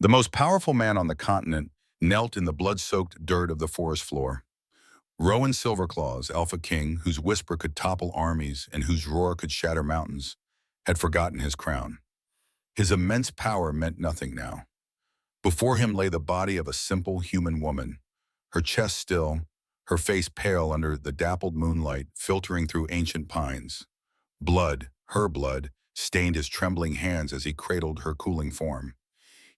The most powerful man on the continent knelt in the blood-soaked dirt of the forest floor. Rowan Silverclaws, Alpha King, whose whisper could topple armies and whose roar could shatter mountains, had forgotten his crown. His immense power meant nothing now. Before him lay the body of a simple human woman, her chest still, her face pale under the dappled moonlight filtering through ancient pines. Blood, her blood, stained his trembling hands as he cradled her cooling form.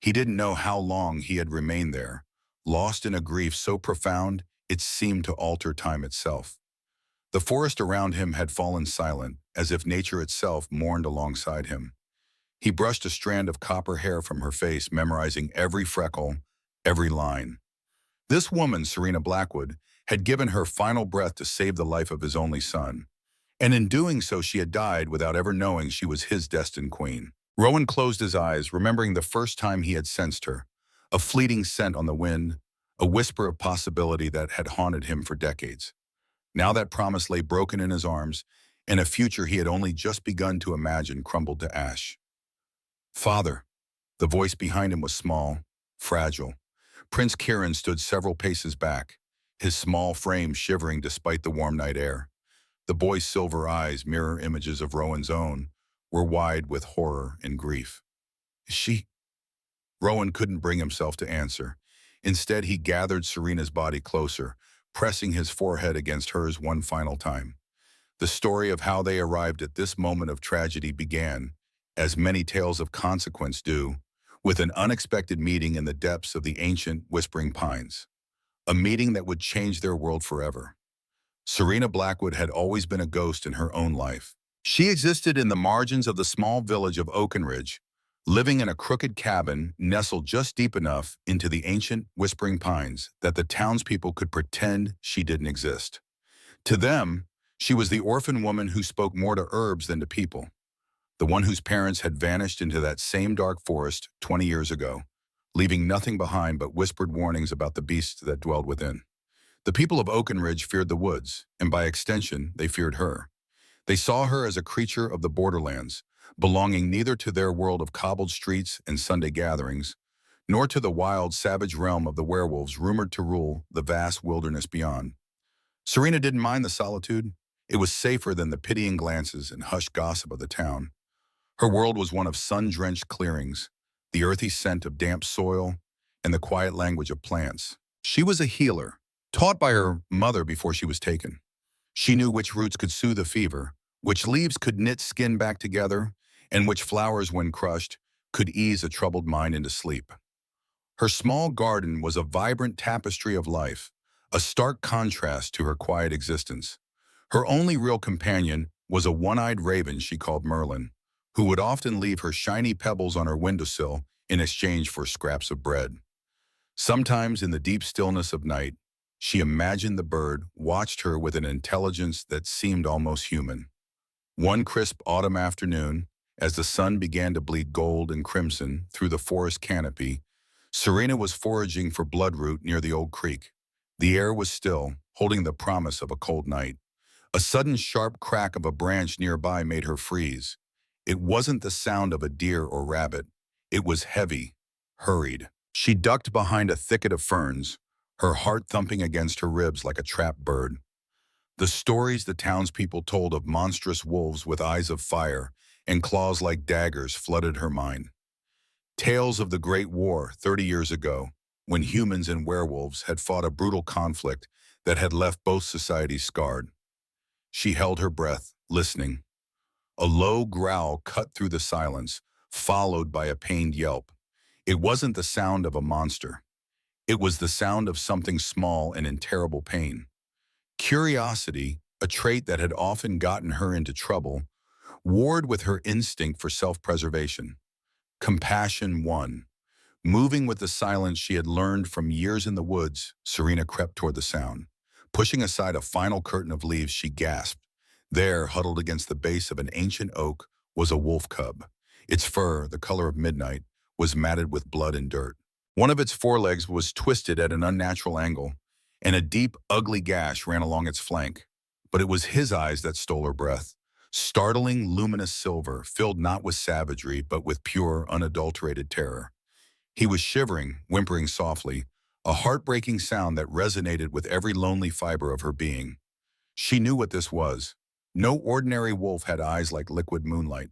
He didn't know how long he had remained there, lost in a grief so profound it seemed to alter time itself. The forest around him had fallen silent, as if nature itself mourned alongside him. He brushed a strand of copper hair from her face, memorizing every freckle, every line. This woman, Serena Blackwood, had given her final breath to save the life of his only son. And in doing so, she had died without ever knowing she was his destined queen. Rowan closed his eyes, remembering the first time he had sensed her, a fleeting scent on the wind, a whisper of possibility that had haunted him for decades. Now that promise lay broken in his arms, and a future he had only just begun to imagine crumbled to ash. "Father." The voice behind him was small, fragile. Prince Kieran stood several paces back, his small frame shivering despite the warm night air. The boy's silver eyes, mirror images of Rowan's own, were wide with horror and grief. "Is she?" Rowan couldn't bring himself to answer. Instead, he gathered Serena's body closer, pressing his forehead against hers one final time. The story of how they arrived at this moment of tragedy began, as many tales of consequence do, with an unexpected meeting in the depths of the ancient Whispering Pines. A meeting that would change their world forever. Serena Blackwood had always been a ghost in her own life. She existed in the margins of the small village of Oakenridge, living in a crooked cabin nestled just deep enough into the ancient Whispering Pines that the townspeople could pretend she didn't exist. To them, she was the orphan woman who spoke more to herbs than to people, the one whose parents had vanished into that same dark forest 20 years ago, leaving nothing behind but whispered warnings about the beasts that dwelled within. The people of Oakenridge feared the woods, and by extension, they feared her. They saw her as a creature of the borderlands, belonging neither to their world of cobbled streets and Sunday gatherings, nor to the wild, savage realm of the werewolves rumored to rule the vast wilderness beyond. Serena didn't mind the solitude. It was safer than the pitying glances and hushed gossip of the town. Her world was one of sun-drenched clearings, the earthy scent of damp soil, and the quiet language of plants. She was a healer, taught by her mother before she was taken. She knew which roots could soothe a fever, which leaves could knit skin back together, and which flowers, when crushed, could ease a troubled mind into sleep. Her small garden was a vibrant tapestry of life, a stark contrast to her quiet existence. Her only real companion was a one-eyed raven she called Merlin, who would often leave her shiny pebbles on her windowsill in exchange for scraps of bread. Sometimes in the deep stillness of night, she imagined the bird watched her with an intelligence that seemed almost human. One crisp autumn afternoon, as the sun began to bleed gold and crimson through the forest canopy, Serena was foraging for bloodroot near the old creek. The air was still, holding the promise of a cold night. A sudden sharp crack of a branch nearby made her freeze. It wasn't the sound of a deer or rabbit. It was heavy, hurried. She ducked behind a thicket of ferns, her heart thumping against her ribs like a trapped bird. The stories the townspeople told of monstrous wolves with eyes of fire and claws like daggers flooded her mind. Tales of the Great War 30 years ago, when humans and werewolves had fought a brutal conflict that had left both societies scarred. She held her breath, listening. A low growl cut through the silence, followed by a pained yelp. It wasn't the sound of a monster. It was the sound of something small and in terrible pain. Curiosity, a trait that had often gotten her into trouble, warred with her instinct for self-preservation. Compassion won. Moving with the silence she had learned from years in the woods, Serena crept toward the sound. Pushing aside a final curtain of leaves, she gasped. There, huddled against the base of an ancient oak, was a wolf cub. Its fur, the color of midnight, was matted with blood and dirt. One of its forelegs was twisted at an unnatural angle, and a deep, ugly gash ran along its flank. But it was his eyes that stole her breath. Startling, luminous silver, filled not with savagery, but with pure, unadulterated terror. He was shivering, whimpering softly, a heartbreaking sound that resonated with every lonely fiber of her being. She knew what this was. No ordinary wolf had eyes like liquid moonlight.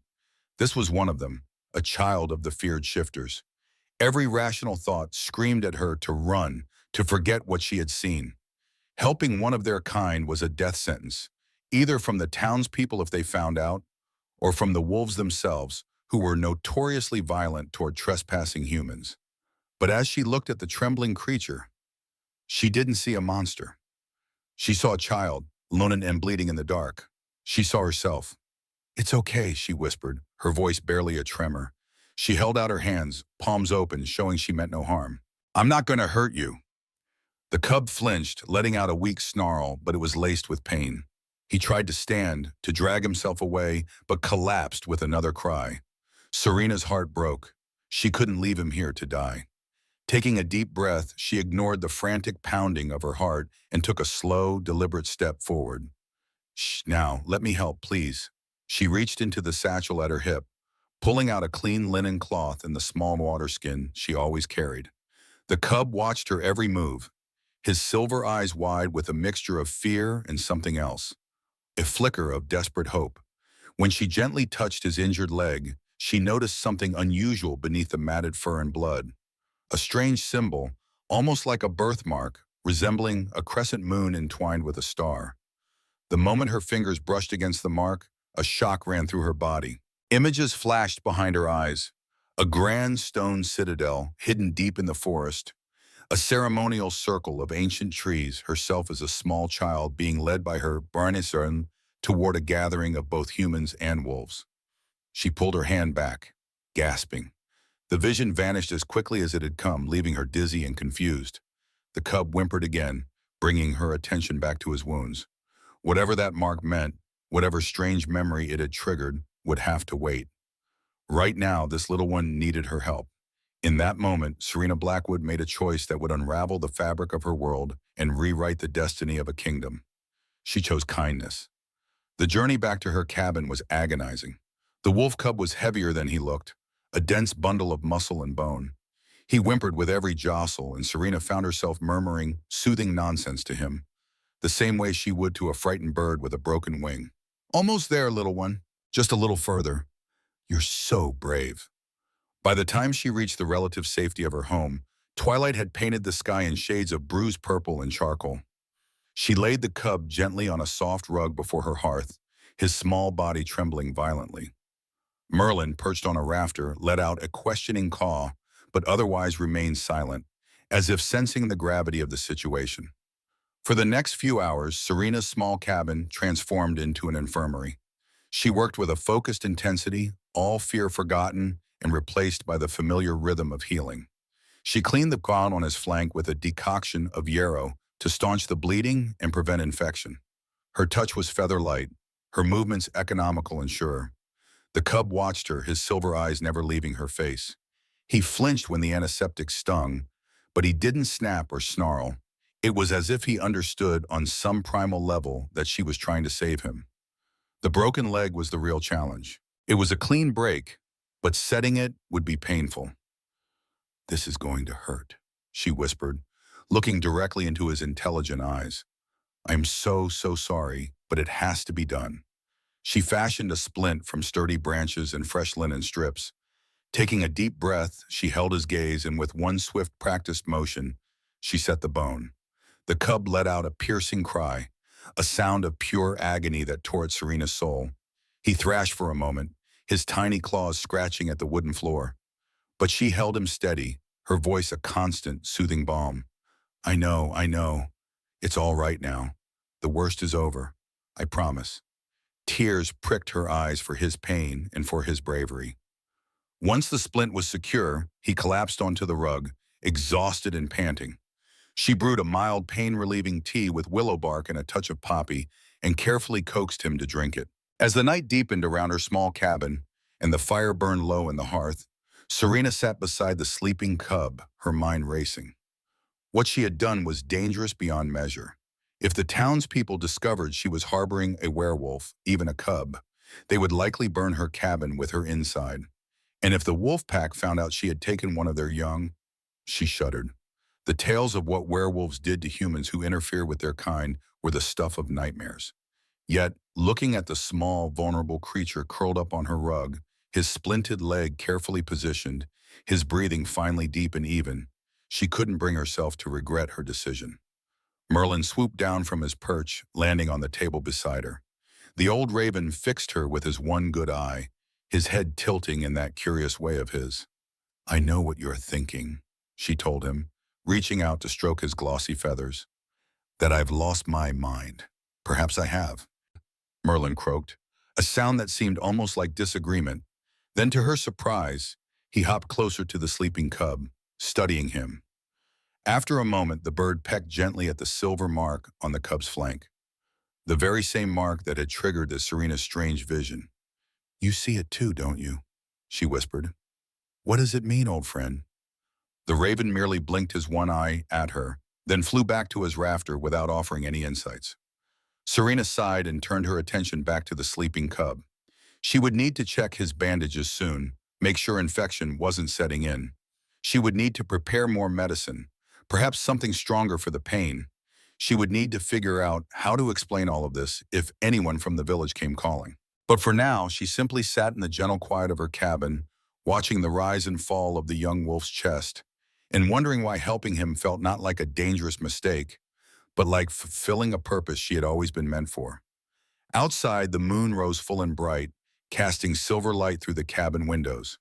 This was one of them, a child of the feared shifters. Every rational thought screamed at her to run, to forget what she had seen. Helping one of their kind was a death sentence, either from the townspeople if they found out, or from the wolves themselves, who were notoriously violent toward trespassing humans. But as she looked at the trembling creature, she didn't see a monster. She saw a child, alone and bleeding in the dark. She saw herself. "It's okay," she whispered, her voice barely a tremor. She held out her hands, palms open, showing she meant no harm. "I'm not going to hurt you." The cub flinched, letting out a weak snarl, but it was laced with pain. He tried to stand, to drag himself away, but collapsed with another cry. Serena's heart broke. She couldn't leave him here to die. Taking a deep breath, she ignored the frantic pounding of her heart and took a slow, deliberate step forward. "Shh, now, let me help, please." She reached into the satchel at her hip, pulling out a clean linen cloth and the small water skin she always carried. The cub watched her every move, his silver eyes wide with a mixture of fear and something else, a flicker of desperate hope. When she gently touched his injured leg, she noticed something unusual beneath the matted fur and blood. A strange symbol, almost like a birthmark, resembling a crescent moon entwined with a star. The moment her fingers brushed against the mark, a shock ran through her body. Images flashed behind her eyes. A grand stone citadel hidden deep in the forest, a ceremonial circle of ancient trees, herself as a small child being led by her Barnisaran toward a gathering of both humans and wolves. She pulled her hand back, gasping. The vision vanished as quickly as it had come, leaving her dizzy and confused. The cub whimpered again, bringing her attention back to his wounds. Whatever that mark meant, whatever strange memory it had triggered, would have to wait. Right now, this little one needed her help. In that moment, Serena Blackwood made a choice that would unravel the fabric of her world and rewrite the destiny of a kingdom. She chose kindness. The journey back to her cabin was agonizing. The wolf cub was heavier than he looked, a dense bundle of muscle and bone. He whimpered with every jostle, and Serena found herself murmuring soothing nonsense to him, the same way she would to a frightened bird with a broken wing. "Almost there, little one. Just a little further. You're so brave." By the time she reached the relative safety of her home, twilight had painted the sky in shades of bruised purple and charcoal. She laid the cub gently on a soft rug before her hearth, his small body trembling violently. Merlin, perched on a rafter, let out a questioning caw, but otherwise remained silent, as if sensing the gravity of the situation. For the next few hours, Serena's small cabin transformed into an infirmary. She worked with a focused intensity, all fear forgotten and replaced by the familiar rhythm of healing. She cleaned the wound on his flank with a decoction of yarrow to staunch the bleeding and prevent infection. Her touch was feather-light, her movements economical and sure. The cub watched her, his silver eyes never leaving her face. He flinched when the antiseptic stung, but he didn't snap or snarl. It was as if he understood on some primal level that she was trying to save him. The broken leg was the real challenge. It was a clean break, but setting it would be painful. "This is going to hurt," she whispered, looking directly into his intelligent eyes. "I'm so sorry, but it has to be done." She fashioned a splint from sturdy branches and fresh linen strips. Taking a deep breath, she held his gaze, and with one swift practiced motion, she set the bone. The cub let out a piercing cry, a sound of pure agony that tore at Serena's soul. He thrashed for a moment, his tiny claws scratching at the wooden floor. But she held him steady, her voice a constant, soothing balm. I know. It's all right now. The worst is over. I promise." Tears pricked her eyes for his pain and for his bravery. Once the splint was secure, he collapsed onto the rug, exhausted and panting. She brewed a mild pain-relieving tea with willow bark and a touch of poppy and carefully coaxed him to drink it. As the night deepened around her small cabin and the fire burned low in the hearth, Serena sat beside the sleeping cub, her mind racing. What she had done was dangerous beyond measure. If the townspeople discovered she was harboring a werewolf, even a cub, they would likely burn her cabin with her inside. And if the wolf pack found out she had taken one of their young, She shuddered. The tales of what werewolves did to humans who interfere with their kind were the stuff of nightmares. Yet, looking at the small, vulnerable creature curled up on her rug, his splinted leg carefully positioned, his breathing finally deep and even, she couldn't bring herself to regret her decision. Merlin swooped down from his perch, landing on the table beside her. The old raven fixed her with his one good eye, his head tilting in that curious way of his. "I know what you're thinking," she told him, reaching out to stroke his glossy feathers. "That I've lost my mind. Perhaps I have," Merlin croaked, a sound that seemed almost like disagreement. Then, to her surprise, he hopped closer to the sleeping cub, studying him. After a moment, the bird pecked gently at the silver mark on the cub's flank, the very same mark that had triggered the Serena's strange vision. "You see it too, don't you?" she whispered. "What does it mean, old friend?" The raven merely blinked his one eye at her, then flew back to his rafter without offering any insights. Serena sighed and turned her attention back to the sleeping cub. She would need to check his bandages soon, make sure infection wasn't setting in. She would need to prepare more medicine, perhaps something stronger for the pain. She would need to figure out how to explain all of this if anyone from the village came calling. But for now, she simply sat in the gentle quiet of her cabin, watching the rise and fall of the young wolf's chest, and wondering why helping him felt not like a dangerous mistake, but like fulfilling a purpose she had always been meant for. Outside, the moon rose full and bright, casting silver light through the cabin windows.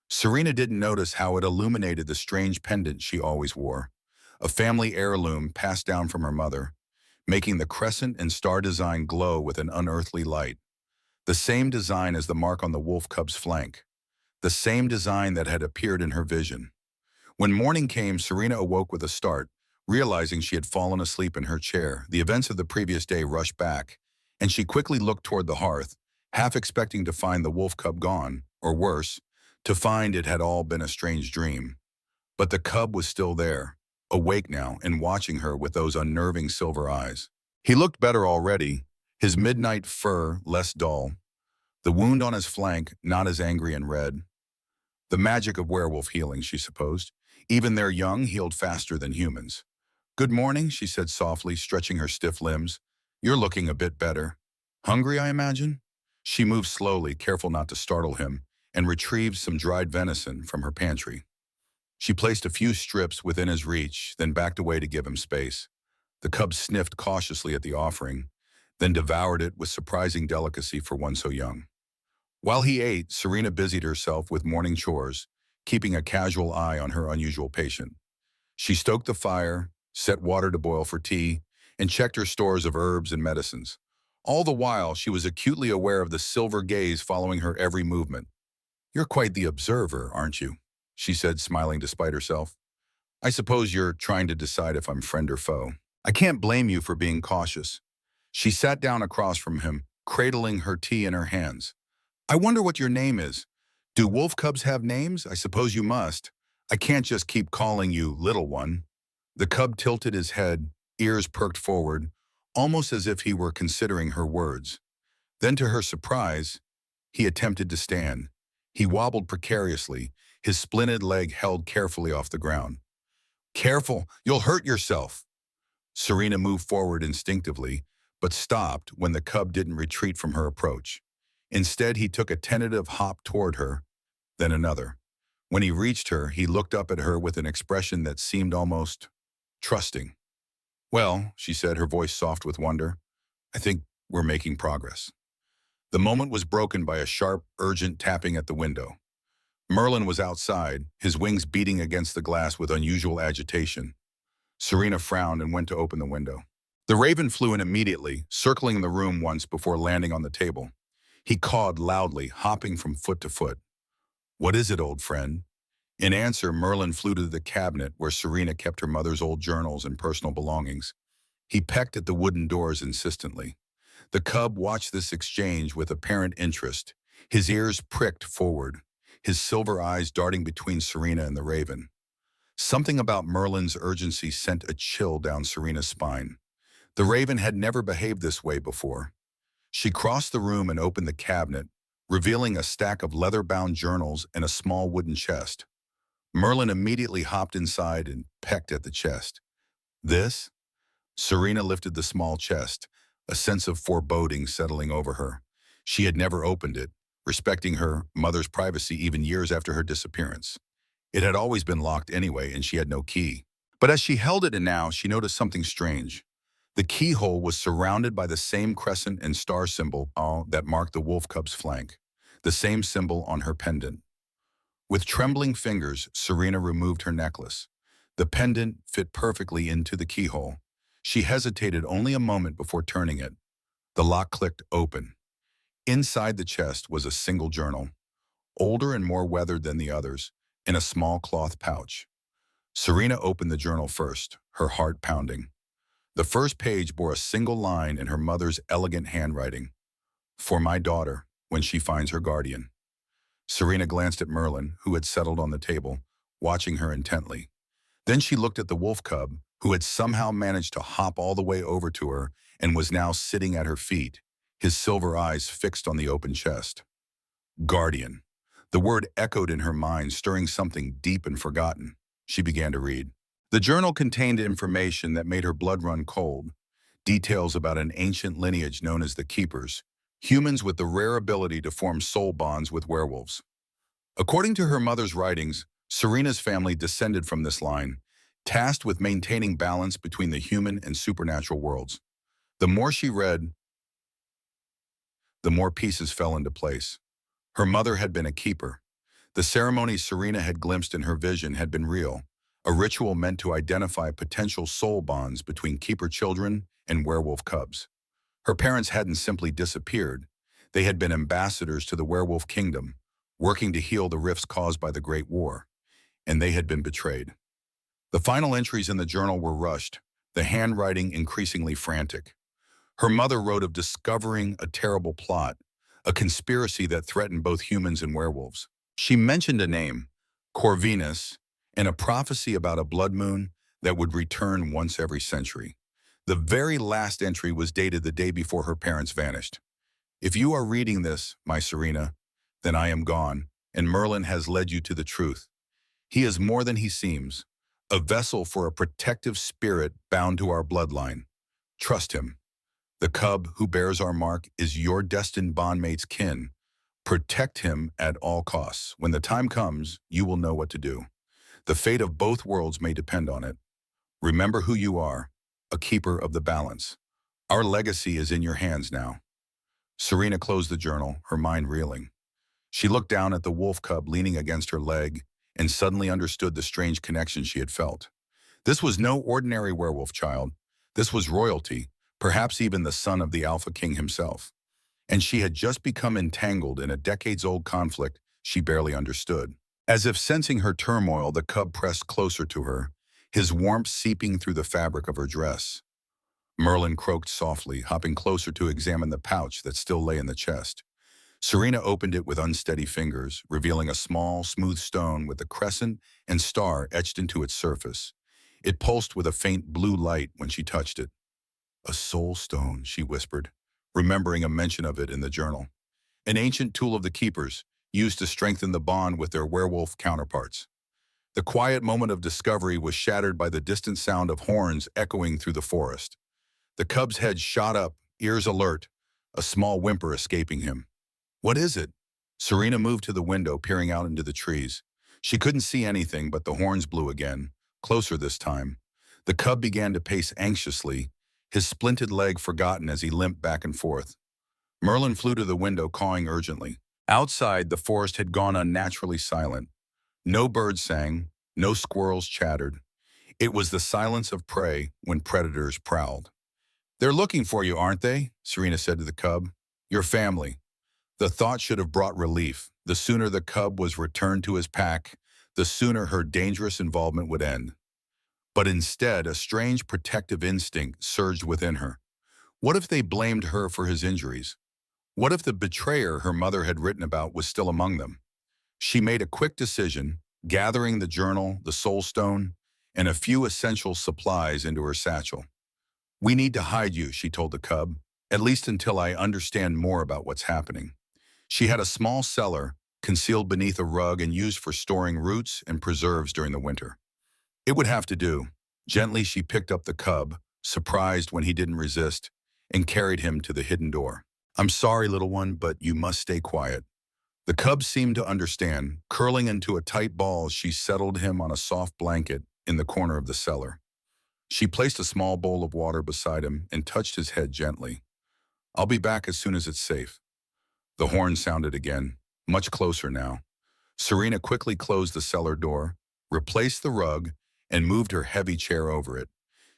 Serena didn't notice how it illuminated the strange pendant she always wore, a family heirloom passed down from her mother, making the crescent and star design glow with an unearthly light. The same design as the mark on the wolf cub's flank, the same design that had appeared in her vision. When morning came, Serena awoke with a start, realizing she had fallen asleep in her chair. The events of the previous day rushed back, and she quickly looked toward the hearth, half expecting to find the wolf cub gone, or worse, to find it had all been a strange dream. But the cub was still there, awake now and watching her with those unnerving silver eyes. He looked better already, his midnight fur less dull, the wound on his flank not as angry and red. The magic of werewolf healing, she supposed. Even their young healed faster than humans. "Good morning," she said softly, stretching her stiff limbs. "You're looking a bit better. Hungry, I imagine?" She moved slowly, careful not to startle him, and retrieved some dried venison from her pantry. She placed a few strips within his reach, then backed away to give him space. The cub sniffed cautiously at the offering, then devoured it with surprising delicacy for one so young. While he ate, Serena busied herself with morning chores, keeping a casual eye on her unusual patient. She stoked the fire, set water to boil for tea, and checked her stores of herbs and medicines. All the while, she was acutely aware of the silver gaze following her every movement. "You're quite the observer, aren't you?" she said, smiling despite herself. "I suppose you're trying to decide if I'm friend or foe. I can't blame you for being cautious." She sat down across from him, cradling her tea in her hands. "I wonder what your name is. Do wolf cubs have names? I suppose you must. I can't just keep calling you little one." The cub tilted his head, ears perked forward, almost as if he were considering her words. Then, to her surprise, he attempted to stand. He wobbled precariously, his splinted leg held carefully off the ground. "Careful, you'll hurt yourself." Serena moved forward instinctively, but stopped when the cub didn't retreat from her approach. Instead, he took a tentative hop toward her, then another. When he reached her, he looked up at her with an expression that seemed almost trusting. "Well," she said, her voice soft with wonder, "I think we're making progress." The moment was broken by a sharp, urgent tapping at the window. Merlin was outside, his wings beating against the glass with unusual agitation. Serena frowned and went to open the window. The raven flew in immediately, circling the room once before landing on the table. He cawed loudly, hopping from foot to foot. "What is it, old friend?" In answer, Merlin flew to the cabinet where Serena kept her mother's old journals and personal belongings. He pecked at the wooden doors insistently. The cub watched this exchange with apparent interest, his ears pricked forward, his silver eyes darting between Serena and the raven. Something about Merlin's urgency sent a chill down Serena's spine. The raven had never behaved this way before. She crossed the room and opened the cabinet, revealing a stack of leather-bound journals and a small wooden chest. Merlin immediately hopped inside and pecked at the chest. This? Serena lifted the small chest, a sense of foreboding settling over her. She had never opened it, respecting her mother's privacy even years after her disappearance. It had always been locked anyway, and she had no key. But as she held it and now, she noticed something strange. The keyhole was surrounded by the same crescent and star symbol that marked the wolf cub's flank, the same symbol on her pendant. With trembling fingers, Serena removed her necklace. The pendant fit perfectly into the keyhole. She hesitated only a moment before turning it. The lock clicked open. Inside the chest was a single journal, older and more weathered than the others, in a small cloth pouch. Serena opened the journal first, her heart pounding. The first page bore a single line in her mother's elegant handwriting. "For my daughter, when she finds her guardian." Serena glanced at Merlin, who had settled on the table, watching her intently. Then she looked at the wolf cub, who had somehow managed to hop all the way over to her and was now sitting at her feet, his silver eyes fixed on the open chest. Guardian. The word echoed in her mind, stirring something deep and forgotten. She began to read. The journal contained information that made her blood run cold. Details about an ancient lineage known as the Keepers, humans with the rare ability to form soul bonds with werewolves. According to her mother's writings, Serena's family descended from this line, tasked with maintaining balance between the human and supernatural worlds. The more she read, the more pieces fell into place. Her mother had been a keeper. The ceremony Serena had glimpsed in her vision had been real, a ritual meant to identify potential soul bonds between keeper children and werewolf cubs. Her parents hadn't simply disappeared. They had been ambassadors to the werewolf kingdom, working to heal the rifts caused by the Great War, and they had been betrayed. The final entries in the journal were rushed, the handwriting increasingly frantic. Her mother wrote of discovering a terrible plot, a conspiracy that threatened both humans and werewolves. She mentioned a name, Corvinus, and a prophecy about a blood moon that would return once every century. The very last entry was dated the day before her parents vanished. If you are reading this, my Serena, then I am gone, and Merlin has led you to the truth. He is more than he seems, a vessel for a protective spirit bound to our bloodline. Trust him. The cub who bears our mark is your destined bondmate's kin. Protect him at all costs. When the time comes, you will know what to do. The fate of both worlds may depend on it. Remember who you are, a keeper of the balance. Our legacy is in your hands now. Serena closed the journal, her mind reeling. She looked down at the wolf cub leaning against her leg and suddenly understood the strange connection she had felt. This was no ordinary werewolf child. This was royalty, perhaps even the son of the Alpha King himself. And she had just become entangled in a decades-old conflict she barely understood. As if sensing her turmoil, the cub pressed closer to her, his warmth seeping through the fabric of her dress. Merlin croaked softly, hopping closer to examine the pouch that still lay in the chest. Serena opened it with unsteady fingers, revealing a small, smooth stone with a crescent and star etched into its surface. It pulsed with a faint blue light when she touched it. "A soul stone," she whispered, remembering a mention of it in the journal. An ancient tool of the Keepers, used to strengthen the bond with their werewolf counterparts. The quiet moment of discovery was shattered by the distant sound of horns echoing through the forest. The cub's head shot up, ears alert, a small whimper escaping him. "What is it?" Serena moved to the window, peering out into the trees. She couldn't see anything, but the horns blew again, closer this time. The cub began to pace anxiously, his splinted leg forgotten as he limped back and forth. Merlin flew to the window, cawing urgently. Outside, the forest had gone unnaturally silent. No birds sang, no squirrels chattered. It was the silence of prey when predators prowled. "They're looking for you, aren't they?" Serena said to the cub. "Your family." The thought should have brought relief. The sooner the cub was returned to his pack, the sooner her dangerous involvement would end. But instead, a strange protective instinct surged within her. What if they blamed her for his injuries? What if the betrayer her mother had written about was still among them? She made a quick decision, gathering the journal, the soul stone, and a few essential supplies into her satchel. "We need to hide you," she told the cub, "at least until I understand more about what's happening." She had a small cellar, concealed beneath a rug and used for storing roots and preserves during the winter. It would have to do. Gently she picked up the cub, surprised when he didn't resist, and carried him to the hidden door. I'm sorry, little one, but you must stay quiet. The cub seemed to understand. Curling into a tight ball, she settled him on a soft blanket in the corner of the cellar. She placed a small bowl of water beside him and touched his head gently. I'll be back as soon as it's safe. The horn sounded again, much closer now. Serena quickly closed the cellar door, replaced the rug, and moved her heavy chair over it.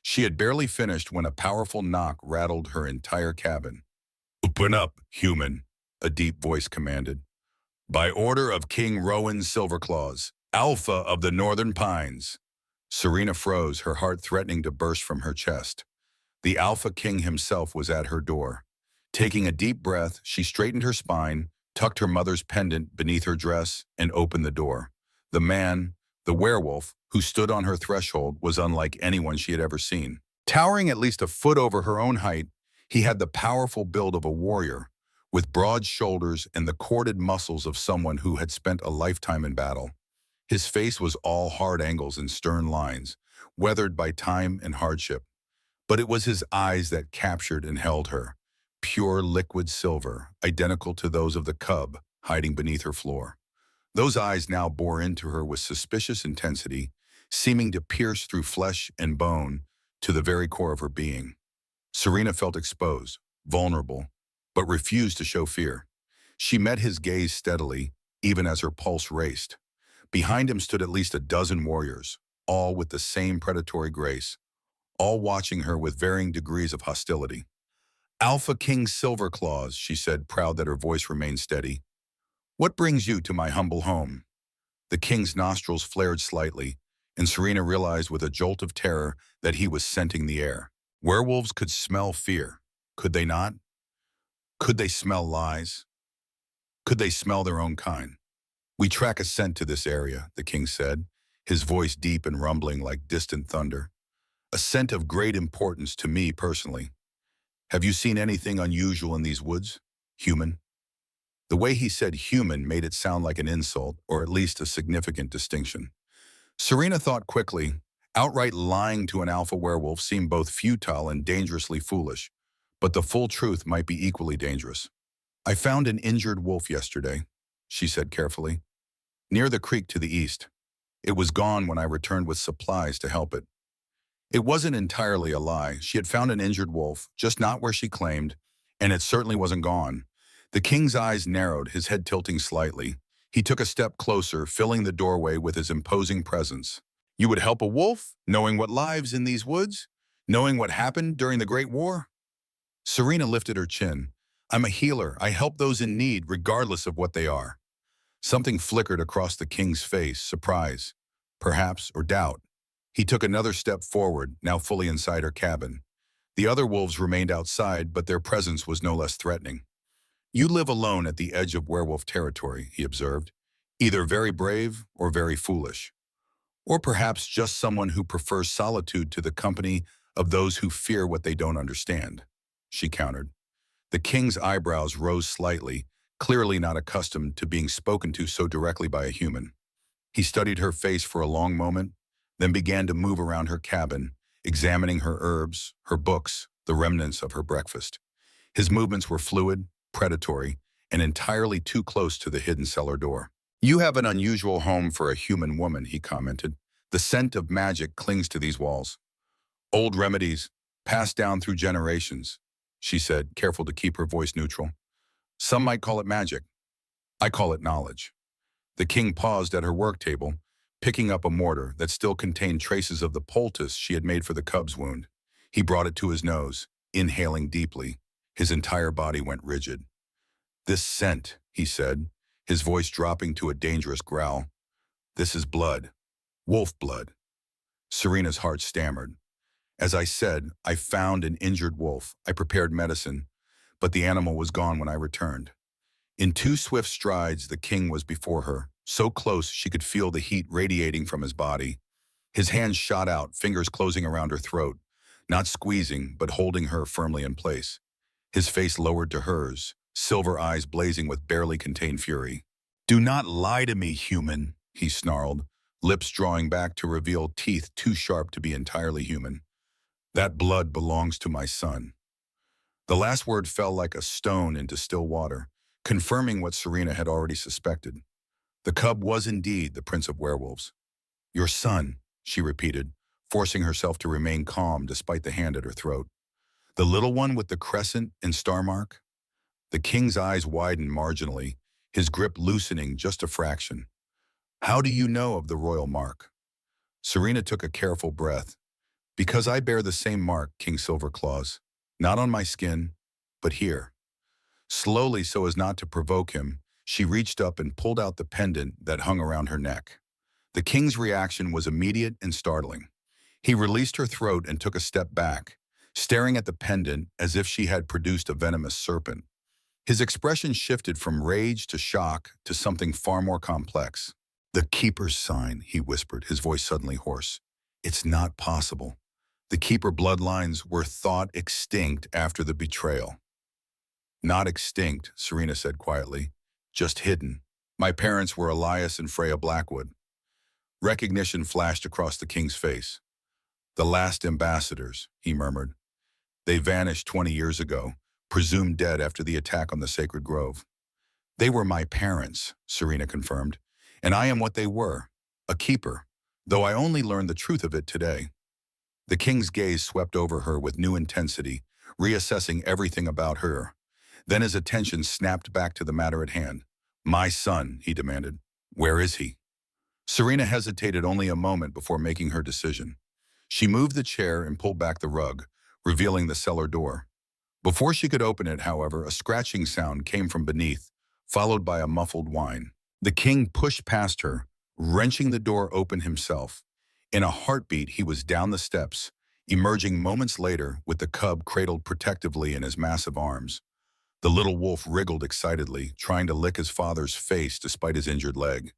She had barely finished when a powerful knock rattled her entire cabin. Open up, human, a deep voice commanded. By order of King Rowan Silverclaws, Alpha of the Northern Pines. Serena froze, her heart threatening to burst from her chest. The Alpha King himself was at her door. Taking a deep breath, she straightened her spine, tucked her mother's pendant beneath her dress, and opened the door. The man, the werewolf, who stood on her threshold, was unlike anyone she had ever seen. Towering at least a foot over her own height, he had the powerful build of a warrior, with broad shoulders and the corded muscles of someone who had spent a lifetime in battle. His face was all hard angles and stern lines, weathered by time and hardship. But it was his eyes that captured and held her, pure liquid silver, identical to those of the cub hiding beneath her floor. Those eyes now bore into her with suspicious intensity, seeming to pierce through flesh and bone to the very core of her being. Serena felt exposed, vulnerable, but refused to show fear. She met his gaze steadily, even as her pulse raced. Behind him stood at least a dozen warriors, all with the same predatory grace, all watching her with varying degrees of hostility. Alpha King Silverclaws, she said, proud that her voice remained steady. What brings you to my humble home? The king's nostrils flared slightly, and Serena realized with a jolt of terror that he was scenting the air. Werewolves could smell fear, could they not? Could they smell lies? Could they smell their own kind? We track a scent to this area, the king said, his voice deep and rumbling like distant thunder. A scent of great importance to me personally. Have you seen anything unusual in these woods, human? The way he said human made it sound like an insult, or at least a significant distinction. Serena thought quickly. Outright lying to an alpha werewolf seemed both futile and dangerously foolish, but the full truth might be equally dangerous. I found an injured wolf yesterday, she said carefully, near the creek to the east. It was gone when I returned with supplies to help it. It wasn't entirely a lie. She had found an injured wolf, just not where she claimed, and it certainly wasn't gone. The king's eyes narrowed, his head tilting slightly. He took a step closer, filling the doorway with his imposing presence. You would help a wolf, knowing what lives in these woods? Knowing what happened during the Great War? Serena lifted her chin. I'm a healer. I help those in need, regardless of what they are. Something flickered across the king's face, surprise, perhaps, or doubt. He took another step forward, now fully inside her cabin. The other wolves remained outside, but their presence was no less threatening. You live alone at the edge of werewolf territory, he observed, either very brave or very foolish. Or perhaps just someone who prefers solitude to the company of those who fear what they don't understand, she countered. The king's eyebrows rose slightly, clearly not accustomed to being spoken to so directly by a human. He studied her face for a long moment, then began to move around her cabin, examining her herbs, her books, the remnants of her breakfast. His movements were fluid, predatory, and entirely too close to the hidden cellar door. You have an unusual home for a human woman, he commented. The scent of magic clings to these walls. Old remedies, passed down through generations, she said, careful to keep her voice neutral. Some might call it magic. I call it knowledge. The king paused at her work table, picking up a mortar that still contained traces of the poultice she had made for the cub's wound. He brought it to his nose, inhaling deeply. His entire body went rigid. This scent, he said, his voice dropping to a dangerous growl. This is blood. Wolf blood. Serena's heart stammered. As I said, I found an injured wolf. I prepared medicine, but the animal was gone when I returned. In 2 swift strides, the king was before her, so close she could feel the heat radiating from his body. His hands shot out, fingers closing around her throat, not squeezing, but holding her firmly in place. His face lowered to hers, silver eyes blazing with barely contained fury. "Do not lie to me, human," he snarled, lips drawing back to reveal teeth too sharp to be entirely human. "That blood belongs to my son." The last word fell like a stone into still water, confirming what Serena had already suspected. The cub was indeed the prince of werewolves. "Your son," she repeated, forcing herself to remain calm despite the hand at her throat. "The little one with the crescent and star mark?" The king's eyes widened marginally, his grip loosening just a fraction. "How do you know of the royal mark?" Serena took a careful breath. "Because I bear the same mark, King Silverclaws. Not on my skin, but here." Slowly, so as not to provoke him, she reached up and pulled out the pendant that hung around her neck. The king's reaction was immediate and startling. He released her throat and took a step back, staring at the pendant as if she had produced a venomous serpent. His expression shifted from rage to shock to something far more complex. "The Keeper's sign," he whispered, his voice suddenly hoarse. "It's not possible. The Keeper bloodlines were thought extinct after the betrayal." "Not extinct," Serena said quietly, "just hidden. My parents were Elias and Freya Blackwood." Recognition flashed across the king's face. "The last ambassadors," he murmured. "They vanished 20 years ago, presumed dead after the attack on the sacred grove." "They were my parents," Serena confirmed, "and I am what they were, a keeper, though I only learned the truth of it today." The king's gaze swept over her with new intensity, reassessing everything about her. Then his attention snapped back to the matter at hand. "My son," he demanded. "Where is he?" Serena hesitated only a moment before making her decision. She moved the chair and pulled back the rug, revealing the cellar door. Before she could open it, however, a scratching sound came from beneath, followed by a muffled whine. The king pushed past her, wrenching the door open himself. In a heartbeat, he was down the steps, emerging moments later with the cub cradled protectively in his massive arms. The little wolf wriggled excitedly, trying to lick his father's face despite his injured leg.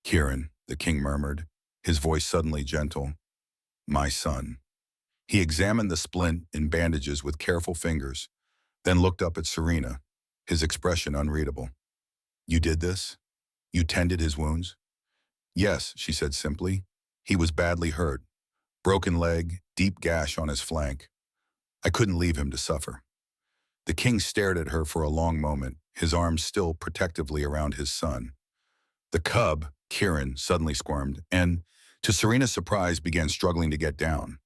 "Kieran," the king murmured, his voice suddenly gentle. "My son." He examined the splint and bandages with careful fingers, then looked up at Serena, his expression unreadable. "You did this? You tended his wounds?" "Yes," she said simply. "He was badly hurt. Broken leg, deep gash on his flank. I couldn't leave him to suffer." The king stared at her for a long moment, his arms still protectively around his son. The cub, Kieran, suddenly squirmed and, to Serena's surprise, began struggling to get down.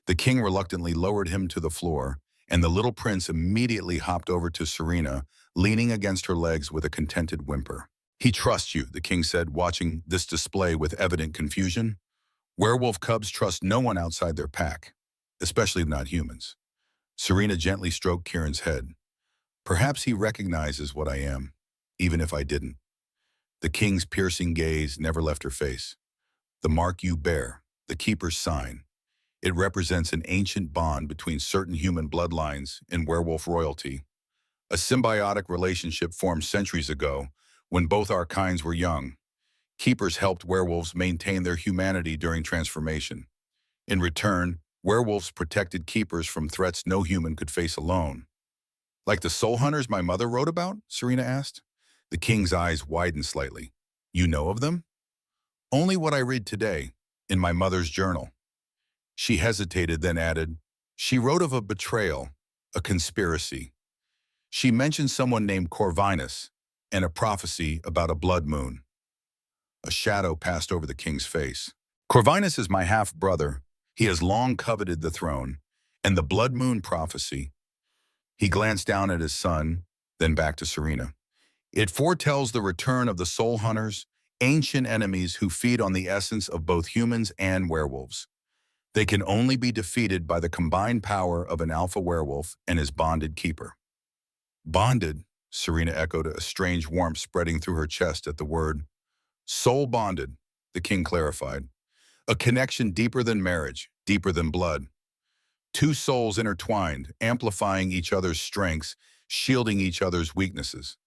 The king reluctantly lowered him to the floor, and the little prince immediately hopped over to Serena, leaning against her legs with a contented whimper. "He trusts you," the king said, watching this display with evident confusion. "Werewolf cubs trust no one outside their pack, especially not humans." Serena gently stroked Kieran's head. "Perhaps he recognizes what I am, even if I didn't." The king's piercing gaze never left her face. "The mark you bear, the Keeper's sign. It represents an ancient bond between certain human bloodlines and werewolf royalty. A symbiotic relationship formed centuries ago when both our kinds were young. Keepers helped werewolves maintain their humanity during transformation. In return, werewolves protected keepers from threats no human could face alone." "Like the soul hunters my mother wrote about?" Serena asked. The king's eyes widened slightly. "You know of them?" "Only what I read today, in my mother's journal." She hesitated, then added, "She wrote of a betrayal, a conspiracy. She mentioned someone named Corvinus and a prophecy about a blood moon." A shadow passed over the king's face. "Corvinus is my half-brother. He has long coveted the throne. And the blood moon prophecy." He glanced down at his son, then back to Serena. "It foretells the return of the soul hunters, ancient enemies who feed on the essence of both humans and werewolves. They can only be defeated by the combined power of an alpha werewolf and his bonded keeper." "Bonded?" Serena echoed, a strange warmth spreading through her chest at the word. "Soul bonded," the king clarified. "A connection deeper than marriage, deeper than blood. Two souls intertwined, amplifying each other's strengths, shielding each other's weaknesses.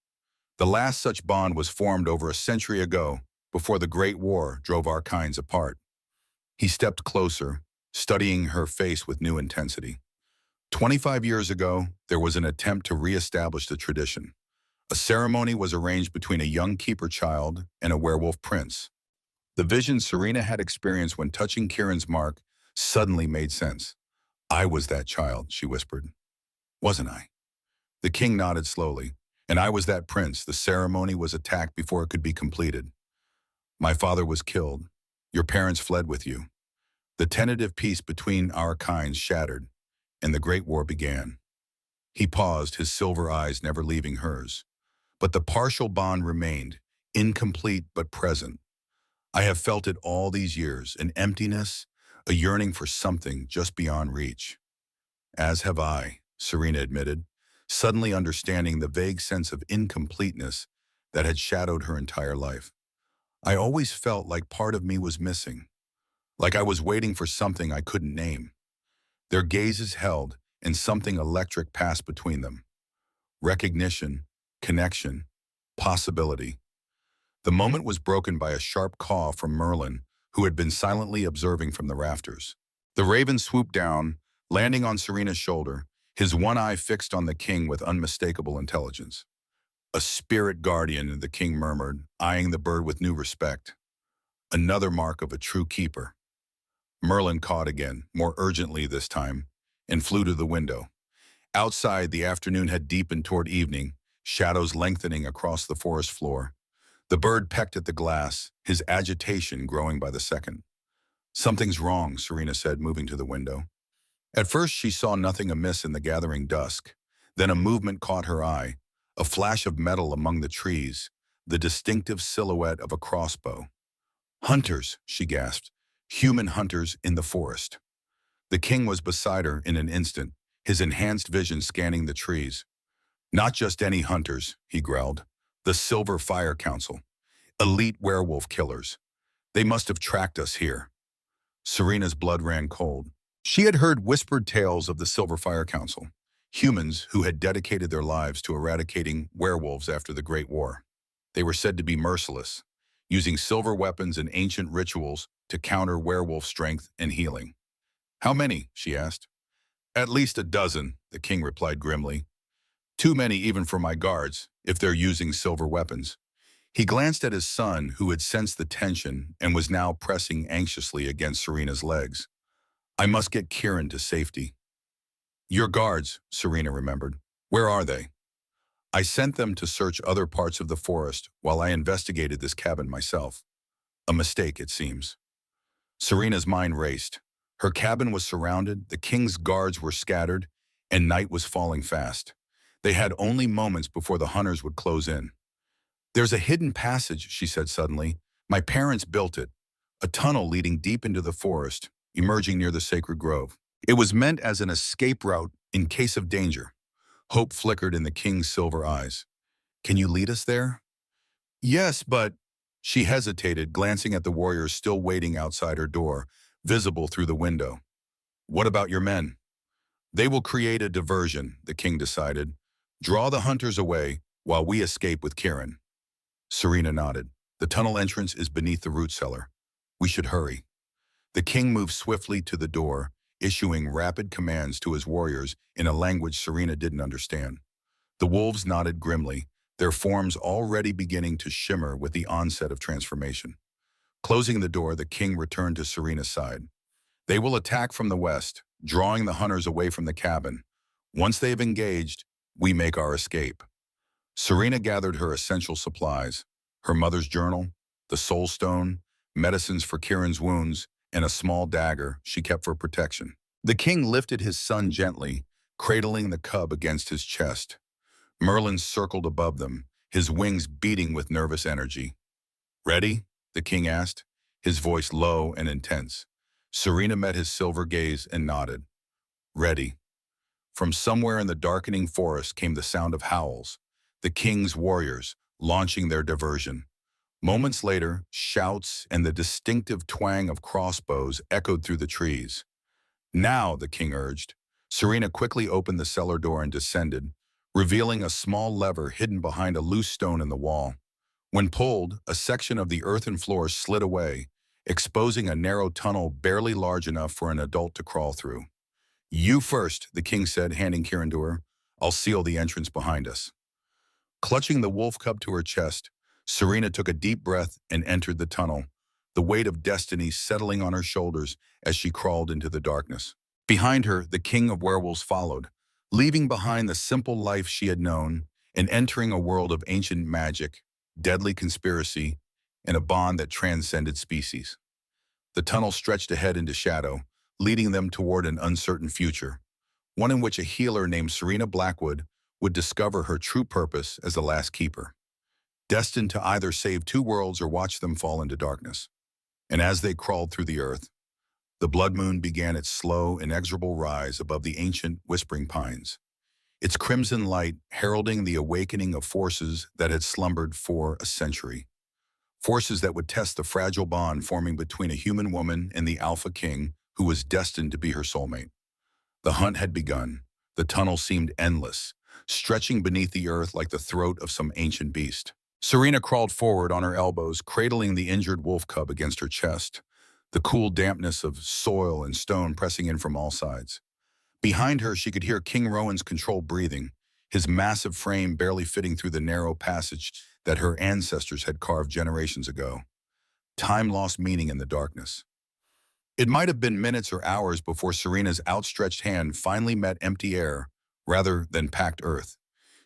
The last such bond was formed over a century ago, before the Great War drove our kinds apart." He stepped closer, studying her face with new intensity. 25 years ago, there was an attempt to reestablish the tradition. A ceremony was arranged between a young keeper child and a werewolf prince. The vision Serena had experienced when touching Kieran's mark suddenly made sense. I was that child, she whispered. Wasn't I? The king nodded slowly. And I was that prince. The ceremony was attacked before it could be completed. My father was killed. Your parents fled with you. The tentative peace between our kinds shattered, and the Great War began. He paused, his silver eyes never leaving hers. But the partial bond remained, incomplete but present. I have felt it all these years, an emptiness, a yearning for something just beyond reach. As have I, Serena admitted, suddenly understanding the vague sense of incompleteness that had shadowed her entire life. I always felt like part of me was missing, like I was waiting for something I couldn't name. Their gazes held, and something electric passed between them. Recognition, connection, possibility. The moment was broken by a sharp caw from Merlin, who had been silently observing from the rafters. The raven swooped down, landing on Serena's shoulder, his one eye fixed on the king with unmistakable intelligence. A spirit guardian, the king murmured, eyeing the bird with new respect. Another mark of a true keeper. Merlin cawed again, more urgently this time, and flew to the window. Outside, the afternoon had deepened toward evening, shadows lengthening across the forest floor. The bird pecked at the glass, his agitation growing by the second. Something's wrong, Serena said, moving to the window. At first, she saw nothing amiss in the gathering dusk. Then a movement caught her eye, a flash of metal among the trees, the distinctive silhouette of a crossbow. Hunters, she gasped, human hunters in the forest. The king was beside her in an instant, his enhanced vision scanning the trees. Not just any hunters, he growled. The Silver Fire Council. Elite werewolf killers. They must have tracked us here. Serena's blood ran cold. She had heard whispered tales of the Silver Fire Council, humans who had dedicated their lives to eradicating werewolves after the Great War. They were said to be merciless, using silver weapons and ancient rituals to counter werewolf strength and healing. How many? She asked. At least a dozen, the king replied grimly. Too many even for my guards, if they're using silver weapons. He glanced at his son, who had sensed the tension and was now pressing anxiously against Serena's legs. I must get Kieran to safety. Your guards, Serena remembered. Where are they? I sent them to search other parts of the forest while I investigated this cabin myself. A mistake, it seems. Serena's mind raced. Her cabin was surrounded, the king's guards were scattered, and night was falling fast. They had only moments before the hunters would close in. There's a hidden passage, she said suddenly. My parents built it. A tunnel leading deep into the forest, emerging near the sacred grove. It was meant as an escape route in case of danger. Hope flickered in the king's silver eyes. Can you lead us there? Yes, but... She hesitated, glancing at the warriors still waiting outside her door, visible through the window. What about your men? They will create a diversion, the king decided. Draw the hunters away while we escape with Kieran. Serena nodded. The tunnel entrance is beneath the root cellar. We should hurry. The king moved swiftly to the door, issuing rapid commands to his warriors in a language Serena didn't understand. The wolves nodded grimly, their forms already beginning to shimmer with the onset of transformation. Closing the door, the king returned to Serena's side. They will attack from the west, drawing the hunters away from the cabin. Once they have engaged, we make our escape. Serena gathered her essential supplies, her mother's journal, the soul stone, medicines for Kieran's wounds, and a small dagger she kept for protection. The king lifted his son gently, cradling the cub against his chest. Merlin circled above them, his wings beating with nervous energy. Ready? The king asked, his voice low and intense. Serena met his silver gaze and nodded. Ready. From somewhere in the darkening forest came the sound of howls, the king's warriors launching their diversion. Moments later, shouts and the distinctive twang of crossbows echoed through the trees. Now, the king urged. Serena quickly opened the cellar door and descended, revealing a small lever hidden behind a loose stone in the wall. When pulled, a section of the earthen floor slid away, exposing a narrow tunnel barely large enough for an adult to crawl through. You first, the king said, handing Kieran to her. I'll seal the entrance behind us. Clutching the wolf cub to her chest, Serena took a deep breath and entered the tunnel, the weight of destiny settling on her shoulders as she crawled into the darkness. Behind her, the king of werewolves followed, leaving behind the simple life she had known and entering a world of ancient magic, deadly conspiracy, and a bond that transcended species. The tunnel stretched ahead into shadow, leading them toward an uncertain future, one in which a healer named Serena Blackwood would discover her true purpose as the last keeper, destined to either save two worlds or watch them fall into darkness. And as they crawled through the earth, the blood moon began its slow, inexorable rise above the ancient, whispering pines, its crimson light heralding the awakening of forces that had slumbered for a century. Forces that would test the fragile bond forming between a human woman and the Alpha King who was destined to be her soulmate. The hunt had begun. The tunnel seemed endless, stretching beneath the earth like the throat of some ancient beast. Serena crawled forward on her elbows, cradling the injured wolf cub against her chest, the cool dampness of soil and stone pressing in from all sides. Behind her, she could hear King Rowan's controlled breathing, his massive frame barely fitting through the narrow passage that her ancestors had carved generations ago. Time lost meaning in the darkness. It might have been minutes or hours before Serena's outstretched hand finally met empty air rather than packed earth.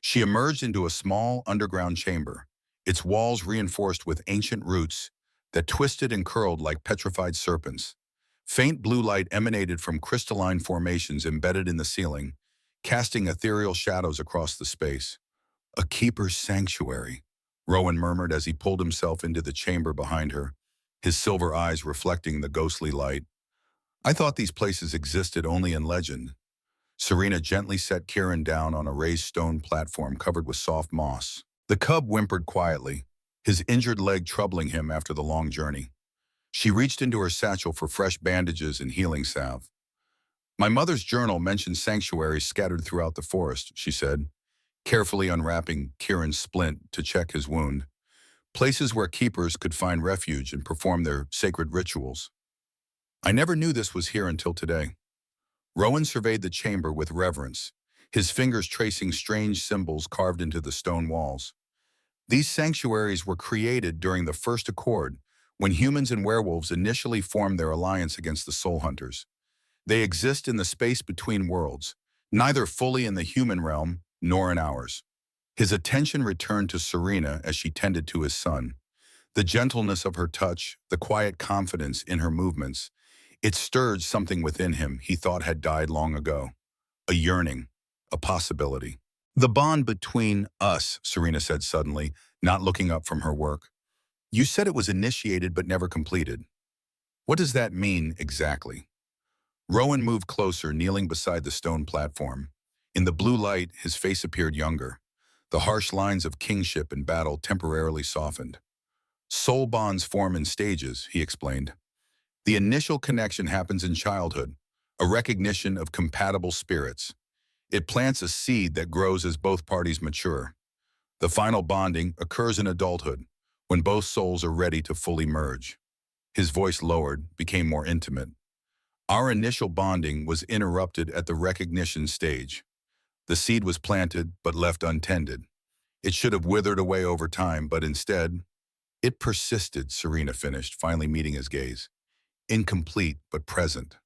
She emerged into a small underground chamber, its walls reinforced with ancient roots that twisted and curled like petrified serpents. Faint blue light emanated from crystalline formations embedded in the ceiling, casting ethereal shadows across the space. "A keeper's sanctuary," Rowan murmured as he pulled himself into the chamber behind her, his silver eyes reflecting the ghostly light. "I thought these places existed only in legend." Serena gently set Kieran down on a raised stone platform covered with soft moss. The cub whimpered quietly, his injured leg troubling him after the long journey. She reached into her satchel for fresh bandages and healing salve. "My mother's journal mentioned sanctuaries scattered throughout the forest," she said, carefully unwrapping Kieran's splint to check his wound. "Places where keepers could find refuge and perform their sacred rituals. I never knew this was here until today." Rowan surveyed the chamber with reverence, his fingers tracing strange symbols carved into the stone walls. These sanctuaries were created during the First Accord, when humans and werewolves initially formed their alliance against the Soul Hunters. They exist in the space between worlds, neither fully in the human realm nor in ours. His attention returned to Serena as she tended to his son. The gentleness of her touch, the quiet confidence in her movements, it stirred something within him he thought had died long ago. A yearning, a possibility. "The bond between us," Serena said suddenly, not looking up from her work. "You said it was initiated but never completed. What does that mean exactly?" Rowan moved closer, kneeling beside the stone platform. In the blue light, his face appeared younger. The harsh lines of kingship and battle temporarily softened. "Soul bonds form in stages," he explained. "The initial connection happens in childhood, a recognition of compatible spirits. It plants a seed that grows as both parties mature. The final bonding occurs in adulthood, when both souls are ready to fully merge." His voice lowered, became more intimate. "Our initial bonding was interrupted at the recognition stage. The seed was planted but left untended. It should have withered away over time, but instead, it persisted," Serena finished, finally meeting his gaze. "Incomplete, but present."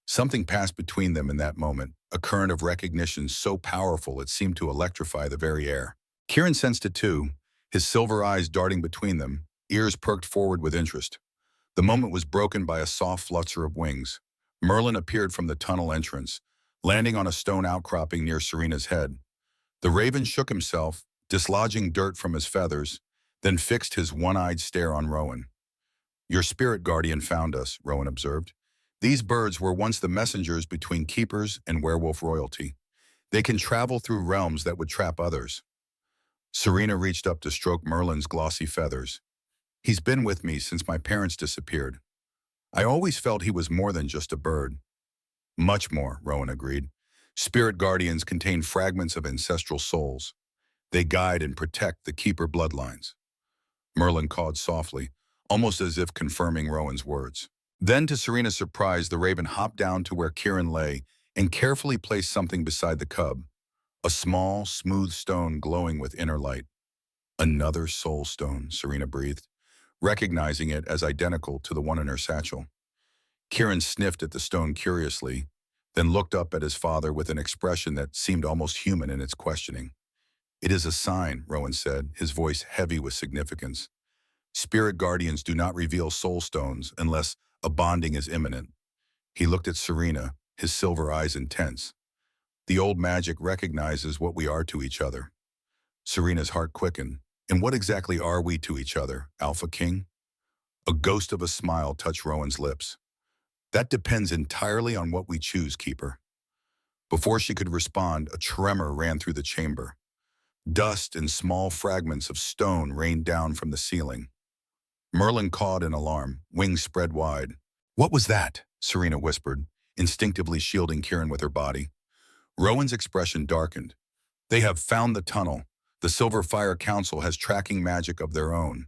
Something passed between them in that moment, a current of recognition so powerful it seemed to electrify the very air. Kieran sensed it too, his silver eyes darting between them, ears perked forward with interest. The moment was broken by a soft flutter of wings. Merlin appeared from the tunnel entrance, landing on a stone outcropping near Serena's head. The raven shook himself, dislodging dirt from his feathers, then fixed his one-eyed stare on Rowan. "Your spirit guardian found us," Rowan observed. "These birds were once the messengers between keepers and werewolf royalty. They can travel through realms that would trap others." Serena reached up to stroke Merlin's glossy feathers. "He's been with me since my parents disappeared. I always felt he was more than just a bird." "Much more," Rowan agreed. "Spirit guardians contain fragments of ancestral souls. They guide and protect the keeper bloodlines." Merlin cawed softly, almost as if confirming Rowan's words. Then, to Serena's surprise, the raven hopped down to where Kieran lay and carefully placed something beside the cub. A small, smooth stone glowing with inner light. Another soul stone, Serena breathed, recognizing it as identical to the one in her satchel. Kieran sniffed at the stone curiously, then looked up at his father with an expression that seemed almost human in its questioning. "It is a sign," Rowan said, his voice heavy with significance. "Spirit guardians do not reveal soul stones unless a bonding is imminent." He looked at Serena, his silver eyes intense. "The old magic recognizes what we are to each other." Serena's heart quickened. "And what exactly are we to each other, Alpha King?" A ghost of a smile touched Rowan's lips. "That depends entirely on what we choose, Keeper." Before she could respond, a tremor ran through the chamber. Dust and small fragments of stone rained down from the ceiling. Merlin cawed in alarm, wings spread wide. "What was that?" Serena whispered, instinctively shielding Kieran with her body. Rowan's expression darkened. "They have found the tunnel. The Silver Fire Council has tracking magic of their own."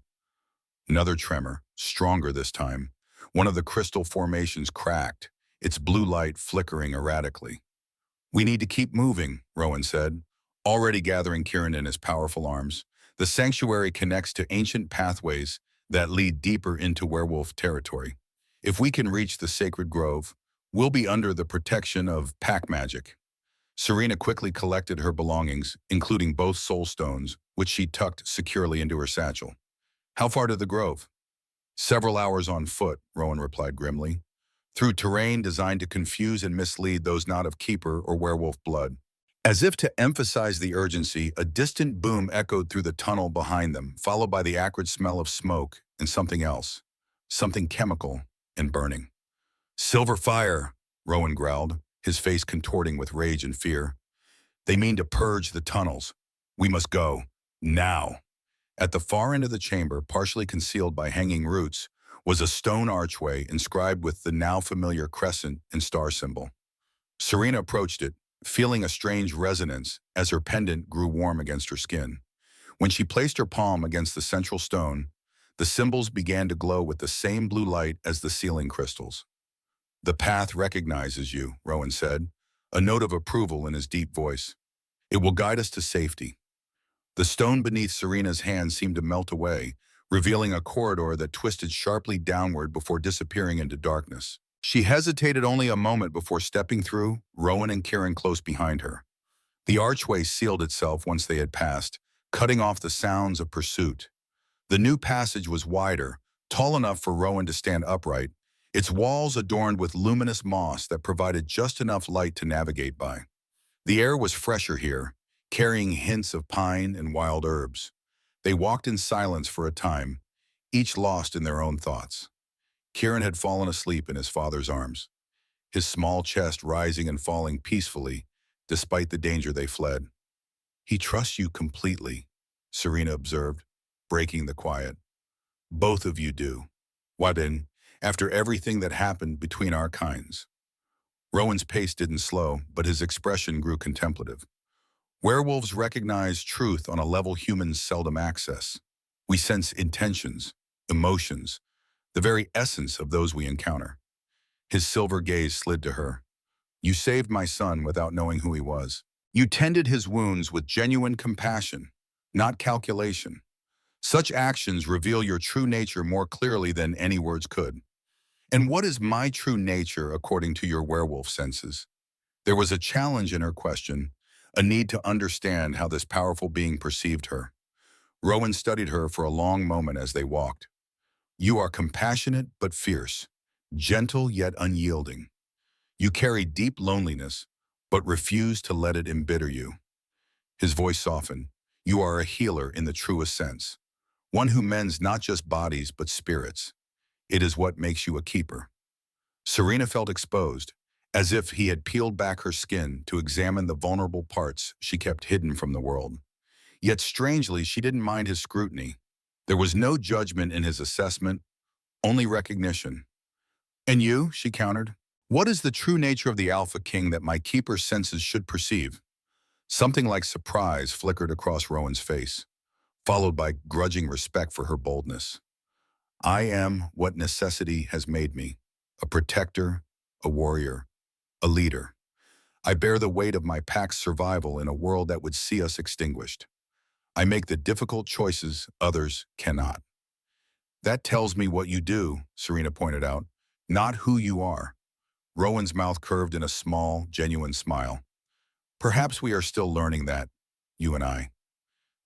Another tremor, stronger this time. One of the crystal formations cracked, its blue light flickering erratically. "We need to keep moving," Rowan said, already gathering Kieran in his powerful arms. "The sanctuary connects to ancient pathways that lead deeper into werewolf territory. If we can reach the sacred grove, we'll be under the protection of pack magic." Serena quickly collected her belongings, including both soul stones, which she tucked securely into her satchel. "How far to the grove?" "Several hours on foot," Rowan replied grimly, "through terrain designed to confuse and mislead those not of keeper or werewolf blood." As if to emphasize the urgency, a distant boom echoed through the tunnel behind them, followed by the acrid smell of smoke and something else, something chemical and burning. "Silver fire," Rowan growled, his face contorting with rage and fear. "They mean to purge the tunnels. We must go. Now." At the far end of the chamber, partially concealed by hanging roots, was a stone archway inscribed with the now familiar crescent and star symbol. Serena approached it, feeling a strange resonance as her pendant grew warm against her skin. When she placed her palm against the central stone, the symbols began to glow with the same blue light as the ceiling crystals. "The path recognizes you," Rowan said, a note of approval in his deep voice. "It will guide us to safety." The stone beneath Serena's hand seemed to melt away, revealing a corridor that twisted sharply downward before disappearing into darkness. She hesitated only a moment before stepping through, Rowan and Kieran close behind her. The archway sealed itself once they had passed, cutting off the sounds of pursuit. The new passage was wider, tall enough for Rowan to stand upright, its walls adorned with luminous moss that provided just enough light to navigate by. The air was fresher here, carrying hints of pine and wild herbs. They walked in silence for a time, each lost in their own thoughts. Kieran had fallen asleep in his father's arms, his small chest rising and falling peacefully, despite the danger they fled. "He trusts you completely," Serena observed, breaking the quiet. "Both of you do. Why then, after everything that happened between our kinds?" Rowan's pace didn't slow, but his expression grew contemplative. "Werewolves recognize truth on a level humans seldom access. We sense intentions, emotions, the very essence of those we encounter." His silver gaze slid to her. "You saved my son without knowing who he was. You tended his wounds with genuine compassion, not calculation. Such actions reveal your true nature more clearly than any words could." "And what is my true nature according to your werewolf senses?" There was a challenge in her question, a need to understand how this powerful being perceived her. Rowan studied her for a long moment as they walked. "You are compassionate but fierce, gentle yet unyielding. You carry deep loneliness, but refuse to let it embitter you." His voice softened. "You are a healer in the truest sense, one who mends not just bodies but spirits. It is what makes you a keeper." Serena felt exposed, as if he had peeled back her skin to examine the vulnerable parts she kept hidden from the world. Yet strangely, she didn't mind his scrutiny. There was no judgment in his assessment, only recognition. "And you," she countered, "what is the true nature of the Alpha King that my keeper's senses should perceive?" Something like surprise flickered across Rowan's face, followed by grudging respect for her boldness. "I am what necessity has made me, a protector, a warrior, a leader. I bear the weight of my pack's survival in a world that would see us extinguished. I make the difficult choices others cannot. That tells me what you do, Serena pointed out, not who you are. Rowan's mouth curved in a small, genuine smile. Perhaps we are still learning that, you and I.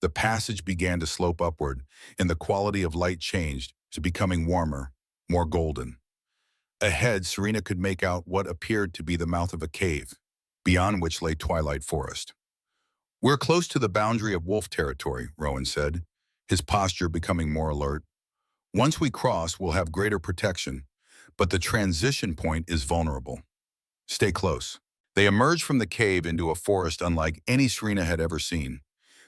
The passage began to slope upward, and the quality of light changed to becoming warmer, more golden. Ahead, Serena could make out what appeared to be the mouth of a cave, beyond which lay twilight forest. We're close to the boundary of wolf territory, Rowan said, his posture becoming more alert. Once we cross, we'll have greater protection, but the transition point is vulnerable. Stay close. They emerged from the cave into a forest unlike any Serena had ever seen.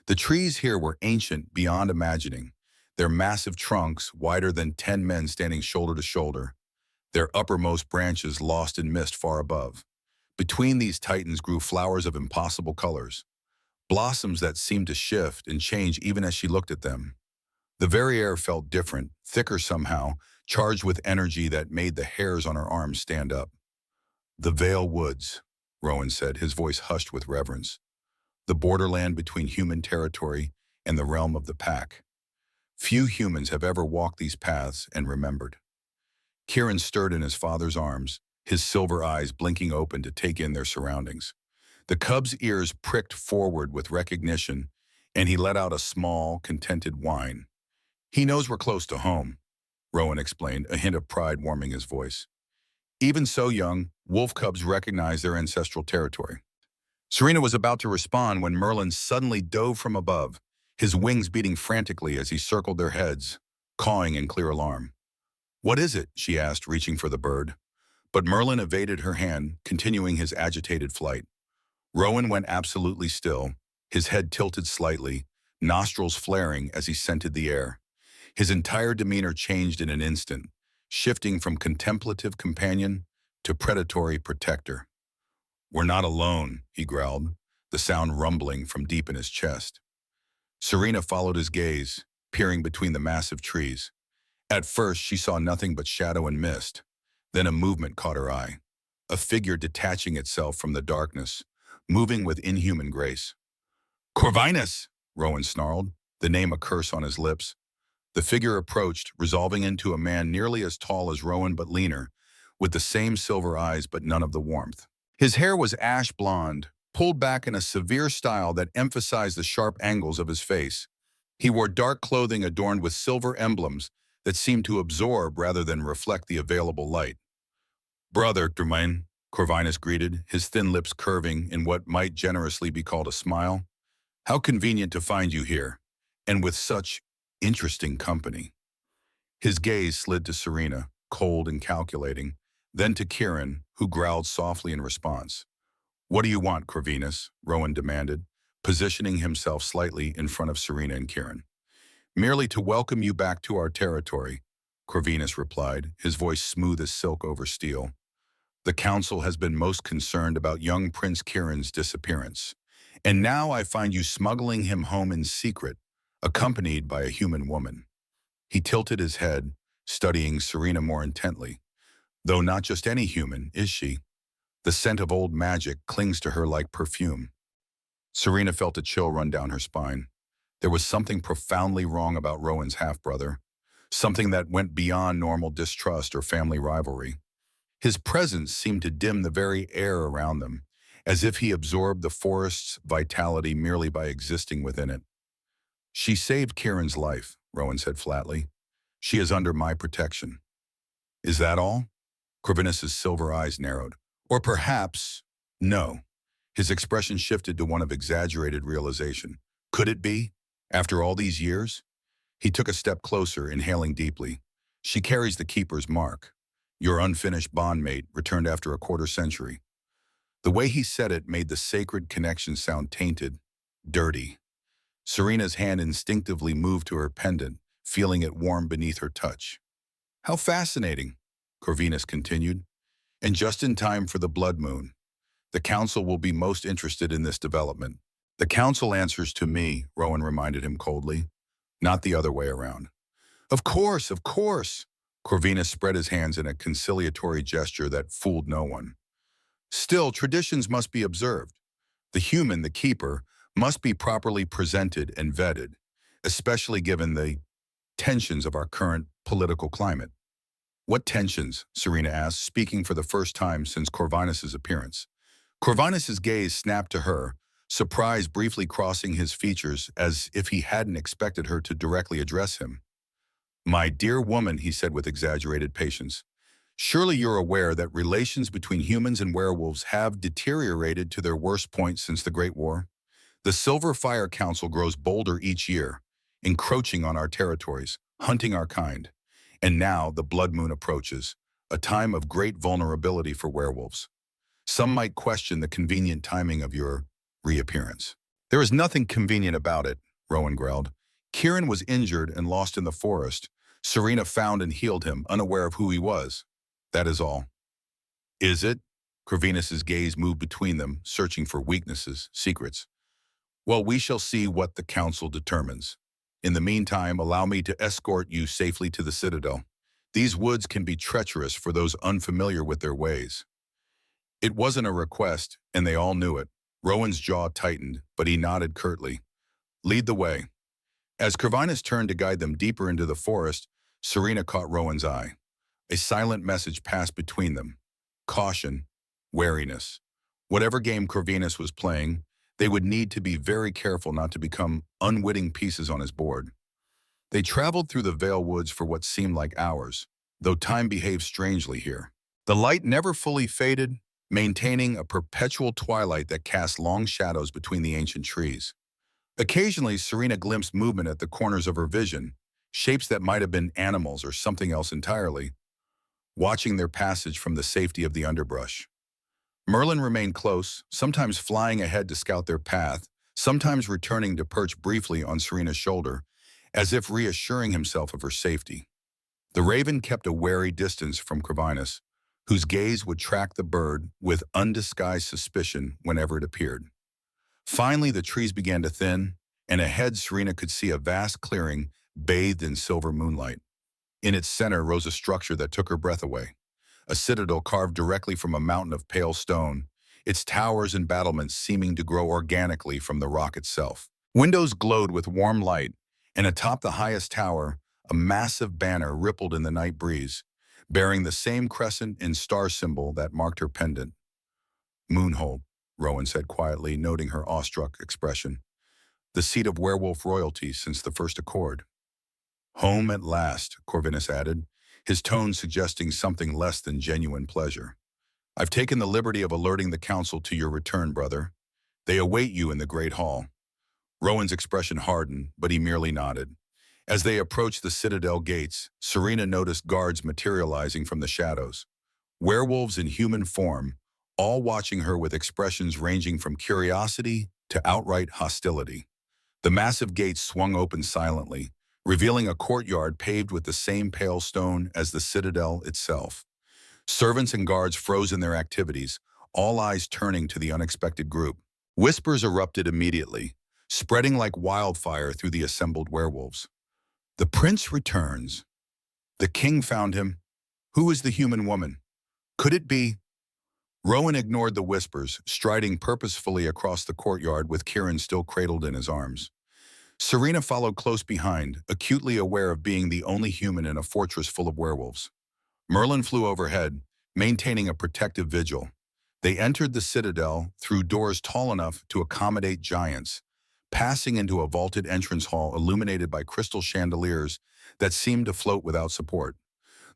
The trees here were ancient beyond imagining, their massive trunks wider than 10 men standing shoulder to shoulder, their uppermost branches lost in mist far above. Between these titans grew flowers of impossible colors, blossoms that seemed to shift and change even as she looked at them. The very air felt different, thicker somehow, charged with energy that made the hairs on her arms stand up. The Vale Woods, Rowan said, his voice hushed with reverence. The borderland between human territory and the realm of the pack. Few humans have ever walked these paths and remembered. Kieran stirred in his father's arms, his silver eyes blinking open to take in their surroundings. The cub's ears pricked forward with recognition, and he let out a small, contented whine. He knows we're close to home, Rowan explained, a hint of pride warming his voice. Even so young, wolf cubs recognize their ancestral territory. Serena was about to respond when Merlin suddenly dove from above, his wings beating frantically as he circled their heads, cawing in clear alarm. "What is it?" she asked, reaching for the bird. But Merlin evaded her hand, continuing his agitated flight. Rowan went absolutely still, his head tilted slightly, nostrils flaring as he scented the air. His entire demeanor changed in an instant, shifting from contemplative companion to predatory protector. "We're not alone," he growled, the sound rumbling from deep in his chest. Serena followed his gaze, peering between the massive trees. At first, she saw nothing but shadow and mist. Then a movement caught her eye, a figure detaching itself from the darkness, moving with inhuman grace. "Corvinus!" Rowan snarled, the name a curse on his lips. The figure approached, resolving into a man nearly as tall as Rowan but leaner, with the same silver eyes but none of the warmth. His hair was ash blonde, pulled back in a severe style that emphasized the sharp angles of his face. He wore dark clothing adorned with silver emblems that seemed to absorb rather than reflect the available light. "Brother Tremaine," Corvinus greeted, his thin lips curving in what might generously be called a smile. "How convenient to find you here, and with such interesting company." His gaze slid to Serena, cold and calculating, then to Kieran, who growled softly in response. "What do you want, Corvinus?" Rowan demanded, positioning himself slightly in front of Serena and Kieran. "Merely to welcome you back to our territory," Corvinus replied, his voice smooth as silk over steel. "The council has been most concerned about young Prince Kieran's disappearance, and now I find you smuggling him home in secret, accompanied by a human woman." He tilted his head, studying Serena more intently. "Though not just any human, is she? The scent of old magic clings to her like perfume." Serena felt a chill run down her spine. There was something profoundly wrong about Rowan's half-brother, something that went beyond normal distrust or family rivalry. His presence seemed to dim the very air around them, as if he absorbed the forest's vitality merely by existing within it. "She saved Kieran's life," Rowan said flatly. "She is under my protection." "Is that all?" Corvinus's silver eyes narrowed. "Or perhaps, no." His expression shifted to one of exaggerated realization. "Could it be? After all these years?" He took a step closer, inhaling deeply. "She carries the Keeper's mark. Your unfinished bondmate, returned after a quarter-century." The way he said it made the sacred connection sound tainted, dirty. Serena's hand instinctively moved to her pendant, feeling it warm beneath her touch. "How fascinating," Corvinus continued. "And just in time for the blood moon. The council will be most interested in this development." "The council answers to me," Rowan reminded him coldly, "not the other way around." Of course, of course." Corvinus spread his hands in a conciliatory gesture that fooled no one. Still, traditions must be observed. The human, the keeper, must be properly presented and vetted, especially given the tensions of our current political climate. What tensions? Serena asked, speaking for the first time since Corvinus's appearance. Corvinus's gaze snapped to her, surprise briefly crossing his features as if he hadn't expected her to directly address him. My dear woman, he said with exaggerated patience, surely you're aware that relations between humans and werewolves have deteriorated to their worst point since the Great War? The Silver Fire Council grows bolder each year, encroaching on our territories, hunting our kind. And now the blood moon approaches, a time of great vulnerability for werewolves. Some might question the convenient timing of your reappearance. There is nothing convenient about it, Rowan growled. Kieran was injured and lost in the forest. Serena found and healed him, unaware of who he was. That is all. Is it? Corvinus's gaze moved between them, searching for weaknesses, secrets. Well, we shall see what the council determines. In the meantime, allow me to escort you safely to the citadel. These woods can be treacherous for those unfamiliar with their ways. It wasn't a request, and they all knew it. Rowan's jaw tightened, but he nodded curtly. Lead the way. As Corvinus turned to guide them deeper into the forest, Serena caught Rowan's eye. A silent message passed between them. Caution, wariness. Whatever game Corvinus was playing, they would need to be very careful not to become unwitting pieces on his board. They traveled through the Vale Woods for what seemed like hours, though time behaved strangely here. The light never fully faded, maintaining a perpetual twilight that cast long shadows between the ancient trees. Occasionally, Serena glimpsed movement at the corners of her vision, shapes that might have been animals or something else entirely, watching their passage from the safety of the underbrush. Merlin remained close, sometimes flying ahead to scout their path, sometimes returning to perch briefly on Serena's shoulder, as if reassuring himself of her safety. The raven kept a wary distance from Corvinus, whose gaze would track the bird with undisguised suspicion whenever it appeared. Finally, the trees began to thin, and ahead Serena could see a vast clearing bathed in silver moonlight. In its center rose a structure that took her breath away. A citadel carved directly from a mountain of pale stone, its towers and battlements seeming to grow organically from the rock itself. Windows glowed with warm light, and atop the highest tower, a massive banner rippled in the night breeze, bearing the same crescent and star symbol that marked her pendant. Moonhold, Rowan said quietly, noting her awestruck expression. The seat of werewolf royalty since the first accord. Home at last, Corvinus added, his tone suggesting something less than genuine pleasure. I've taken the liberty of alerting the council to your return, brother. They await you in the great hall. Rowan's expression hardened, but he merely nodded. As they approached the citadel gates, Serena noticed guards materializing from the shadows. Werewolves in human form, all watching her with expressions ranging from curiosity to outright hostility. The massive gates swung open silently, revealing a courtyard paved with the same pale stone as the citadel itself. Servants and guards froze in their activities, all eyes turning to the unexpected group. Whispers erupted immediately, spreading like wildfire through the assembled werewolves. The prince returns. The king found him. Who is the human woman? Could it be? Rowan ignored the whispers, striding purposefully across the courtyard with Kieran still cradled in his arms. Serena followed close behind, acutely aware of being the only human in a fortress full of werewolves. Merlin flew overhead, maintaining a protective vigil. They entered the citadel through doors tall enough to accommodate giants, passing into a vaulted entrance hall illuminated by crystal chandeliers that seemed to float without support.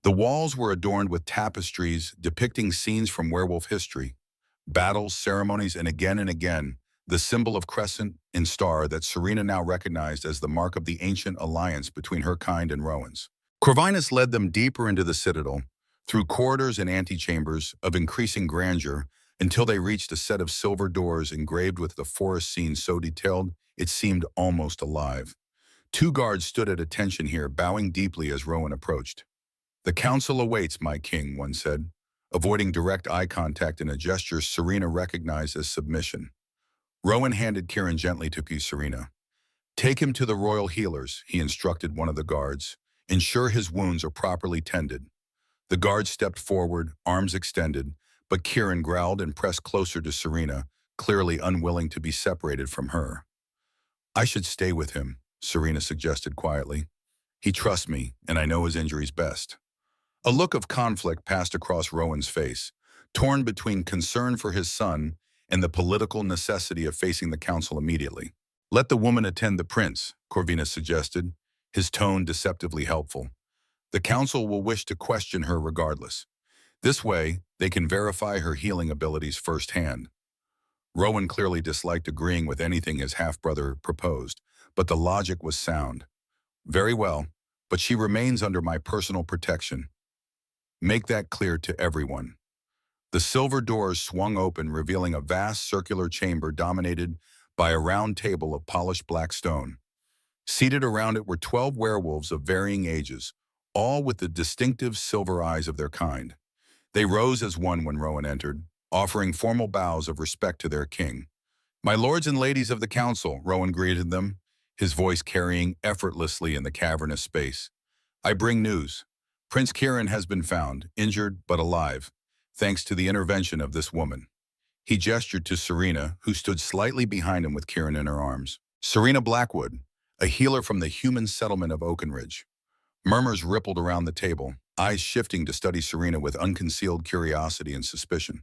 The walls were adorned with tapestries depicting scenes from werewolf history, battles, ceremonies, and again, the symbol of crescent and star that Serena now recognized as the mark of the ancient alliance between her kind and Rowan's. Corvinus led them deeper into the citadel, through corridors and antechambers of increasing grandeur, until they reached a set of silver doors engraved with the forest scene so detailed it seemed almost alive. 2 guards stood at attention here, bowing deeply as Rowan approached. The council awaits, my king, one said, avoiding direct eye contact in a gesture Serena recognized as submission. Rowan handed Kieran gently to Serena. Take him to the royal healers, he instructed one of the guards. Ensure his wounds are properly tended. The guard stepped forward, arms extended, But Kieran growled and pressed closer to Serena, clearly unwilling to be separated from her. I should stay with him, Serena suggested quietly. He trusts me, and I know his injuries best. A look of conflict passed across Rowan's face, torn between concern for his son and the political necessity of facing the council immediately. Let the woman attend the prince, Corvinus suggested, his tone deceptively helpful. The council will wish to question her regardless. This way, they can verify her healing abilities firsthand. Rowan clearly disliked agreeing with anything his half-brother proposed, but the logic was sound. Very well, but she remains under my personal protection. Make that clear to everyone. The silver doors swung open, revealing a vast circular chamber dominated by a round table of polished black stone. Seated around it were 12 werewolves of varying ages, all with the distinctive silver eyes of their kind. They rose as one when Rowan entered, offering formal bows of respect to their king. My lords and ladies of the council, Rowan greeted them, his voice carrying effortlessly in the cavernous space. I bring news. Prince Kieran has been found, injured but alive, thanks to the intervention of this woman. He gestured to Serena, who stood slightly behind him with Kieran in her arms. Serena Blackwood, a healer from the human settlement of Oakenridge. Murmurs rippled around the table, eyes shifting to study Serena with unconcealed curiosity and suspicion.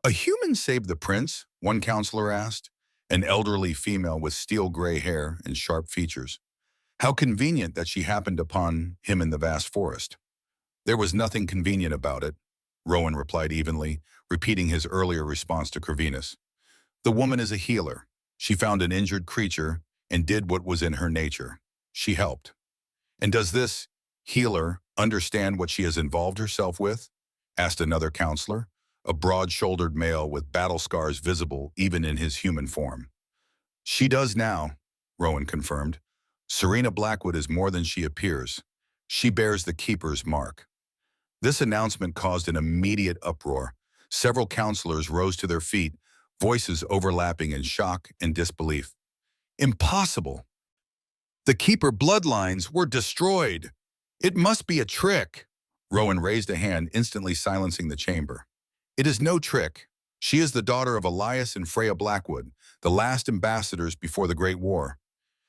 A human saved the prince? One counselor asked, an elderly female with steel-gray hair and sharp features. How convenient that she happened upon him in the vast forest. There was nothing convenient about it, Rowan replied evenly, repeating his earlier response to Corvinus. The woman is a healer. She found an injured creature and did what was in her nature. She helped. And does this healer understand what she has involved herself with? Asked another counselor, a broad-shouldered male with battle scars visible even in his human form. She does now, Rowan confirmed. Serena Blackwood is more than she appears. She bears the Keeper's mark. This announcement caused an immediate uproar. Several counselors rose to their feet, voices overlapping in shock and disbelief. Impossible! The Keeper bloodlines were destroyed. It must be a trick. Rowan raised a hand, instantly silencing the chamber. It is no trick. She is the daughter of Elias and Freya Blackwood, the last ambassadors before the Great War.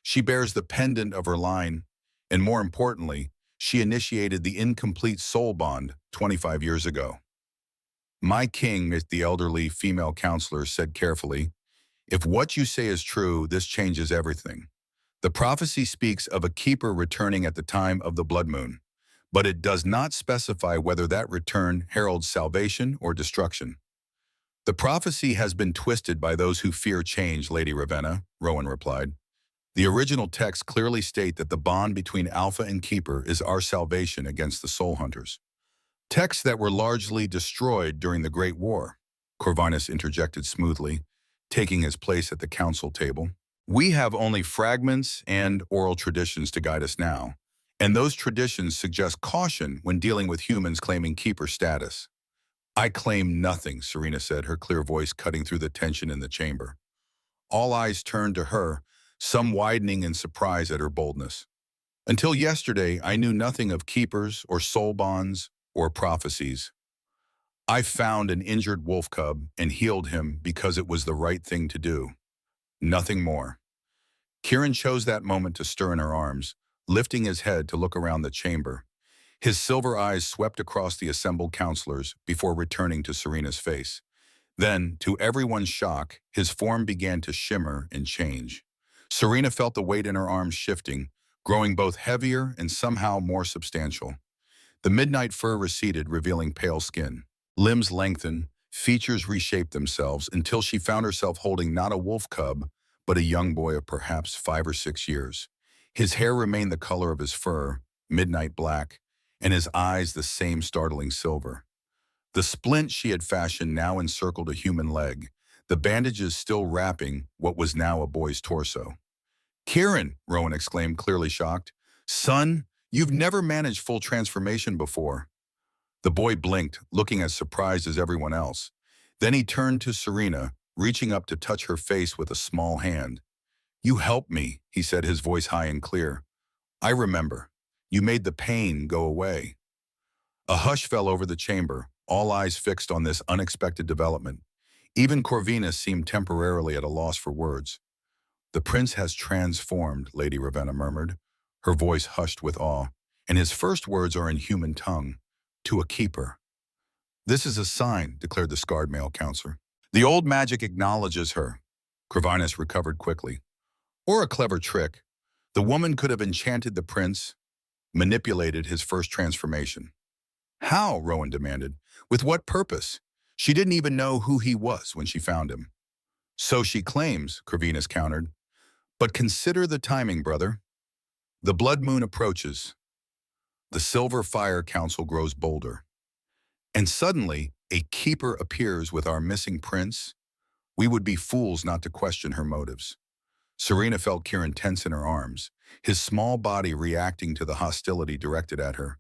She bears the pendant of her line, and more importantly, she initiated the incomplete soul bond 25 years ago. My king, the elderly female counselor said carefully, if what you say is true, this changes everything. The prophecy speaks of a keeper returning at the time of the blood moon, but it does not specify whether that return heralds salvation or destruction. The prophecy has been twisted by those who fear change, Lady Ravenna, Rowan replied. The original texts clearly state that the bond between Alpha and Keeper is our salvation against the soul hunters. Texts that were largely destroyed during the Great War, Corvinus interjected smoothly, taking his place at the council table. We have only fragments and oral traditions to guide us now, and those traditions suggest caution when dealing with humans claiming Keeper status. I claim nothing, Serena said, her clear voice cutting through the tension in the chamber. All eyes turned to her, some widening in surprise at her boldness. Until yesterday, I knew nothing of keepers or soul bonds or prophecies. I found an injured wolf cub and healed him because it was the right thing to do. Nothing more. Kieran chose that moment to stir in her arms, lifting his head to look around the chamber. His silver eyes swept across the assembled counselors before returning to Serena's face. Then, to everyone's shock, his form began to shimmer and change. Serena felt the weight in her arms shifting, growing both heavier and somehow more substantial. The midnight fur receded, revealing pale skin. Limbs lengthened, features reshaped themselves until she found herself holding not a wolf cub, but a young boy of perhaps 5 or 6 years. His hair remained the color of his fur, midnight black, and his eyes the same startling silver. The splint she had fashioned now encircled a human leg, the bandages still wrapping what was now a boy's torso. Kieran, Rowan exclaimed, clearly shocked. Son, you've never managed full transformation before. The boy blinked, looking as surprised as everyone else. Then he turned to Serena, reaching up to touch her face with a small hand. You helped me, he said, his voice high and clear. I remember. You made the pain go away. A hush fell over the chamber, all eyes fixed on this unexpected development. Even Corvinus seemed temporarily at a loss for words. "The prince has transformed," Lady Ravenna murmured, her voice hushed with awe, "and his first words are in human tongue, to a keeper." "This is a sign," declared the scarred male counselor. "The old magic acknowledges her." Corvinus recovered quickly. "Or a clever trick. The woman could have enchanted the prince, manipulated his first transformation." "How?" Rowan demanded. "With what purpose? She didn't even know who he was when she found him." "So she claims," Corvinus countered. "But consider the timing, brother. The blood moon approaches. The silver fire council grows bolder. And suddenly, a keeper appears with our missing prince. We would be fools not to question her motives." Serena felt Kieran tense in her arms, his small body reacting to the hostility directed at her.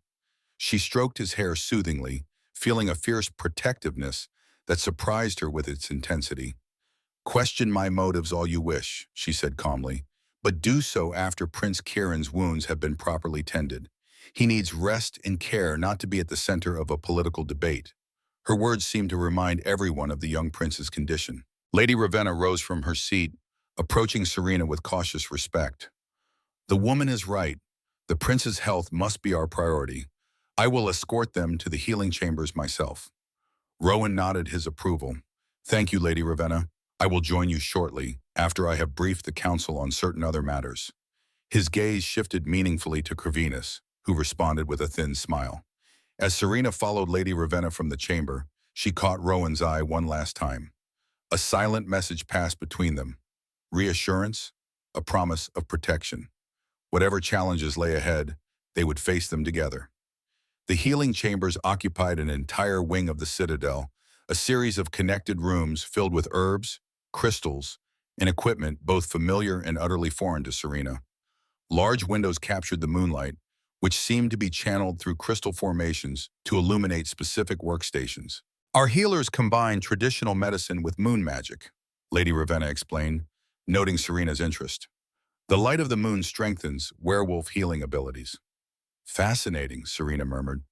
She stroked his hair soothingly, feeling a fierce protectiveness that surprised her with its intensity. "Question my motives all you wish," she said calmly, "but do so after Prince Kieran's wounds have been properly tended. He needs rest and care, not to be at the center of a political debate." Her words seemed to remind everyone of the young prince's condition. Lady Ravenna rose from her seat, approaching Serena with cautious respect. "The woman is right. The prince's health must be our priority. I will escort them to the healing chambers myself." Rowan nodded his approval. "Thank you, Lady Ravenna. I will join you shortly, after I have briefed the council on certain other matters." His gaze shifted meaningfully to Corvinus, who responded with a thin smile. As Serena followed Lady Ravenna from the chamber, she caught Rowan's eye one last time. A silent message passed between them. Reassurance, a promise of protection. Whatever challenges lay ahead, they would face them together. The healing chambers occupied an entire wing of the citadel, a series of connected rooms filled with herbs, crystals, and equipment both familiar and utterly foreign to Serena. Large windows captured the moonlight, which seemed to be channeled through crystal formations to illuminate specific workstations. "Our healers combine traditional medicine with moon magic," Lady Ravenna explained, noting Serena's interest. "The light of the moon strengthens werewolf healing abilities." "Fascinating," Serena murmured,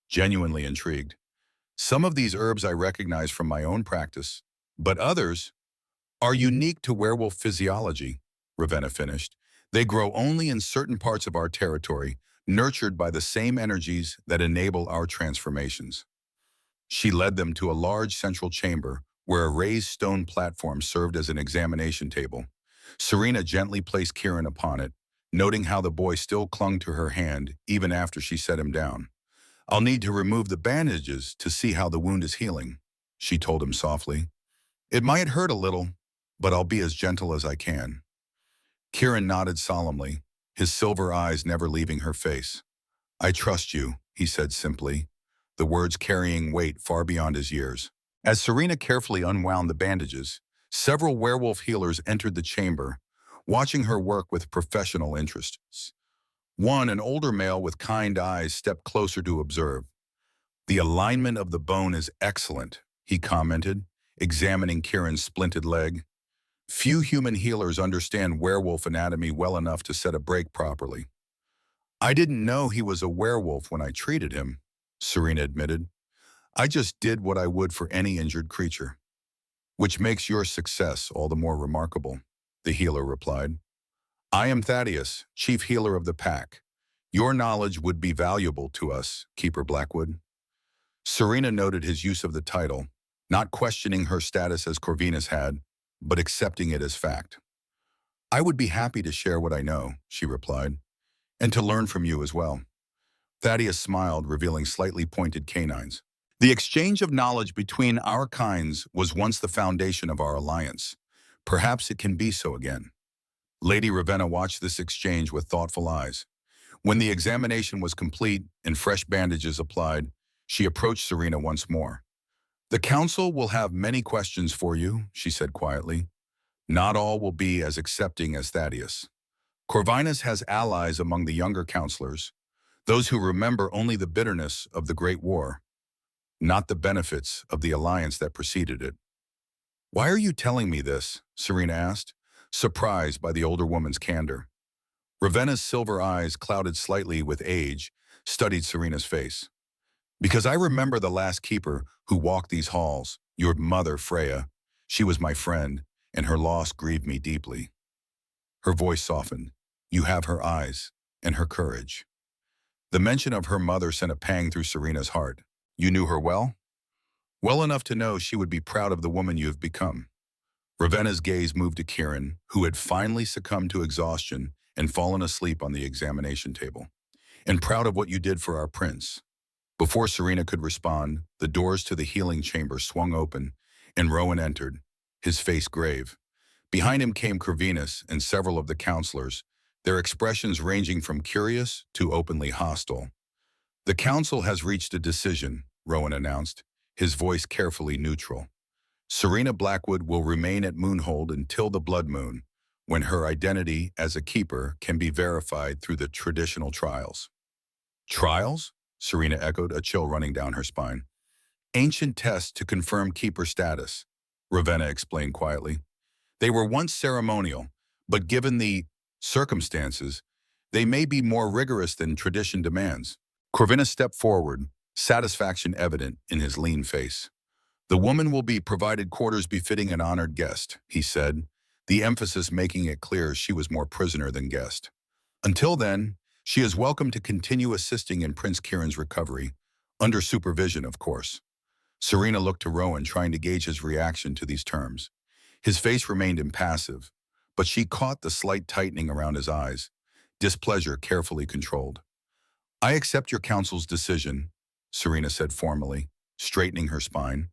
genuinely intrigued. "Some of these herbs I recognize from my own practice, but others are unique to werewolf physiology," Ravenna finished. "They grow only in certain parts of our territory, nurtured by the same energies that enable our transformations." She led them to a large central chamber where a raised stone platform served as an examination table. Serena gently placed Kieran upon it, noting how the boy still clung to her hand even after she set him down. "I'll need to remove the bandages to see how the wound is healing," she told him softly. "It might hurt a little, but I'll be as gentle as I can." Kieran nodded solemnly, his silver eyes never leaving her face. "I trust you," he said simply, the words carrying weight far beyond his years. As Serena carefully unwound the bandages, several werewolf healers entered the chamber, watching her work with professional interest. One, an older male with kind eyes, stepped closer to observe. "The alignment of the bone is excellent," he commented, examining Kieran's splinted leg. "Few human healers understand werewolf anatomy well enough to set a break properly." "I didn't know he was a werewolf when I treated him," Serena admitted. "I just did what I would for any injured creature." "Which makes your success all the more remarkable," the healer replied. "I am Thaddeus, chief healer of the pack. Your knowledge would be valuable to us, Keeper Blackwood." Serena noted his use of the title, not questioning her status as Corvinus had, but accepting it as fact. "I would be happy to share what I know," she replied, "and to learn from you as well." Thaddeus smiled, revealing slightly pointed canines. "The exchange of knowledge between our kinds was once the foundation of our alliance. Perhaps it can be so again." Lady Ravenna watched this exchange with thoughtful eyes. When the examination was complete and fresh bandages applied, she approached Serena once more. "The council will have many questions for you," she said quietly. "Not all will be as accepting as Thaddeus. Corvinus has allies among the younger counselors, those who remember only the bitterness of the Great War, not the benefits of the alliance that preceded it." "Why are you telling me this?" Serena asked, surprised by the older woman's candor. Ravenna's silver eyes, clouded slightly with age, studied Serena's face. Because I remember the last keeper who walked these halls, your mother, Freya. She was my friend, and her loss grieved me deeply. Her voice softened. You have her eyes and her courage. The mention of her mother sent a pang through Serena's heart. You knew her well? Well enough to know she would be proud of the woman you have become. Ravenna's gaze moved to Kieran, who had finally succumbed to exhaustion and fallen asleep on the examination table. And proud of what you did for our prince. Before Serena could respond, the doors to the healing chamber swung open, and Rowan entered, his face grave. Behind him came Corvinus and several of the counselors, their expressions ranging from curious to openly hostile. The council has reached a decision, Rowan announced, his voice carefully neutral. Serena Blackwood will remain at Moonhold until the blood moon, when her identity as a keeper can be verified through the traditional trials. Trials? Serena echoed, a chill running down her spine. Ancient tests to confirm keeper status, Ravenna explained quietly. They were once ceremonial, but given the circumstances, they may be more rigorous than tradition demands. Corvinus stepped forward, satisfaction evident in his lean face. The woman will be provided quarters befitting an honored guest, he said, the emphasis making it clear she was more prisoner than guest. Until then, she is welcome to continue assisting in Prince Kieran's recovery, under supervision, of course. Serena looked to Rowan, trying to gauge his reaction to these terms. His face remained impassive, but she caught the slight tightening around his eyes, displeasure carefully controlled. I accept your council's decision, Serena said formally, straightening her spine.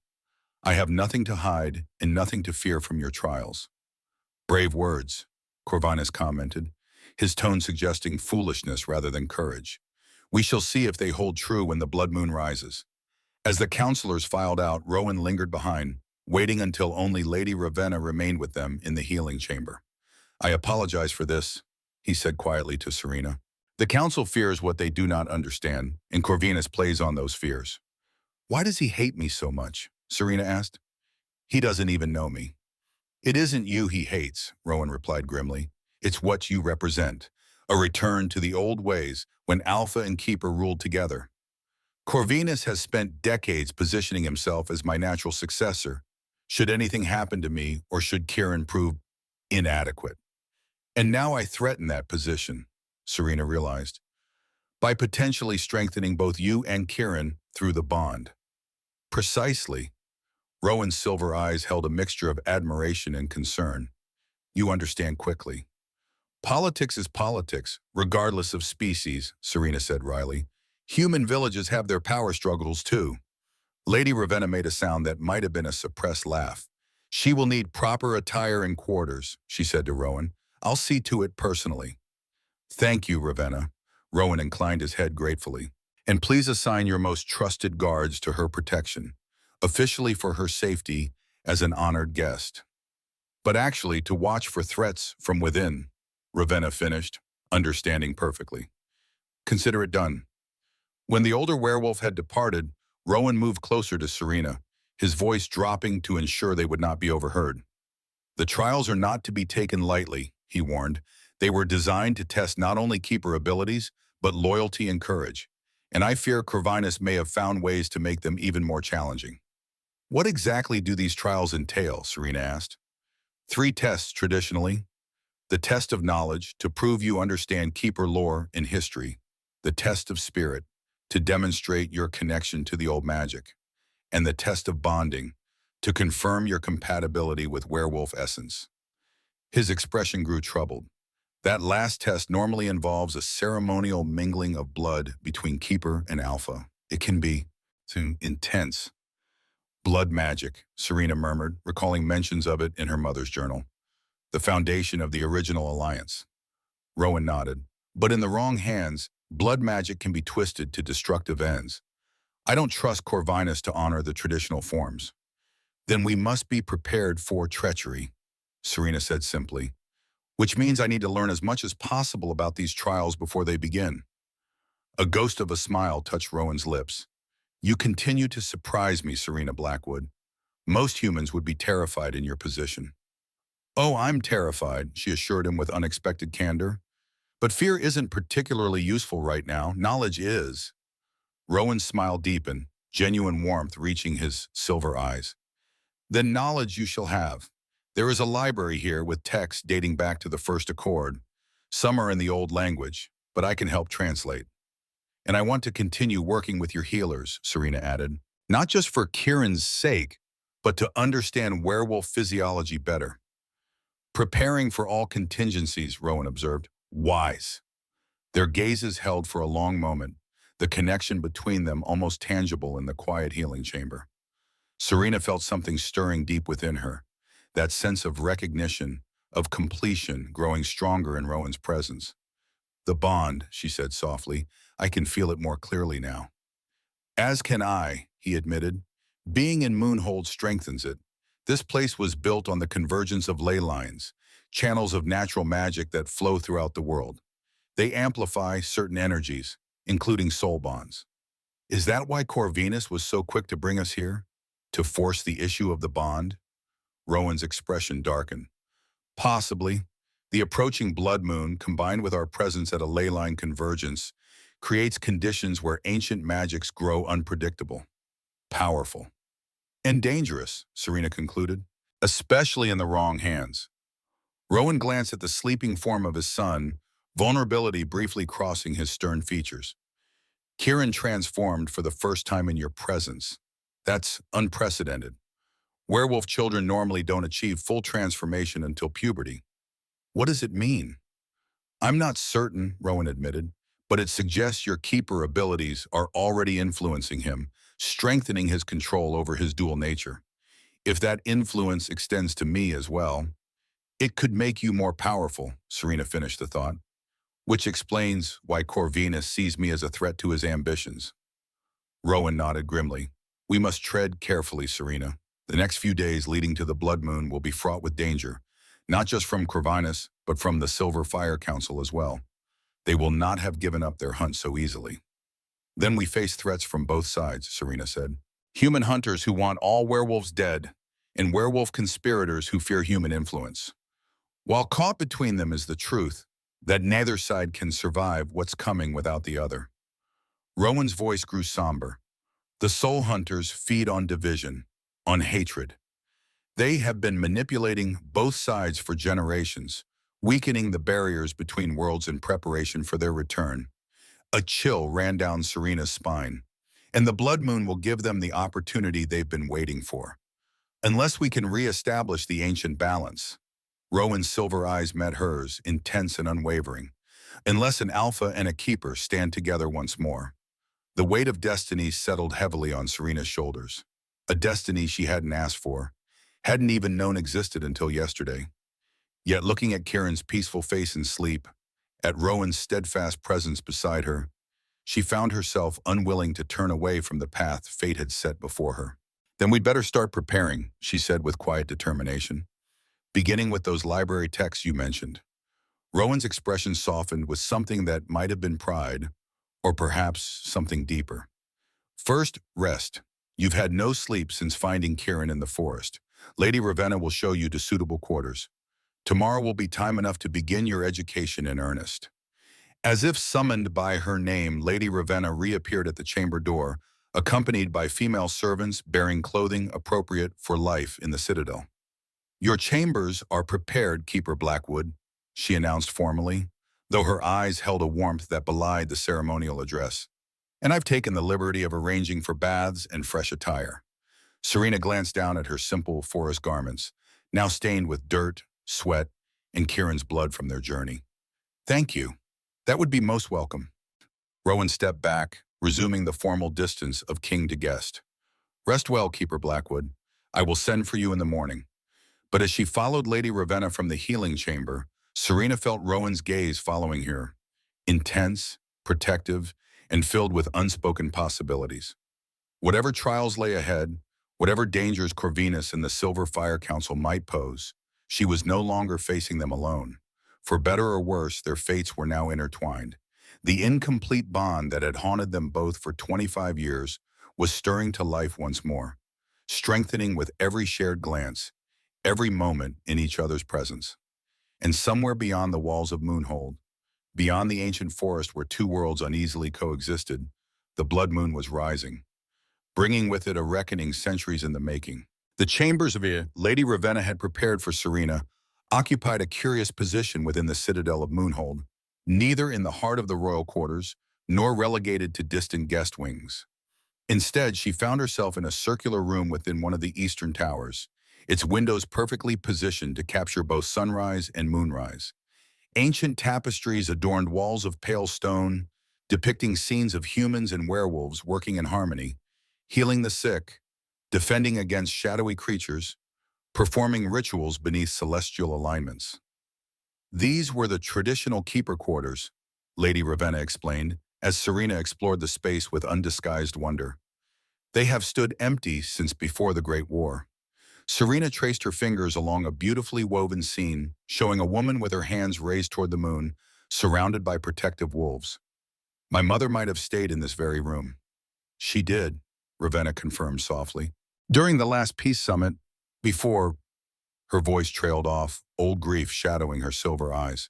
I have nothing to hide and nothing to fear from your trials. Brave words, Corvinus commented, his tone suggesting foolishness rather than courage. We shall see if they hold true when the blood moon rises. As the counselors filed out, Rowan lingered behind, waiting until only Lady Ravenna remained with them in the healing chamber. I apologize for this, he said quietly to Serena. The council fears what they do not understand, and Corvinus plays on those fears. Why does he hate me so much? Serena asked. He doesn't even know me. It isn't you he hates, Rowan replied grimly. It's what you represent, a return to the old ways when Alpha and Keeper ruled together. Corvinus has spent decades positioning himself as my natural successor, should anything happen to me or should Kieran prove inadequate. And now I threaten that position, Serena realized, by potentially strengthening both you and Kieran through the bond. Precisely. Rowan's silver eyes held a mixture of admiration and concern. You understand quickly. Politics is politics, regardless of species, Serena said wryly. Human villages have their power struggles too. Lady Ravenna made a sound that might have been a suppressed laugh. She will need proper attire and quarters, she said to Rowan. I'll see to it personally. Thank you, Ravenna. Rowan inclined his head gratefully. And please assign your most trusted guards to her protection, officially for her safety as an honored guest. But actually to watch for threats from within, Ravenna finished, understanding perfectly. Consider it done. When the older werewolf had departed, Rowan moved closer to Serena, his voice dropping to ensure they would not be overheard. The trials are not to be taken lightly, he warned. They were designed to test not only keeper abilities, but loyalty and courage. And I fear Corvinus may have found ways to make them even more challenging. What exactly do these trials entail? Serena asked. 3 tests traditionally. The test of knowledge, to prove you understand keeper lore and history. The test of spirit, to demonstrate your connection to the old magic. And the test of bonding, to confirm your compatibility with werewolf essence. His expression grew troubled. That last test normally involves a ceremonial mingling of blood between Keeper and Alpha. It can be too intense. Blood magic, Serena murmured, recalling mentions of it in her mother's journal. The foundation of the original alliance. Rowan nodded. But in the wrong hands, blood magic can be twisted to destructive ends. I don't trust Corvinus to honor the traditional forms. Then we must be prepared for treachery, Serena said simply. Which means I need to learn as much as possible about these trials before they begin. A ghost of a smile touched Rowan's lips. You continue to surprise me, Serena Blackwood. Most humans would be terrified in your position. Oh, I'm terrified, she assured him with unexpected candor. But fear isn't particularly useful right now. Knowledge is. Rowan's smile deepened, genuine warmth reaching his silver eyes. Then knowledge you shall have. There is a library here with texts dating back to the first accord. Some are in the old language, but I can help translate. And I want to continue working with your healers, Serena added. Not just for Kieran's sake, but to understand werewolf physiology better. Preparing for all contingencies, Rowan observed. Wise. Their gazes held for a long moment, the connection between them almost tangible in the quiet healing chamber. Serena felt something stirring deep within her, that sense of recognition, of completion growing stronger in Rowan's presence. The bond, she said softly, I can feel it more clearly now. As can I, he admitted. Being in Moonhold strengthens it. This place was built on the convergence of ley lines, channels of natural magic that flow throughout the world. They amplify certain energies, including soul bonds. Is that why Corvinus was so quick to bring us here? To force the issue of the bond? Rowan's expression darkened. Possibly. The approaching blood moon, combined with our presence at a ley line convergence, creates conditions where ancient magics grow unpredictable, powerful, and dangerous, Serena concluded, especially in the wrong hands. Rowan glanced at the sleeping form of his son, vulnerability briefly crossing his stern features. Kieran transformed for the first time in your presence. That's unprecedented. Werewolf children normally don't achieve full transformation until puberty. What does it mean? I'm not certain, Rowan admitted, but it suggests your keeper abilities are already influencing him, strengthening his control over his dual nature. If that influence extends to me as well, it could make you more powerful, Serena finished the thought, which explains why Corvinus sees me as a threat to his ambitions. Rowan nodded grimly. We must tread carefully, Serena. The next few days leading to the blood moon will be fraught with danger, not just from Corvinus, but from the Silver Fire Council as well. They will not have given up their hunt so easily. Then we face threats from both sides, Serena said. Human hunters who want all werewolves dead, and werewolf conspirators who fear human influence. While caught between them is the truth that neither side can survive what's coming without the other. Rowan's voice grew somber. The soul hunters feed on division, on hatred. They have been manipulating both sides for generations, weakening the barriers between worlds in preparation for their return. A chill ran down Serena's spine, and the blood moon will give them the opportunity they've been waiting for. Unless we can re-establish the ancient balance. Rowan's silver eyes met hers, intense and unwavering. Unless an alpha and a keeper stand together once more. The weight of destiny settled heavily on Serena's shoulders. A destiny she hadn't asked for, hadn't even known existed until yesterday. Yet looking at Kieran's peaceful face in sleep, at Rowan's steadfast presence beside her, she found herself unwilling to turn away from the path fate had set before her. Then we'd better start preparing, she said with quiet determination. Beginning with those library texts you mentioned. Rowan's expression softened with something that might have been pride, or perhaps something deeper. First, rest. You've had no sleep since finding Kieran in the forest. Lady Ravenna will show you to suitable quarters. Tomorrow will be time enough to begin your education in earnest. As if summoned by her name, Lady Ravenna reappeared at the chamber door, accompanied by female servants bearing clothing appropriate for life in the citadel. Your chambers are prepared, Keeper Blackwood, she announced formally, though her eyes held a warmth that belied the ceremonial address. And I've taken the liberty of arranging for baths and fresh attire. Serena glanced down at her simple forest garments, now stained with dirt, sweat, and Kieran's blood from their journey. Thank you. That would be most welcome. Rowan stepped back, resuming the formal distance of king to guest. Rest well, Keeper Blackwood. I will send for you in the morning. But as she followed Lady Ravenna from the healing chamber, Serena felt Rowan's gaze following her, intense, protective, and filled with unspoken possibilities. Whatever trials lay ahead, whatever dangers Corvinus and the Silver Fire Council might pose, she was no longer facing them alone. For better or worse, their fates were now intertwined. The incomplete bond that had haunted them both for 25 years was stirring to life once more, strengthening with every shared glance, every moment in each other's presence. And somewhere beyond the walls of Moonhold, beyond the ancient forest where two worlds uneasily coexisted, The blood moon was rising, bringing with it a reckoning centuries in the making. The chambers of Lady Ravenna had prepared for Serena occupied a curious position within the citadel of Moonhold, neither in the heart of the royal quarters nor relegated to distant guest wings. Instead, she found herself in a circular room within one of the eastern towers, its windows perfectly positioned to capture both sunrise and moonrise. Ancient tapestries adorned walls of pale stone, depicting scenes of humans and werewolves working in harmony, healing the sick, defending against shadowy creatures, performing rituals beneath celestial alignments. These were the traditional keeper quarters, Lady Ravenna explained, as Serena explored the space with undisguised wonder. They have stood empty since before the Great War. Serena traced her fingers along a beautifully woven scene, showing a woman with her hands raised toward the moon, surrounded by protective wolves. My mother might have stayed in this very room. She did, Ravenna confirmed softly. During the last peace summit, before, her voice trailed off, old grief shadowing her silver eyes.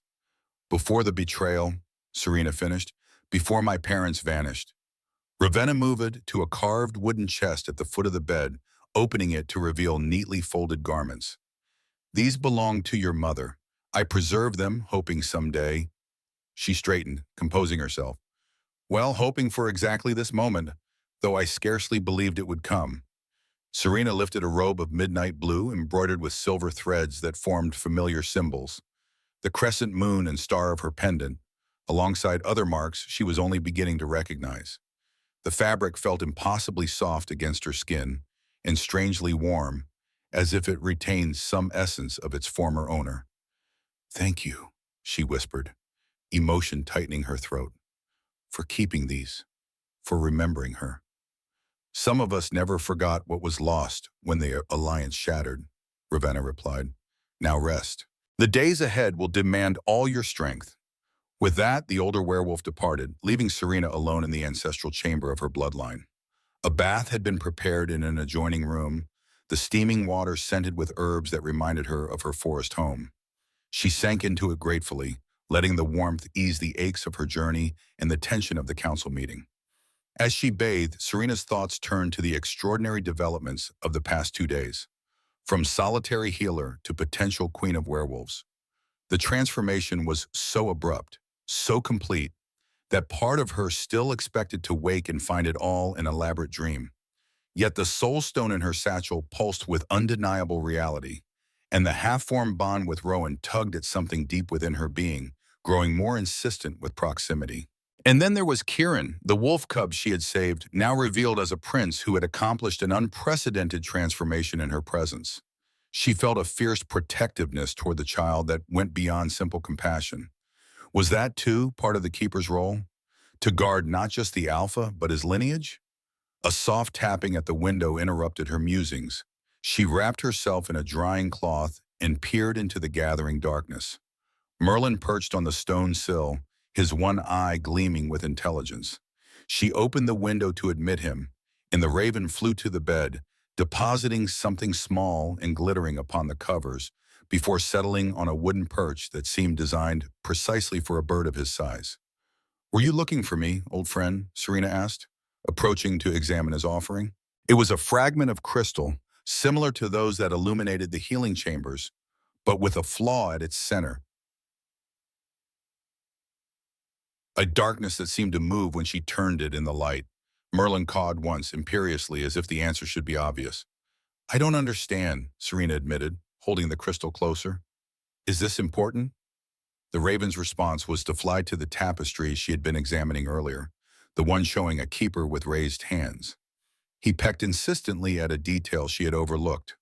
Before the betrayal, Serena finished, before my parents vanished. Ravenna moved to a carved wooden chest at the foot of the bed, opening it to reveal neatly folded garments. These belong to your mother. I preserved them, hoping someday. She straightened, composing herself. Well, hoping for exactly this moment, though I scarcely believed it would come. Serena lifted a robe of midnight blue embroidered with silver threads that formed familiar symbols. The crescent moon and star of her pendant, alongside other marks she was only beginning to recognize. The fabric felt impossibly soft against her skin and strangely warm, as if it retained some essence of its former owner. Thank you, she whispered, emotion tightening her throat, for keeping these, for remembering her. Some of us never forgot what was lost when the alliance shattered, Ravenna replied. Now rest. The days ahead will demand all your strength. With that, the older werewolf departed, leaving Serena alone in the ancestral chamber of her bloodline. A bath had been prepared in an adjoining room, the steaming water scented with herbs that reminded her of her forest home. She sank into it gratefully, letting the warmth ease the aches of her journey and the tension of the council meeting. As she bathed, Serena's thoughts turned to the extraordinary developments of the past 2 days. From solitary healer to potential queen of werewolves. The transformation was so abrupt, so complete, that part of her still expected to wake and find it all an elaborate dream. Yet the soul stone in her satchel pulsed with undeniable reality, and the half-formed bond with Rowan tugged at something deep within her being, growing more insistent with proximity. And then there was Kieran, the wolf cub she had saved, now revealed as a prince who had accomplished an unprecedented transformation in her presence. She felt a fierce protectiveness toward the child that went beyond simple compassion. Was that, too, part of the keeper's role? To guard not just the alpha, but his lineage? A soft tapping at the window interrupted her musings. She wrapped herself in a drying cloth and peered into the gathering darkness. Merlin perched on the stone sill, his one eye gleaming with intelligence. She opened the window to admit him, and the raven flew to the bed, depositing something small and glittering upon the covers, before settling on a wooden perch that seemed designed precisely for a bird of his size. Were you looking for me, old friend? Serena asked, approaching to examine his offering. It was a fragment of crystal, similar to those that illuminated the healing chambers, but with a flaw at its center. A darkness that seemed to move when she turned it in the light. Merlin cawed once, imperiously, as if the answer should be obvious. I don't understand, Serena admitted, holding the crystal closer. Is this important? The raven's response was to fly to the tapestry she had been examining earlier, the one showing a keeper with raised hands. He pecked insistently at a detail she had overlooked.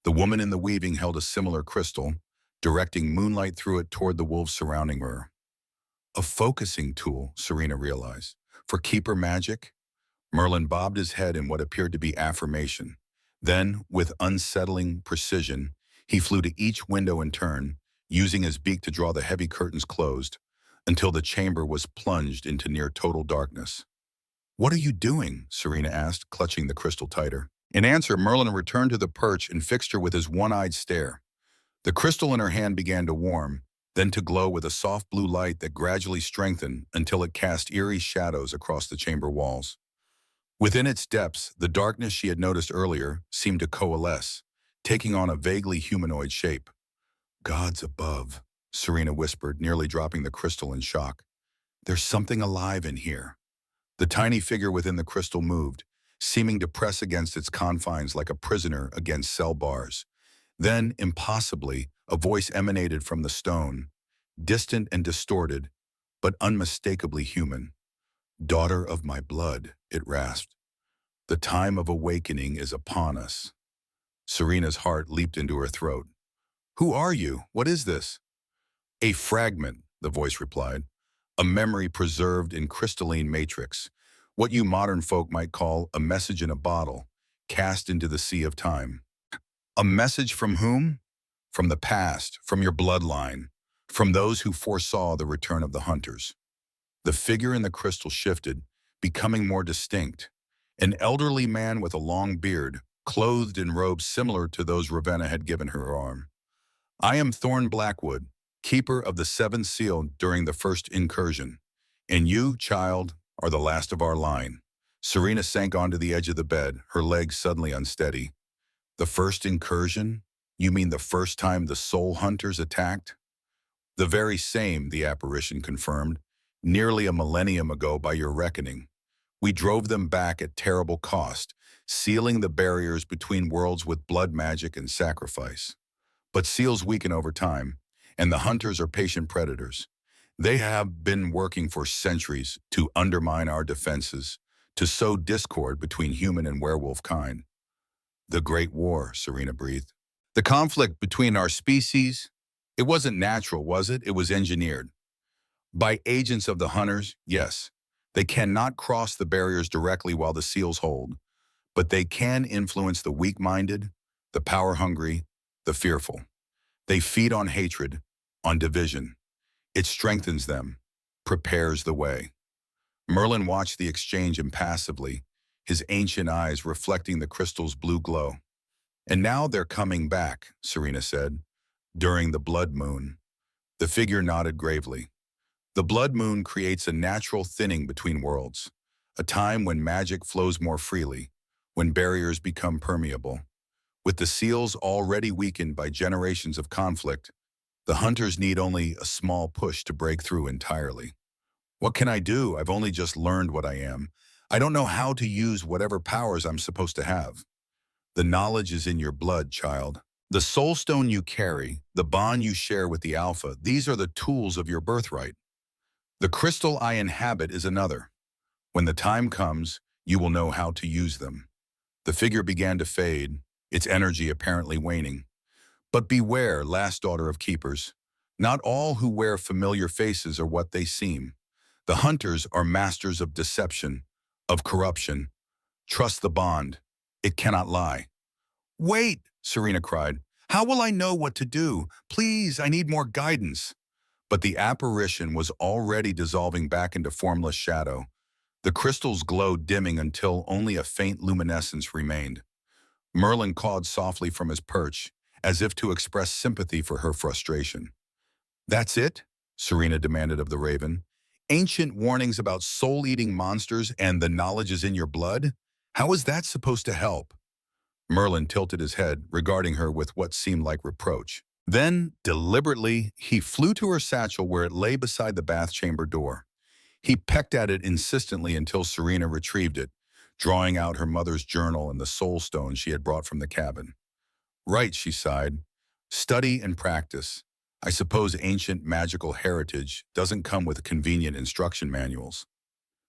The woman in the weaving held a similar crystal, directing moonlight through it toward the wolves surrounding her. A focusing tool, Serena realized. For keeper magic? Merlin bobbed his head in what appeared to be affirmation. Then, with unsettling precision, he flew to each window in turn, using his beak to draw the heavy curtains closed, until the chamber was plunged into near total darkness. What are you doing? Serena asked, clutching the crystal tighter. In answer, Merlin returned to the perch and fixed her with his one-eyed stare. The crystal in her hand began to warm, then to glow with a soft blue light that gradually strengthened until it cast eerie shadows across the chamber walls. Within its depths, the darkness she had noticed earlier seemed to coalesce, taking on a vaguely humanoid shape. "Gods above," Serena whispered, nearly dropping the crystal in shock. "There's something alive in here." The tiny figure within the crystal moved, seeming to press against its confines like a prisoner against cell bars. Then, impossibly, a voice emanated from the stone, distant and distorted, but unmistakably human. "Daughter of my blood," it rasped. "The time of awakening is upon us." Serena's heart leaped into her throat. "Who are you? What is this?" "A fragment," the voice replied. "A memory preserved in crystalline matrix. What you modern folk might call a message in a bottle, cast into the sea of time." "A message from whom?" "From the past, from your bloodline, from those who foresaw the return of the hunters." The figure in the crystal shifted, becoming more distinct. An elderly man with a long beard, clothed in robes similar to those Ravenna had given her arm. "I am Thorn Blackwood, keeper of the seventh seal during the first incursion. And you, child, are the last of our line." Serena sank onto the edge of the bed, her legs suddenly unsteady. "The first incursion? You mean the first time the soul hunters attacked?" "The very same," the apparition confirmed. "Nearly a millennium ago by your reckoning. We drove them back at terrible cost, sealing the barriers between worlds with blood magic and sacrifice. But seals weaken over time, and the hunters are patient predators. They have been working for centuries to undermine our defenses, to sow discord between human and werewolf kind." "The Great War," Serena breathed. "The conflict between our species, it wasn't natural, was it? It was engineered. By agents of the hunters, yes. They cannot cross the barriers directly while the seals hold, but they can influence the weak-minded, the power-hungry, the fearful. They feed on hatred, on division. It strengthens them, prepares the way." Merlin watched the exchange impassively, his ancient eyes reflecting the crystal's blue glow. "And now they're coming back," Serena said, "during the blood moon." The figure nodded gravely. "The blood moon creates a natural thinning between worlds, a time when magic flows more freely, when barriers become permeable. With the seals already weakened by generations of conflict, the hunters need only a small push to break through entirely." "What can I do? I've only just learned what I am. I don't know how to use whatever powers I'm supposed to have." "The knowledge is in your blood, child. The soul stone you carry, the bond you share with the Alpha, these are the tools of your birthright. The crystal I inhabit is another. When the time comes, you will know how to use them." The figure began to fade, its energy apparently waning. "But beware, last daughter of keepers. Not all who wear familiar faces are what they seem. The hunters are masters of deception, of corruption. Trust the bond. It cannot lie." "Wait!" Serena cried. "How will I know what to do? Please, I need more guidance." But the apparition was already dissolving back into formless shadow, the crystal's glow dimming until only a faint luminescence remained. Merlin cawed softly from his perch, as if to express sympathy for her frustration. "That's it?" Serena demanded of the raven. "Ancient warnings about soul-eating monsters and the knowledge is in your blood? How is that supposed to help?" Merlin tilted his head, regarding her with what seemed like reproach. Then, deliberately, he flew to her satchel where it lay beside the bath chamber door. He pecked at it insistently until Serena retrieved it, drawing out her mother's journal and the soul stone she had brought from the cabin. "Right," she sighed. "Study and practice. I suppose ancient magical heritage doesn't come with convenient instruction manuals."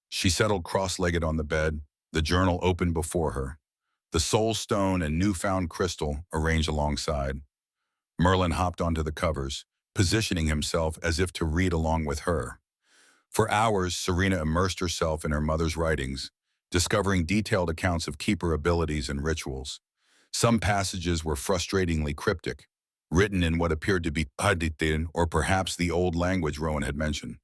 She settled cross-legged on the bed, the journal open before her, the soul stone and newfound crystal arranged alongside. Merlin hopped onto the covers, positioning himself as if to read along with her. For hours, Serena immersed herself in her mother's writings, discovering detailed accounts of keeper abilities and rituals. Some passages were frustratingly cryptic, written in what appeared to be Hadithin or perhaps the old language Rowan had mentioned.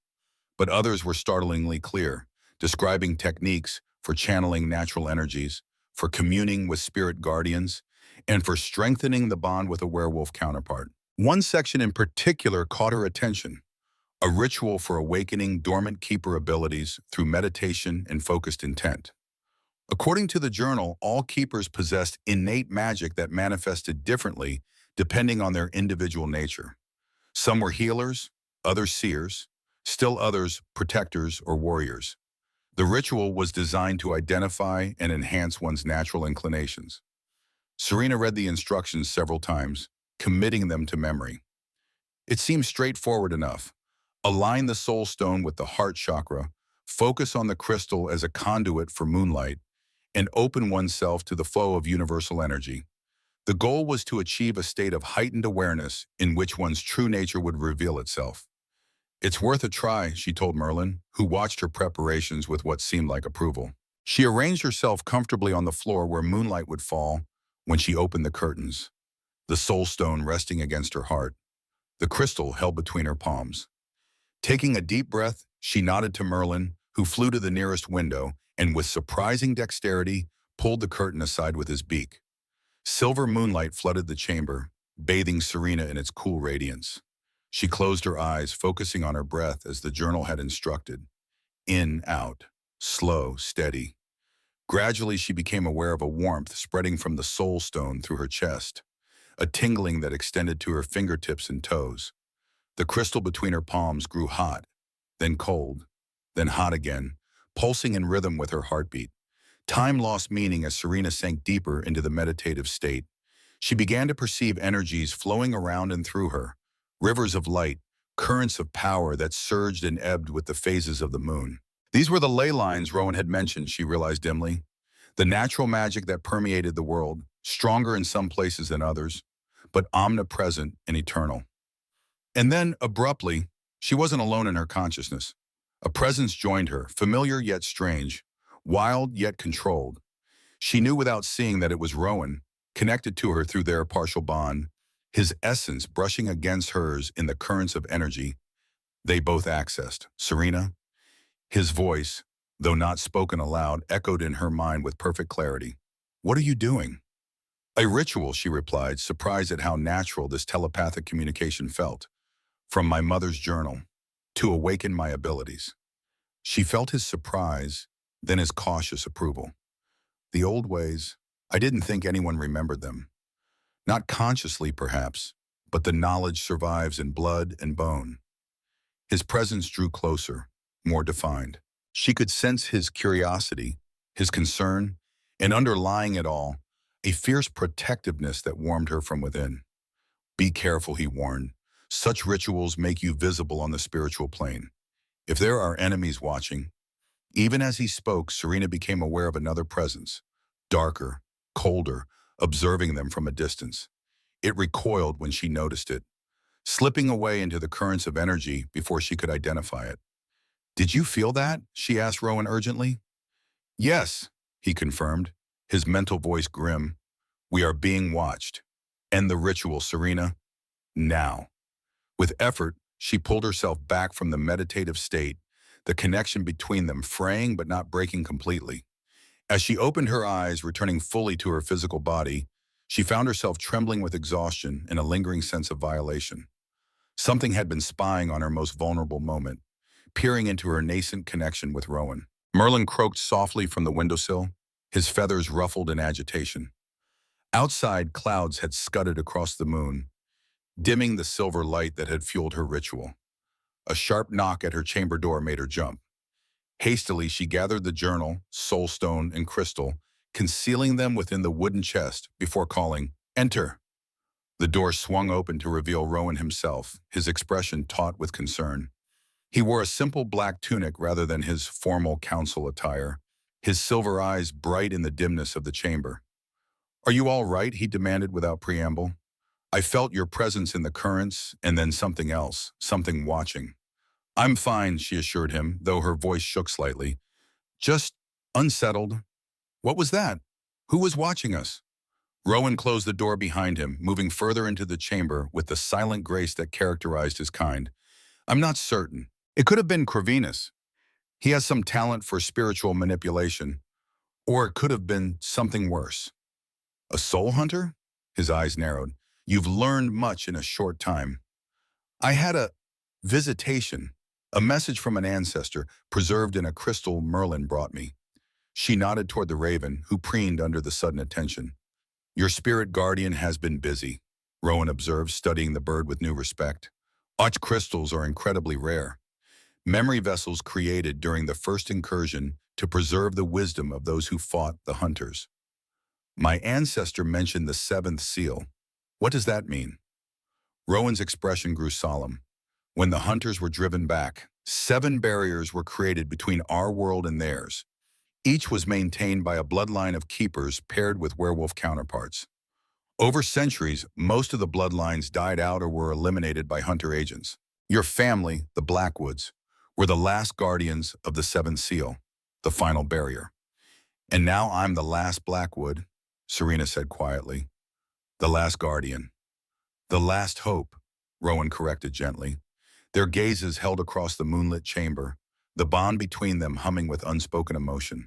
But others were startlingly clear, describing techniques for channeling natural energies, for communing with spirit guardians, and for strengthening the bond with a werewolf counterpart. One section in particular caught her attention: a ritual for awakening dormant keeper abilities through meditation and focused intent. According to the journal, all keepers possessed innate magic that manifested differently depending on their individual nature. Some were healers, others seers, still others protectors or warriors. The ritual was designed to identify and enhance one's natural inclinations. Serena read the instructions several times, committing them to memory. It seemed straightforward enough. Align the soul stone with the heart chakra, focus on the crystal as a conduit for moonlight, and open oneself to the flow of universal energy. The goal was to achieve a state of heightened awareness in which one's true nature would reveal itself. It's worth a try, she told Merlin, who watched her preparations with what seemed like approval. She arranged herself comfortably on the floor where moonlight would fall when she opened the curtains, the soul stone resting against her heart, the crystal held between her palms. Taking a deep breath, she nodded to Merlin, who flew to the nearest window and with surprising dexterity pulled the curtain aside with his beak. Silver moonlight flooded the chamber, bathing Serena in its cool radiance. She closed her eyes, focusing on her breath as the journal had instructed. In, out, slow, steady. Gradually, she became aware of a warmth spreading from the soul stone through her chest, a tingling that extended to her fingertips and toes. The crystal between her palms grew hot, then cold, then hot again, pulsing in rhythm with her heartbeat. Time lost meaning as Serena sank deeper into the meditative state. She began to perceive energies flowing around and through her, rivers of light, currents of power that surged and ebbed with the phases of the moon. These were the ley lines Rowan had mentioned, she realized dimly. The natural magic that permeated the world, stronger in some places than others, but omnipresent and eternal. And then, abruptly, she wasn't alone in her consciousness. A presence joined her, familiar yet strange, wild yet controlled. She knew without seeing that it was Rowan, connected to her through their partial bond, his essence brushing against hers in the currents of energy they both accessed. Serena, his voice, though not spoken aloud, echoed in her mind with perfect clarity. What are you doing? A ritual, she replied, surprised at how natural this telepathic communication felt. From my mother's journal, to awaken my abilities. She felt his surprise, then his cautious approval. The old ways, I didn't think anyone remembered them. Not consciously, perhaps, but the knowledge survives in blood and bone. His presence drew closer, more defined. She could sense his curiosity, his concern, and underlying it all, a fierce protectiveness that warmed her from within. Be careful, he warned. Such rituals make you visible on the spiritual plane. If there are enemies watching, even as he spoke, Serena became aware of another presence, darker, colder, observing them from a distance. It recoiled when she noticed it, slipping away into the currents of energy before she could identify it. Did you feel that? She asked Rowan urgently. Yes, he confirmed, his mental voice grim. We are being watched. End the ritual, Serena. Now. With effort, she pulled herself back from the meditative state, the connection between them fraying but not breaking completely. As she opened her eyes, returning fully to her physical body, she found herself trembling with exhaustion and a lingering sense of violation. Something had been spying on her most vulnerable moment, peering into her nascent connection with Rowan. Merlin croaked softly from the windowsill, his feathers ruffled in agitation. Outside, clouds had scudded across the moon, dimming the silver light that had fueled her ritual. A sharp knock at her chamber door made her jump. Hastily, she gathered the journal, soulstone, and crystal, concealing them within the wooden chest before calling, "Enter." The door swung open to reveal Rowan himself, his expression taut with concern. He wore a simple black tunic rather than his formal council attire, his silver eyes bright in the dimness of the chamber. "Are you all right?" he demanded without preamble. "I felt your presence in the currents, and then something else, something watching." "I'm fine," she assured him, though her voice shook slightly. "Just unsettled." "What was that? Who was watching us?" Rowan closed the door behind him, moving further into the chamber with the silent grace that characterized his kind. "I'm not certain. It could have been Corvinus. He has some talent for spiritual manipulation. Or it could have been something worse." "A soul hunter?" His eyes narrowed. "You've learned much in a short time." "I had a visitation, a message from an ancestor, preserved in a crystal Merlin brought me." She nodded toward the raven, who preened under the sudden attention. Your spirit guardian has been busy, Rowan observed, studying the bird with new respect. Arch crystals are incredibly rare. Memory vessels created during the first incursion to preserve the wisdom of those who fought the hunters. My ancestor mentioned the seventh seal. What does that mean? Rowan's expression grew solemn. When the hunters were driven back, 7 barriers were created between our world and theirs. Each was maintained by a bloodline of keepers paired with werewolf counterparts. Over centuries, most of the bloodlines died out or were eliminated by hunter agents. Your family, the Blackwoods, were the last guardians of the seventh seal, the final barrier. And now I'm the last Blackwood, Serena said quietly. The last guardian. The last hope, Rowan corrected gently. Their gazes held across the moonlit chamber, the bond between them humming with unspoken emotion.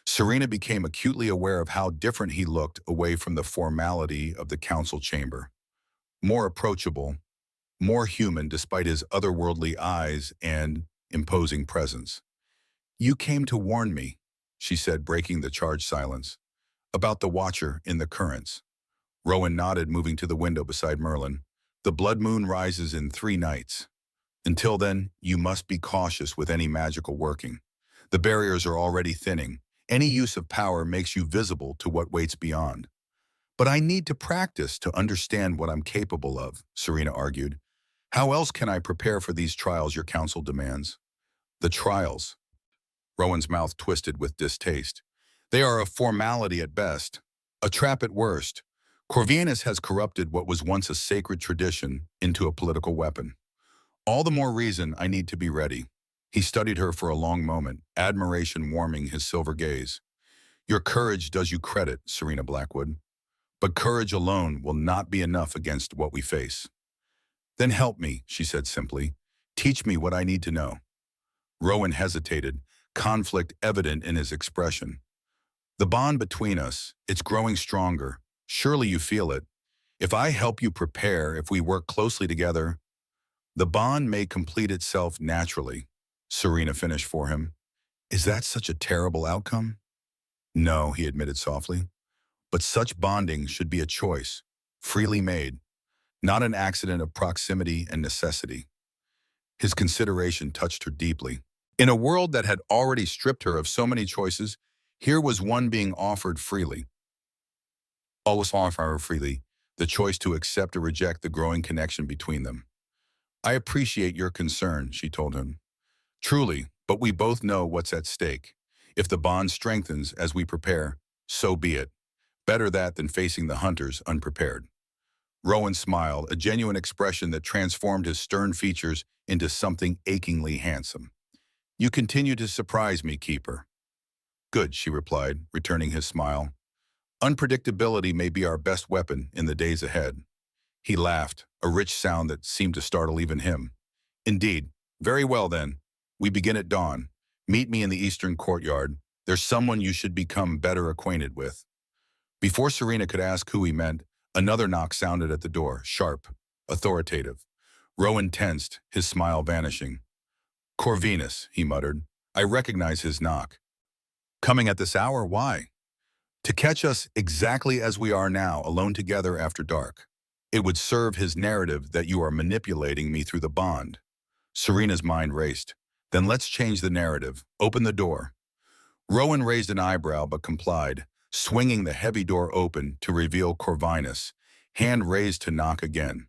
Serena became acutely aware of how different he looked away from the formality of the council chamber. More approachable, more human despite his otherworldly eyes and imposing presence. You came to warn me, she said, breaking the charged silence, about the watcher in the currents. Rowan nodded, moving to the window beside Merlin. The blood moon rises in 3 nights. Until then, you must be cautious with any magical working. The barriers are already thinning. Any use of power makes you visible to what waits beyond. But I need to practice to understand what I'm capable of, Serena argued. How else can I prepare for these trials your council demands? The trials. Rowan's mouth twisted with distaste. They are a formality at best, a trap at worst. Corvinus has corrupted what was once a sacred tradition into a political weapon. All the more reason I need to be ready. He studied her for a long moment, admiration warming his silver gaze. Your courage does you credit, Serena Blackwood. But courage alone will not be enough against what we face. Then help me, she said simply. Teach me what I need to know. Rowan hesitated, conflict evident in his expression. The bond between us, it's growing stronger. Surely you feel it. If I help you prepare, if we work closely together, the bond may complete itself naturally, Serena finished for him. Is that such a terrible outcome? No, he admitted softly. But such bonding should be a choice, freely made, not an accident of proximity and necessity. His consideration touched her deeply. In a world that had already stripped her of so many choices, here was one being offered freely. Always offer her freely, the choice to accept or reject the growing connection between them. I appreciate your concern, she told him. Truly, but we both know what's at stake. If the bond strengthens as we prepare, so be it. Better that than facing the hunters unprepared. Rowan smiled, a genuine expression that transformed his stern features into something achingly handsome. You continue to surprise me, Keeper. Good, she replied, returning his smile. Unpredictability may be our best weapon in the days ahead. He laughed, a rich sound that seemed to startle even him. Indeed. Very well then. We begin at dawn. Meet me in the eastern courtyard. There's someone you should become better acquainted with. Before Serena could ask who he meant, another knock sounded at the door, sharp, authoritative. Rowan tensed, his smile vanishing. Corvinus, he muttered. I recognize his knock. Coming at this hour, why? To catch us exactly as we are now, alone together after dark. It would serve his narrative that you are manipulating me through the bond. Serena's mind raced. Then let's change the narrative. Open the door. Rowan raised an eyebrow but complied, swinging the heavy door open to reveal Corvinus, hand raised to knock again.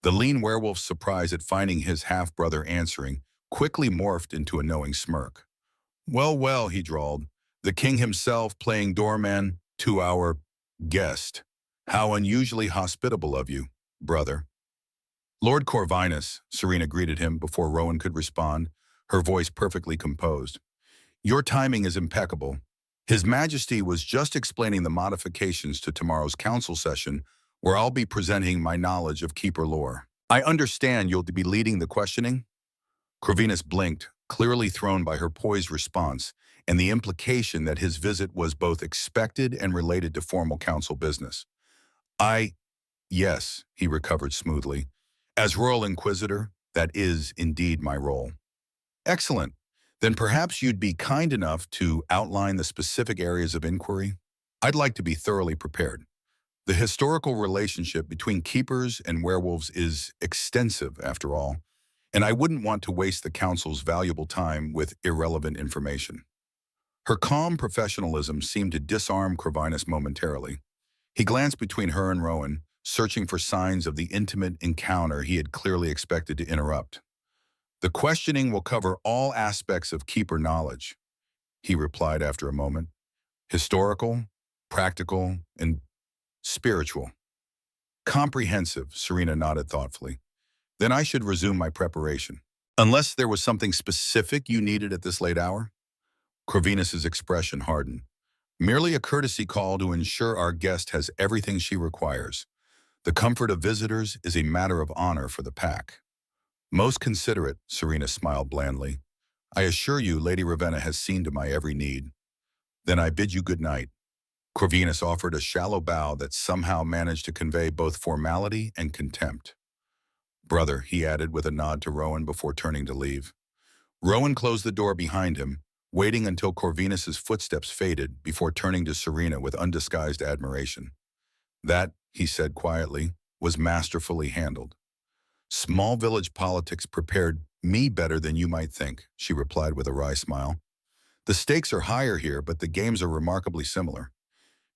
The lean werewolf's surprise at finding his half-brother answering quickly morphed into a knowing smirk. Well, well, he drawled, the king himself playing doorman to our guest. How unusually hospitable of you, brother. Lord Corvinus, Serena greeted him before Rowan could respond, her voice perfectly composed. Your timing is impeccable. His Majesty was just explaining the modifications to tomorrow's council session, where I'll be presenting my knowledge of Keeper lore. I understand you'll be leading the questioning? Corvinus blinked, clearly thrown by her poised response, and the implication that his visit was both expected and related to formal council business. Yes, he recovered smoothly. As Royal Inquisitor, that is indeed my role. Excellent. Then perhaps you'd be kind enough to outline the specific areas of inquiry? I'd like to be thoroughly prepared. The historical relationship between keepers and werewolves is extensive, after all, and I wouldn't want to waste the council's valuable time with irrelevant information. Her calm professionalism seemed to disarm Corvinus momentarily. He glanced between her and Rowan, searching for signs of the intimate encounter he had clearly expected to interrupt. "The questioning will cover all aspects of keeper knowledge," he replied after a moment. "Historical, practical, and spiritual." "Comprehensive," Serena nodded thoughtfully. "Then I should resume my preparation. Unless there was something specific you needed at this late hour?" Corvinus's expression hardened. "Merely a courtesy call to ensure our guest has everything she requires. The comfort of visitors is a matter of honor for the pack." "Most considerate," Serena smiled blandly. "I assure you Lady Ravenna has seen to my every need." "Then I bid you good night." Corvinus offered a shallow bow that somehow managed to convey both formality and contempt. "Brother," he added with a nod to Rowan before turning to leave. Rowan closed the door behind him, waiting until Corvinus's footsteps faded before turning to Serena with undisguised admiration. "That," he said quietly, "was masterfully handled." "Small village politics prepared me better than you might think," she replied with a wry smile. "The stakes are higher here, but the games are remarkably similar."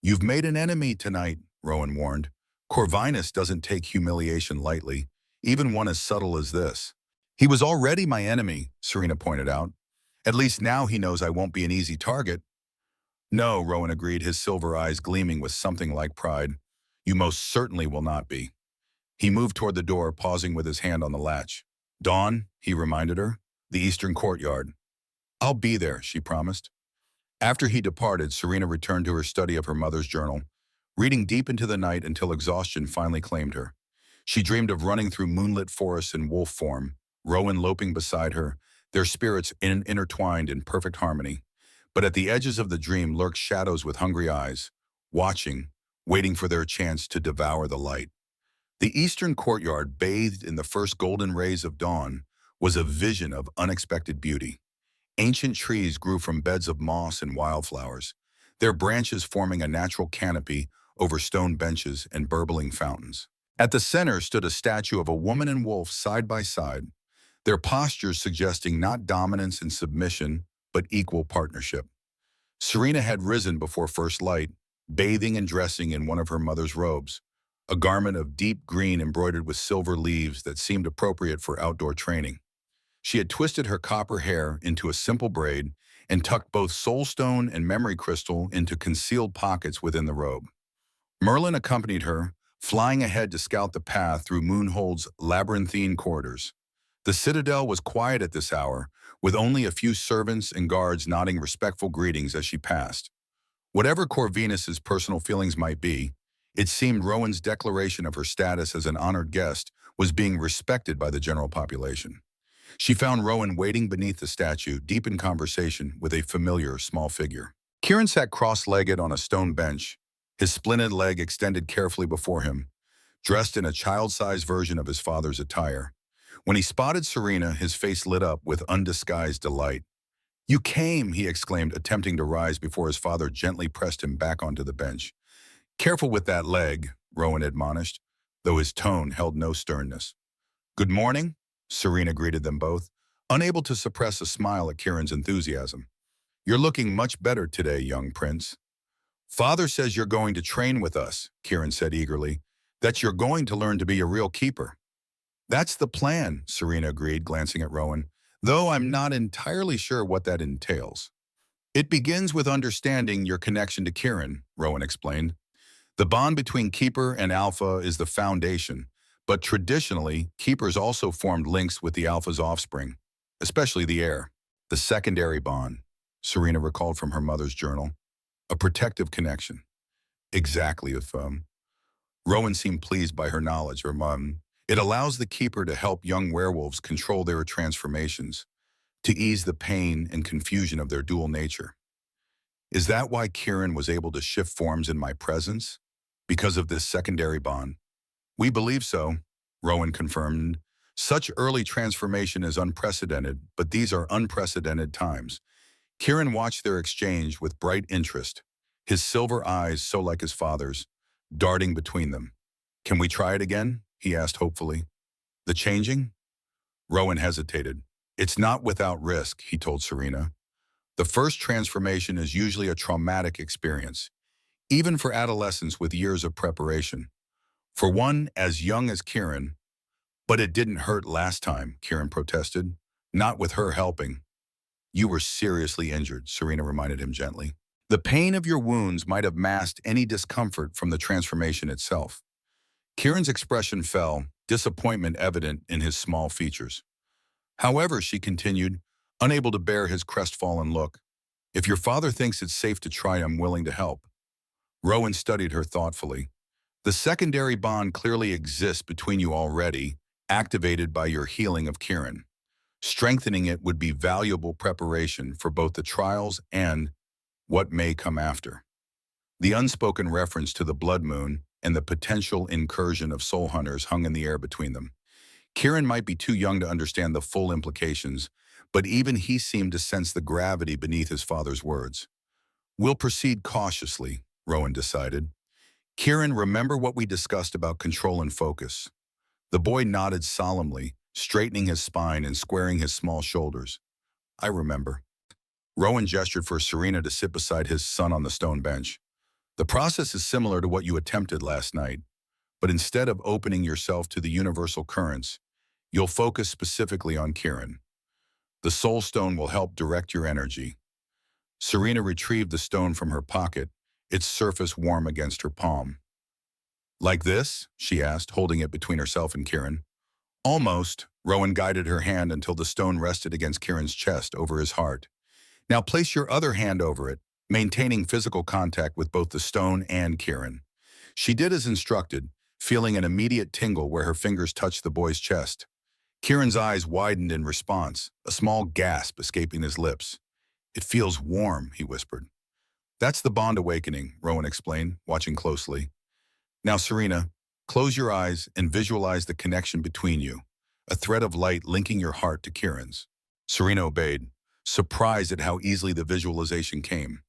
"You've made an enemy tonight," Rowan warned. "Corvinus doesn't take humiliation lightly, even one as subtle as this." "He was already my enemy," Serena pointed out. "At least now he knows I won't be an easy target." "No," Rowan agreed, his silver eyes gleaming with something like pride. "You most certainly will not be." He moved toward the door, pausing with his hand on the latch. "Dawn," he reminded her, "the eastern courtyard." "I'll be there," she promised. After he departed, Serena returned to her study of her mother's journal, reading deep into the night until exhaustion finally claimed her. She dreamed of running through moonlit forests in wolf form, Rowan loping beside her, their spirits intertwined in perfect harmony. But at the edges of the dream lurked shadows with hungry eyes, watching, waiting for their chance to devour the light. The eastern courtyard, bathed in the first golden rays of dawn, was a vision of unexpected beauty. Ancient trees grew from beds of moss and wildflowers, their branches forming a natural canopy over stone benches and burbling fountains. At the center stood a statue of a woman and wolf side by side, their postures suggesting not dominance and submission, but equal partnership. Serena had risen before first light, bathing and dressing in one of her mother's robes, a garment of deep green embroidered with silver leaves that seemed appropriate for outdoor training. She had twisted her copper hair into a simple braid and tucked both soulstone and memory crystal into concealed pockets within the robe. Merlin accompanied her, flying ahead to scout the path through Moonhold's labyrinthine corridors. The citadel was quiet at this hour, with only a few servants and guards nodding respectful greetings as she passed. Whatever Corvinus's personal feelings might be, it seemed Rowan's declaration of her status as an honored guest was being respected by the general population. She found Rowan waiting beneath the statue, deep in conversation with a familiar small figure. Kieran sat cross-legged on a stone bench, his splinted leg extended carefully before him, dressed in a child-sized version of his father's attire. When he spotted Serena, his face lit up with undisguised delight. "You came," he exclaimed, attempting to rise before his father gently pressed him back onto the bench. "Careful with that leg," Rowan admonished, though his tone held no sternness. "Good morning," Serena greeted them both, unable to suppress a smile at Kieran's enthusiasm. "You're looking much better today, young prince." "Father says you're going to train with us," Kieran said eagerly, "that you're going to learn to be a real keeper." "That's the plan," Serena agreed, glancing at Rowan, "though I'm not entirely sure what that entails." "It begins with understanding your connection to Kieran," Rowan explained. "The bond between Keeper and Alpha is the foundation, but traditionally, Keepers also formed links with the Alpha's offspring, especially the heir. The secondary bond," Serena recalled from her mother's journal, "a protective connection." "Exactly," Rowan seemed pleased by her knowledge. "It allows the Keeper to help young werewolves control their transformations, to ease the pain and confusion of their dual nature." "Is that why Kieran was able to shift forms in my presence? Because of this secondary bond?" "We believe so," Rowan confirmed, Such early transformation is unprecedented, but these are unprecedented times. Kieran watched their exchange with bright interest, his silver eyes so like his father's, darting between them. Can we try it again? He asked hopefully. The changing? Rowan hesitated. It's not without risk, he told Serena. The first transformation is usually a traumatic experience, even for adolescents with years of preparation. For one as young as Kieran, but it didn't hurt last time, Kieran protested. Not with her helping. You were seriously injured, Serena reminded him gently. The pain of your wounds might have masked any discomfort from the transformation itself. Kieran's expression fell, disappointment evident in his small features. However, she continued, unable to bear his crestfallen look, if your father thinks it's safe to try, I'm willing to help. Rowan studied her thoughtfully. The secondary bond clearly exists between you already, activated by your healing of Kieran. Strengthening it would be valuable preparation for both the trials and what may come after. The unspoken reference to the blood moon and the potential incursion of soul hunters hung in the air between them. Kieran might be too young to understand the full implications, but even he seemed to sense the gravity beneath his father's words. We'll proceed cautiously, Rowan decided. Kieran, remember what we discussed about control and focus. The boy nodded solemnly, straightening his spine and squaring his small shoulders. I remember. Rowan gestured for Serena to sit beside his son on the stone bench. The process is similar to what you attempted last night, but instead of opening yourself to the universal currents, you'll focus specifically on Kieran. The soul stone will help direct your energy. Serena retrieved the stone from her pocket, its surface warm against her palm. Like this? She asked, holding it between herself and Kieran. Almost. Rowan guided her hand until the stone rested against Kieran's chest over his heart. Now place your other hand over it, maintaining physical contact with both the stone and Kieran. She did as instructed, feeling an immediate tingle where her fingers touched the boy's chest. Kieran's eyes widened in response, a small gasp escaping his lips. It feels warm, he whispered. That's the bond awakening, Rowan explained, watching closely. Now, Serena, close your eyes and visualize the connection between you, a thread of light linking your heart to Kieran's. Serena obeyed, surprised at how easily the visualization came.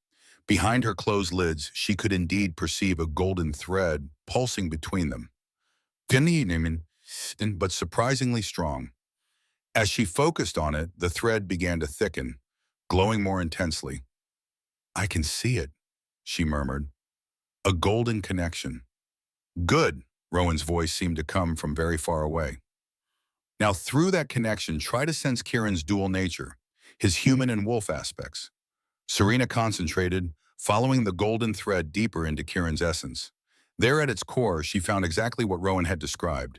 Behind her closed lids, she could indeed perceive a golden thread pulsing between them. But surprisingly strong. As she focused on it, the thread began to thicken, glowing more intensely. I can see it, she murmured. A golden connection. Good, Rowan's voice seemed to come from very far away. Now through that connection, try to sense Kieran's dual nature, his human and wolf aspects. Serena concentrated, following the golden thread deeper into Kieran's essence. There at its core, she found exactly what Rowan had described.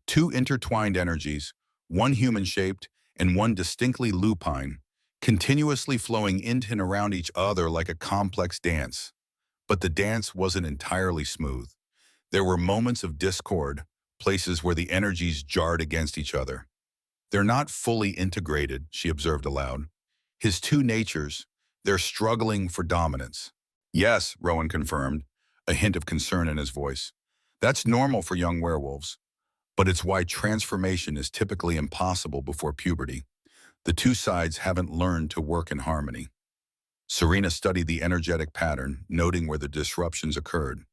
Two intertwined energies, one human-shaped and one distinctly lupine, continuously flowing into and around each other like a complex dance. But the dance wasn't entirely smooth. There were moments of discord, places where the energies jarred against each other. They're not fully integrated, she observed aloud. His two natures, they're struggling for dominance. Yes, Rowan confirmed, a hint of concern in his voice. That's normal for young werewolves, but it's why transformation is typically impossible before puberty. The two sides haven't learned to work in harmony. Serena studied the energetic pattern, noting where the disruptions occurred.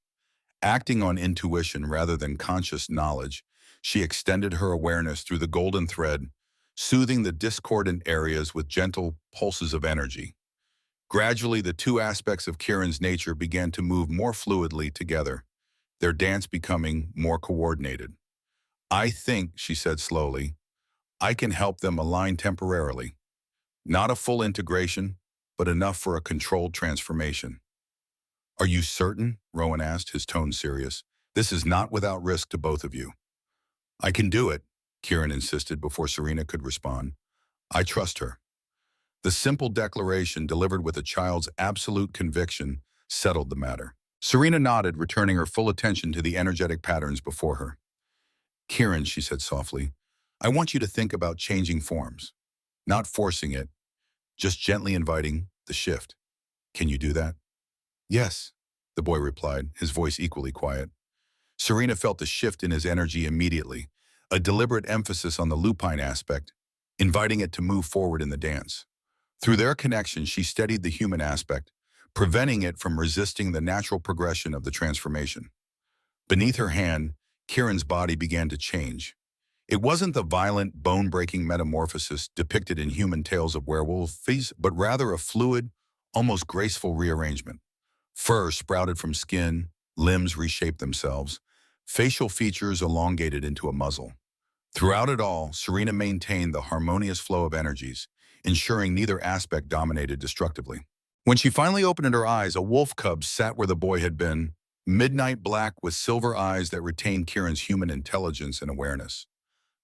Acting on intuition rather than conscious knowledge, she extended her awareness through the golden thread, soothing the discordant areas with gentle pulses of energy. Gradually, the two aspects of Kieran's nature began to move more fluidly together, their dance becoming more coordinated. I think, she said slowly, I can help them align temporarily. Not a full integration, but enough for a controlled transformation. Are you certain? Rowan asked, his tone serious. This is not without risk to both of you. I can do it, Kieran insisted before Serena could respond. I trust her. The simple declaration, delivered with a child's absolute conviction, settled the matter. Serena nodded, returning her full attention to the energetic patterns before her. Kieran, she said softly, I want you to think about changing forms, not forcing it, just gently inviting the shift. Can you do that? Yes, the boy replied, his voice equally quiet. Serena felt the shift in his energy immediately, a deliberate emphasis on the lupine aspect, inviting it to move forward in the dance. Through their connection, she steadied the human aspect, preventing it from resisting the natural progression of the transformation. Beneath her hand, Kieran's body began to change. It wasn't the violent, bone-breaking metamorphosis depicted in human tales of werewolves, but rather a fluid, almost graceful rearrangement. Fur sprouted from skin, limbs reshaped themselves, facial features elongated into a muzzle. Throughout it all, Serena maintained the harmonious flow of energies, ensuring neither aspect dominated destructively. When she finally opened her eyes, a wolf cub sat where the boy had been, midnight black with silver eyes that retained Kieran's human intelligence and awareness.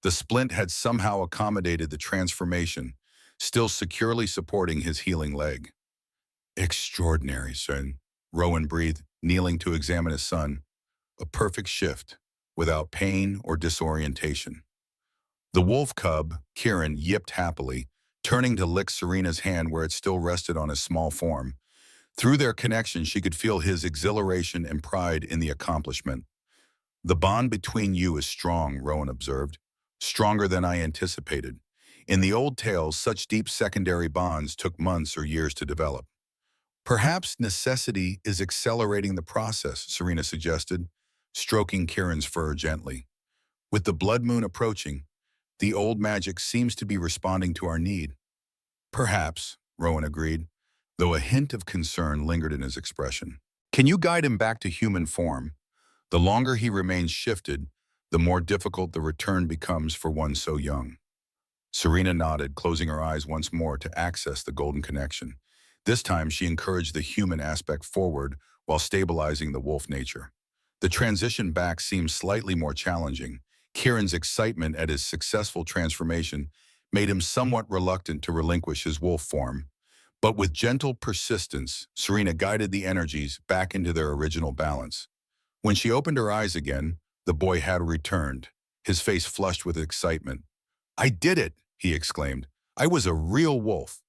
The splint had somehow accommodated the transformation, still securely supporting his healing leg. Extraordinary, son, Rowan breathed, kneeling to examine his son. A perfect shift, without pain or disorientation. The wolf cub, Kieran, yipped happily, turning to lick Serena's hand where it still rested on his small form. Through their connection, she could feel his exhilaration and pride in the accomplishment. The bond between you is strong, Rowan observed. Stronger than I anticipated. In the old tales, such deep secondary bonds took months or years to develop. Perhaps necessity is accelerating the process, Serena suggested, stroking Kieran's fur gently. With the blood moon approaching, the old magic seems to be responding to our need. Perhaps, Rowan agreed, though a hint of concern lingered in his expression. Can you guide him back to human form? The longer he remains shifted, the more difficult the return becomes for one so young. Serena nodded, closing her eyes once more to access the golden connection. This time, she encouraged the human aspect forward while stabilizing the wolf nature. The transition back seemed slightly more challenging. Kieran's excitement at his successful transformation made him somewhat reluctant to relinquish his wolf form. But with gentle persistence, Serena guided the energies back into their original balance. When she opened her eyes again, the boy had returned, his face flushed with excitement. "I did it!" he exclaimed. "I was a real wolf."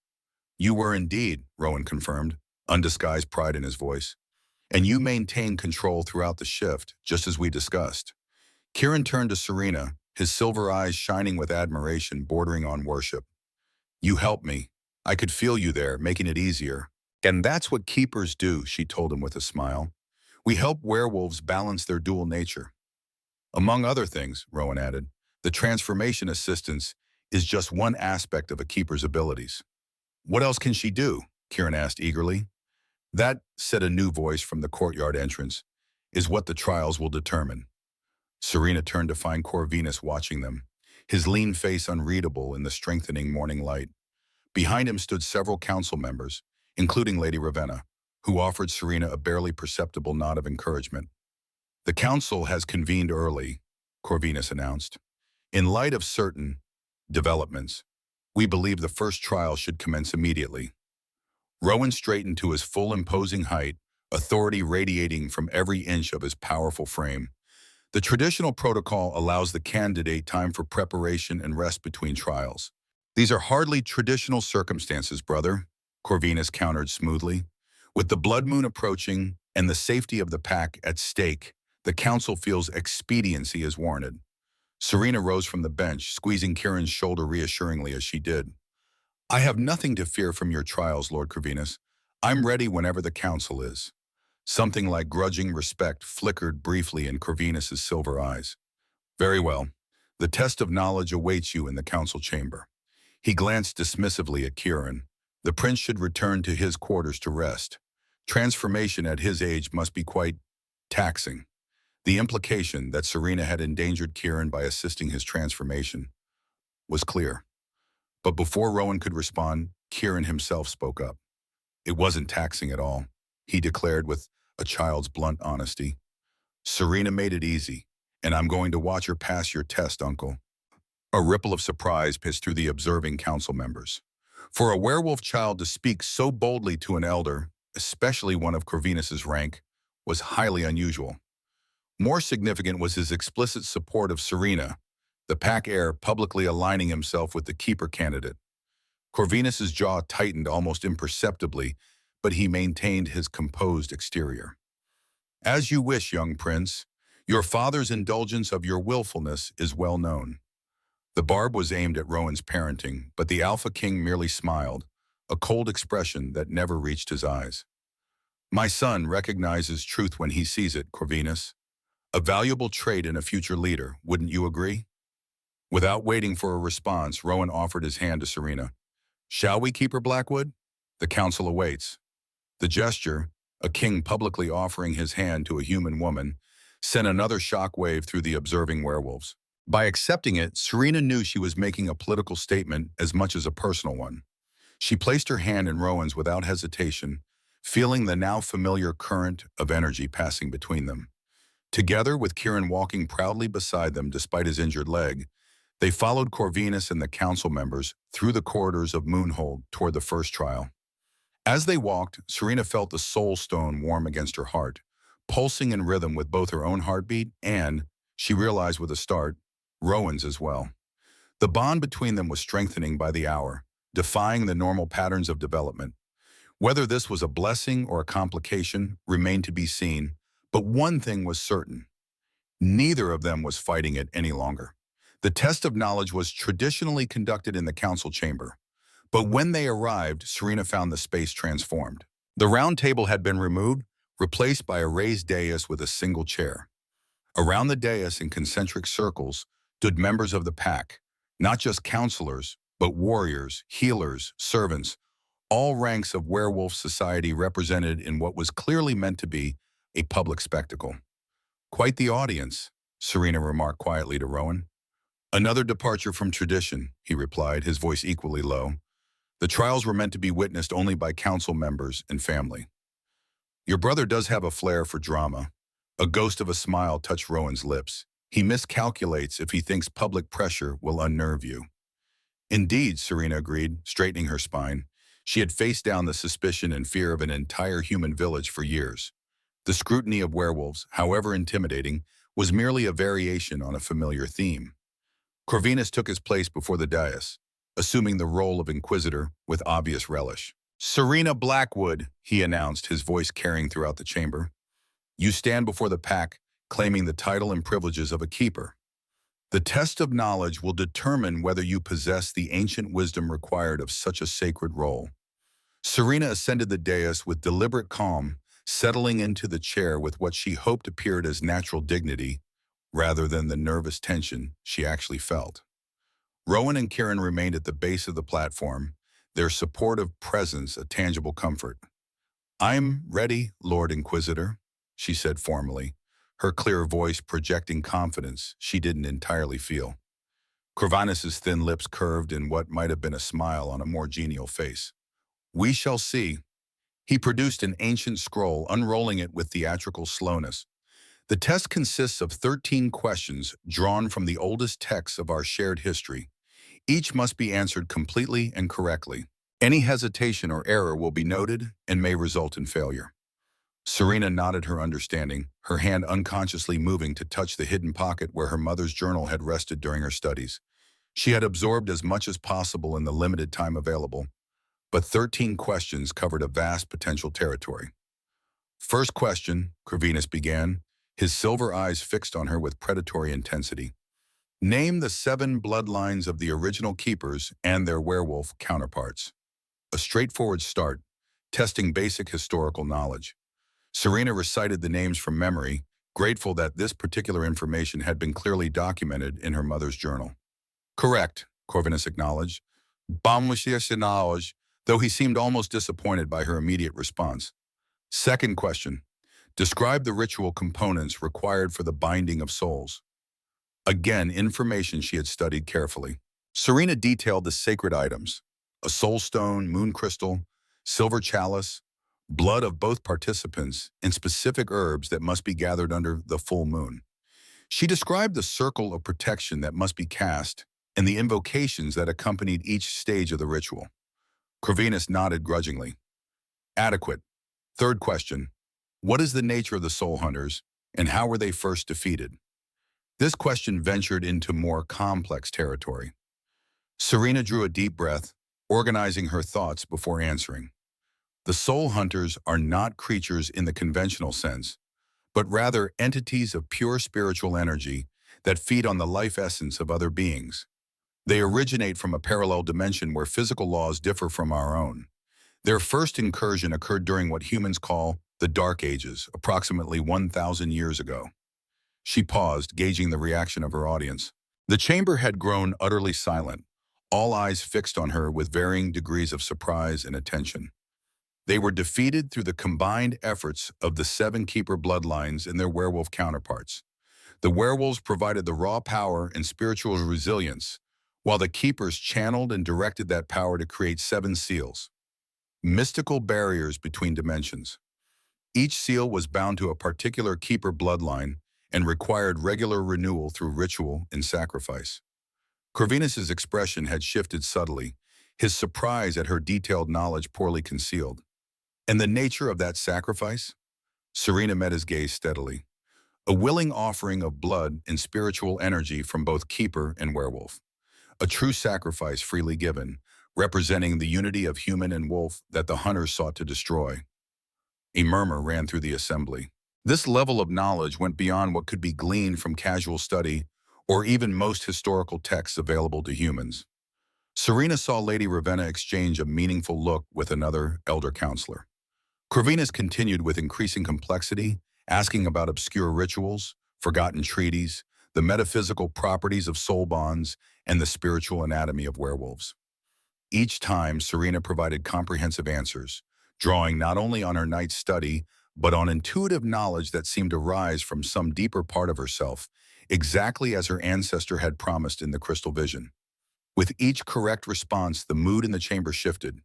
"You were indeed," Rowan confirmed, undisguised pride in his voice. "And you maintained control throughout the shift, just as we discussed." Kieran turned to Serena, his silver eyes shining with admiration bordering on worship. "You helped me. I could feel you there, making it easier. And that's what keepers do," she told him with a smile. "We help werewolves balance their dual nature." Among other things, Rowan added, the transformation assistance is just one aspect of a keeper's abilities. "What else can she do?" Kieran asked eagerly. "That," said a new voice from the courtyard entrance, "is what the trials will determine." Serena turned to find Corvinus watching them, his lean face unreadable in the strengthening morning light. Behind him stood several council members, including Lady Ravenna, who offered Serena a barely perceptible nod of encouragement. "The council has convened early," Corvinus announced. "In light of certain developments, we believe the first trial should commence immediately." Rowan straightened to his full imposing height, authority radiating from every inch of his powerful frame. "The traditional protocol allows the candidate time for preparation and rest between trials. These are hardly traditional circumstances, brother," Corvinus countered smoothly. "With the blood moon approaching and the safety of the pack at stake, the council feels expediency is warranted." Serena rose from the bench, squeezing Kieran's shoulder reassuringly as she did. "I have nothing to fear from your trials, Lord Corvinus. I'm ready whenever the council is." Something like grudging respect flickered briefly in Corvinus's silver eyes. "Very well. The test of knowledge awaits you in the council chamber." He glanced dismissively at Kieran. The prince should return to his quarters to rest. Transformation at his age must be quite taxing. The implication that Serena had endangered Kieran by assisting his transformation was clear. But before Rowan could respond, Kieran himself spoke up. "It wasn't taxing at all," he declared with a child's blunt honesty. "Serena made it easy, and I'm going to watch her pass your test, Uncle." A ripple of surprise passed through the observing council members. For a werewolf child to speak so boldly to an elder, especially one of Corvinus's rank, was highly unusual. More significant was his explicit support of Serena, the pack heir publicly aligning himself with the keeper candidate. Corvinus's jaw tightened almost imperceptibly, but he maintained his composed exterior. "As you wish, young prince. Your father's indulgence of your willfulness is well known. The barb was aimed at Rowan's parenting, but the Alpha King merely smiled, a cold expression that never reached his eyes. My son recognizes truth when he sees it, Corvinus. A valuable trait in a future leader, wouldn't you agree? Without waiting for a response, Rowan offered his hand to Serena. Shall we keep her, Blackwood? The council awaits. The gesture, a king publicly offering his hand to a human woman, sent another shock wave through the observing werewolves. By accepting it, Serena knew she was making a political statement as much as a personal one. She placed her hand in Rowan's without hesitation, feeling the now familiar current of energy passing between them. Together, with Kieran walking proudly beside them despite his injured leg, they followed Corvinus and the council members through the corridors of Moonhold toward the first trial. As they walked, Serena felt the soul stone warm against her heart, pulsing in rhythm with both her own heartbeat and, she realized with a start, Rowan's as well. The bond between them was strengthening by the hour, defying the normal patterns of development. Whether this was a blessing or a complication remained to be seen, but one thing was certain. Neither of them was fighting it any longer. The test of knowledge was traditionally conducted in the council chamber, but when they arrived, Serena found the space transformed. The round table had been removed, replaced by a raised dais with a single chair. Around the dais in concentric circles stood members of the pack, not just counselors, but warriors, healers, servants, all ranks of werewolf society represented in what was clearly meant to be a public spectacle. Quite the audience, Serena remarked quietly to Rowan. Another departure from tradition, he replied, his voice equally low. The trials were meant to be witnessed only by council members and family. Your brother does have a flair for drama. A ghost of a smile touched Rowan's lips. He miscalculates if he thinks public pressure will unnerve you. Indeed, Serena agreed, straightening her spine. She had faced down the suspicion and fear of an entire human village for years. The scrutiny of werewolves, however intimidating, was merely a variation on a familiar theme. Corvinus took his place before the dais, assuming the role of inquisitor with obvious relish. Serena Blackwood, he announced, his voice carrying throughout the chamber. You stand before the pack, claiming the title and privileges of a keeper. The test of knowledge will determine whether you possess the ancient wisdom required of such a sacred role. Serena ascended the dais with deliberate calm, settling into the chair with what she hoped appeared as natural dignity, rather than the nervous tension she actually felt. Rowan and Kieran remained at the base of the platform, their supportive presence a tangible comfort. I'm ready, Lord Inquisitor, she said formally, her clear voice projecting confidence she didn't entirely feel. Corvinus's thin lips curved in what might have been a smile on a more genial face. We shall see. He produced an ancient scroll, unrolling it with theatrical slowness. The test consists of 13 questions drawn from the oldest texts of our shared history. Each must be answered completely and correctly. Any hesitation or error will be noted and may result in failure. Serena nodded her understanding, her hand unconsciously moving to touch the hidden pocket where her mother's journal had rested during her studies. She had absorbed as much as possible in the limited time available, but 13 questions covered a vast potential territory. First question, Corvinus began, his silver eyes fixed on her with predatory intensity. Name the 7 bloodlines of the original keepers and their werewolf counterparts. A straightforward start, testing basic historical knowledge. Serena recited the names from memory, grateful that this particular information had been clearly documented in her mother's journal. Correct, Corvinus acknowledged. Boundless knowledge, though he seemed almost disappointed by her immediate response. Second question. Describe the ritual components required for the binding of souls. Again, information she had studied carefully. Serena detailed the sacred items. A soul stone, moon crystal, silver chalice, blood of both participants, and specific herbs that must be gathered under the full moon. She described the circle of protection that must be cast and the invocations that accompanied each stage of the ritual. Corvinus nodded grudgingly. Adequate. Third question. What is the nature of the soul hunters, and how were they first defeated? This question ventured into more complex territory. Serena drew a deep breath, organizing her thoughts before answering. The soul hunters are not creatures in the conventional sense, but rather entities of pure spiritual energy that feed on the life essence of other beings. They originate from a parallel dimension where physical laws differ from our own. Their first incursion occurred during what humans call the Dark Ages, approximately 1,000 years ago. She paused, gauging the reaction of her audience. The chamber had grown utterly silent, all eyes fixed on her with varying degrees of surprise and attention. They were defeated through the combined efforts of the seven Keeper bloodlines and their werewolf counterparts. The werewolves provided the raw power and spiritual resilience, while the Keepers channeled and directed that power to create seven seals, mystical barriers between dimensions. Each seal was bound to a particular Keeper bloodline and required regular renewal through ritual and sacrifice. Corvinus's expression had shifted subtly, his surprise at her detailed knowledge poorly concealed. And the nature of that sacrifice? Serena met his gaze steadily. A willing offering of blood and spiritual energy from both Keeper and werewolf. A true sacrifice freely given, representing the unity of human and wolf that the hunters sought to destroy. A murmur ran through the assembly. This level of knowledge went beyond what could be gleaned from casual study or even most historical texts available to humans. Serena saw Lady Ravenna exchange a meaningful look with another elder counselor. Corvinus continued with increasing complexity, asking about obscure rituals, forgotten treaties, the metaphysical properties of soul bonds, and the spiritual anatomy of werewolves. Each time, Serena provided comprehensive answers, drawing not only on her night's study, but on intuitive knowledge that seemed to rise from some deeper part of herself, exactly as her ancestor had promised in the crystal vision. With each correct response, the mood in the chamber shifted.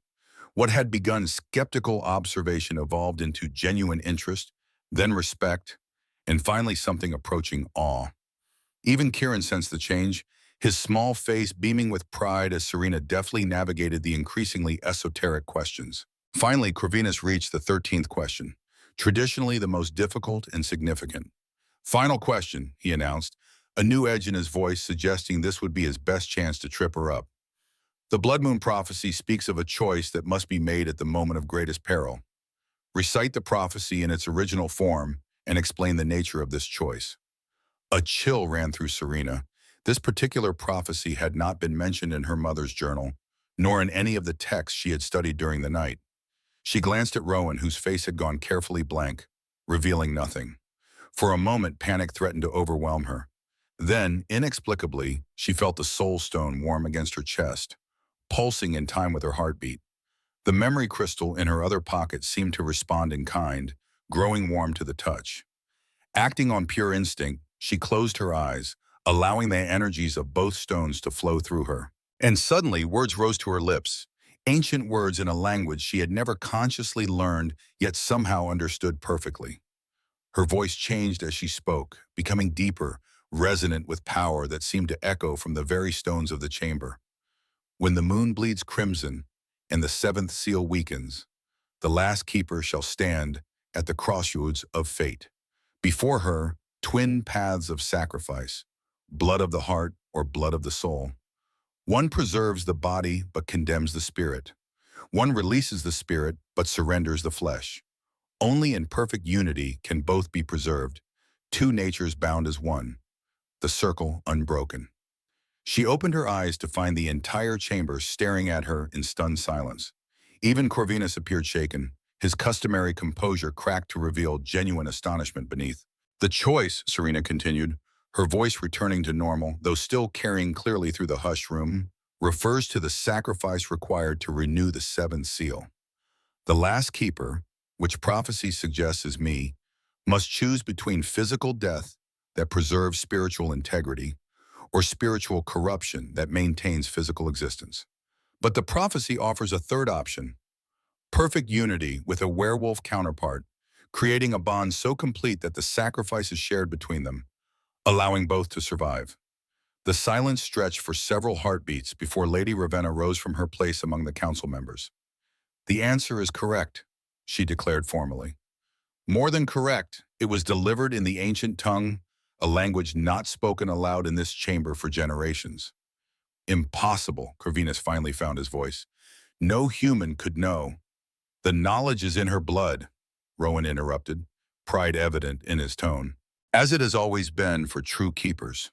What had begun skeptical observation evolved into genuine interest, then respect, and finally something approaching awe. Even Kieran sensed the change, his small face beaming with pride as Serena deftly navigated the increasingly esoteric questions. Finally, Corvinus reached the 13th question, traditionally the most difficult and significant. "Final question," he announced, a new edge in his voice suggesting this would be his best chance to trip her up. The Blood Moon prophecy speaks of a choice that must be made at the moment of greatest peril. Recite the prophecy in its original form and explain the nature of this choice. A chill ran through Serena. This particular prophecy had not been mentioned in her mother's journal, nor in any of the texts she had studied during the night. She glanced at Rowan, whose face had gone carefully blank, revealing nothing. For a moment, panic threatened to overwhelm her. Then, inexplicably, she felt the soul stone warm against her chest, pulsing in time with her heartbeat. The memory crystal in her other pocket seemed to respond in kind, growing warm to the touch. Acting on pure instinct, she closed her eyes, allowing the energies of both stones to flow through her. And suddenly, words rose to her lips, ancient words in a language she had never consciously learned, yet somehow understood perfectly. Her voice changed as she spoke, becoming deeper, resonant with power that seemed to echo from the very stones of the chamber. "When the moon bleeds crimson and the seventh seal weakens, the last keeper shall stand at the crossroads of fate. Before her, twin paths of sacrifice, blood of the heart or blood of the soul. One preserves the body but condemns the spirit. One releases the spirit but surrenders the flesh. Only in perfect unity can both be preserved, two natures bound as one, the circle unbroken." She opened her eyes to find the entire chamber staring at her in stunned silence. Even Corvinus appeared shaken, his customary composure cracked to reveal genuine astonishment beneath. "The choice," Serena continued, her voice returning to normal, though still carrying clearly through the hushed room, "refers to the sacrifice required to renew the seventh seal. The last keeper, which prophecy suggests is me, must choose between physical death that preserves spiritual integrity or spiritual corruption that maintains physical existence. But the prophecy offers a third option, perfect unity with a werewolf counterpart, creating a bond so complete that the sacrifice is shared between them, allowing both to survive." The silence stretched for several heartbeats before Lady Ravenna rose from her place among the council members. "The answer is correct," she declared formally. "More than correct, it was delivered in the ancient tongue, a language not spoken aloud in this chamber for generations." "Impossible," Corvinus finally found his voice. "No human could know." "The knowledge is in her blood," Rowan interrupted. pride evident in his tone. As it has always been for true keepers.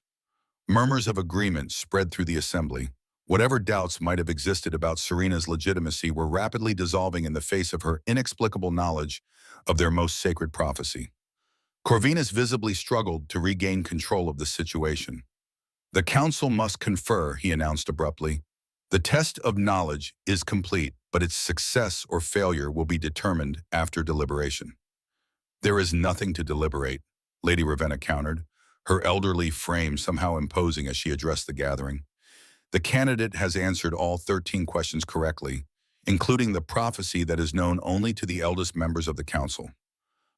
Murmurs of agreement spread through the assembly. Whatever doubts might have existed about Serena's legitimacy were rapidly dissolving in the face of her inexplicable knowledge of their most sacred prophecy. Corvinus visibly struggled to regain control of the situation. The council must confer, he announced abruptly. The test of knowledge is complete, but its success or failure will be determined after deliberation. There is nothing to deliberate, Lady Ravenna countered, her elderly frame somehow imposing as she addressed the gathering. The candidate has answered all 13 questions correctly, including the prophecy that is known only to the eldest members of the council.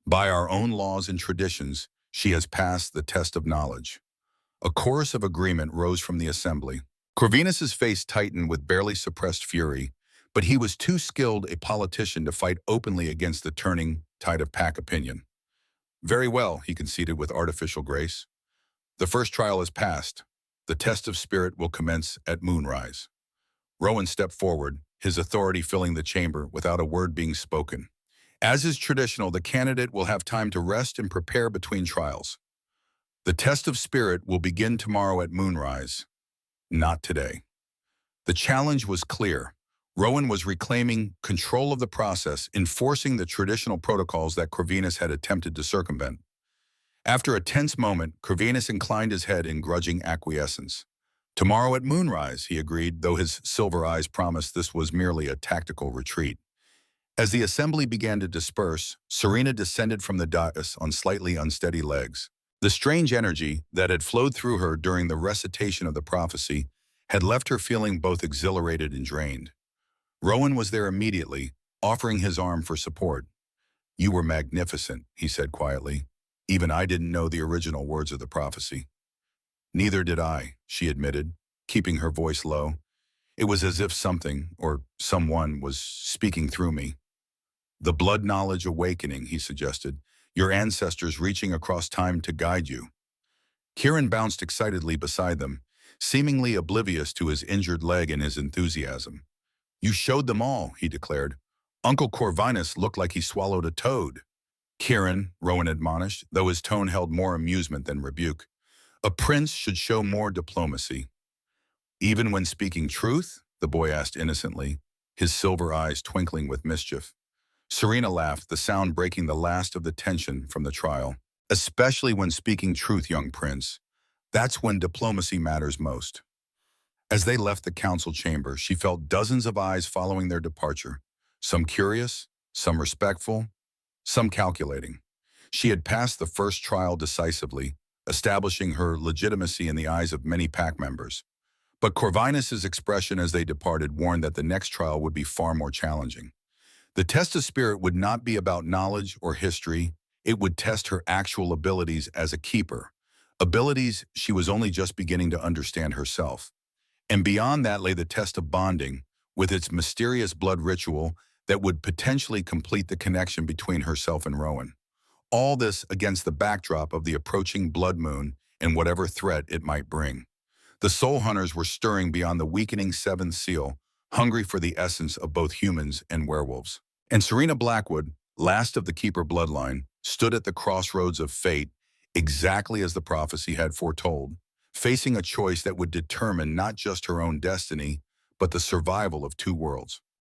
By our own laws and traditions, she has passed the test of knowledge. A chorus of agreement rose from the assembly. Corvinus's face tightened with barely suppressed fury, but he was too skilled a politician to fight openly against the turning tide of pack opinion. Very well, he conceded with artificial grace. The first trial is passed. The test of spirit will commence at moonrise. Rowan stepped forward, his authority filling the chamber without a word being spoken. As is traditional, the candidate will have time to rest and prepare between trials. The test of spirit will begin tomorrow at moonrise, not today. The challenge was clear. Rowan was reclaiming control of the process, enforcing the traditional protocols that Corvinus had attempted to circumvent. After a tense moment, Corvinus inclined his head in grudging acquiescence. Tomorrow at moonrise, he agreed, though his silver eyes promised this was merely a tactical retreat. As the assembly began to disperse, Serena descended from the dais on slightly unsteady legs. The strange energy that had flowed through her during the recitation of the prophecy had left her feeling both exhilarated and drained. Rowan was there immediately, offering his arm for support. "You were magnificent," he said quietly. "Even I didn't know the original words of the prophecy." "Neither did I," she admitted, keeping her voice low. "It was as if something, or someone, was speaking through me." "The blood knowledge awakening," he suggested. "Your ancestors reaching across time to guide you." Kieran bounced excitedly beside them, seemingly oblivious to his injured leg and his enthusiasm. "You showed them all," he declared. "Uncle Corvinus looked like he swallowed a toad." "Kieran," Rowan admonished, though his tone held more amusement than rebuke. "A prince should show more diplomacy." "Even when speaking truth?" the boy asked innocently, his silver eyes twinkling with mischief. Serena laughed, the sound breaking the last of the tension from the trial. "Especially when speaking truth, young prince. That's when diplomacy matters most." As they left the council chamber, she felt dozens of eyes following their departure, some curious, some respectful, some calculating. She had passed the first trial decisively, establishing her legitimacy in the eyes of many pack members. But Corvinus's expression as they departed warned that the next trial would be far more challenging. The test of spirit would not be about knowledge or history. It would test her actual abilities as a keeper, abilities she was only just beginning to understand herself. And beyond that lay the test of bonding, with its mysterious blood ritual that would potentially complete the connection between herself and Rowan. All this against the backdrop of the approaching blood moon and whatever threat it might bring. The soul hunters were stirring beyond the weakening seventh seal, hungry for the essence of both humans and werewolves. And Serena Blackwood, last of the Keeper bloodline, stood at the crossroads of fate, exactly as the prophecy had foretold, facing a choice that would determine not just her own destiny, but the survival of two worlds.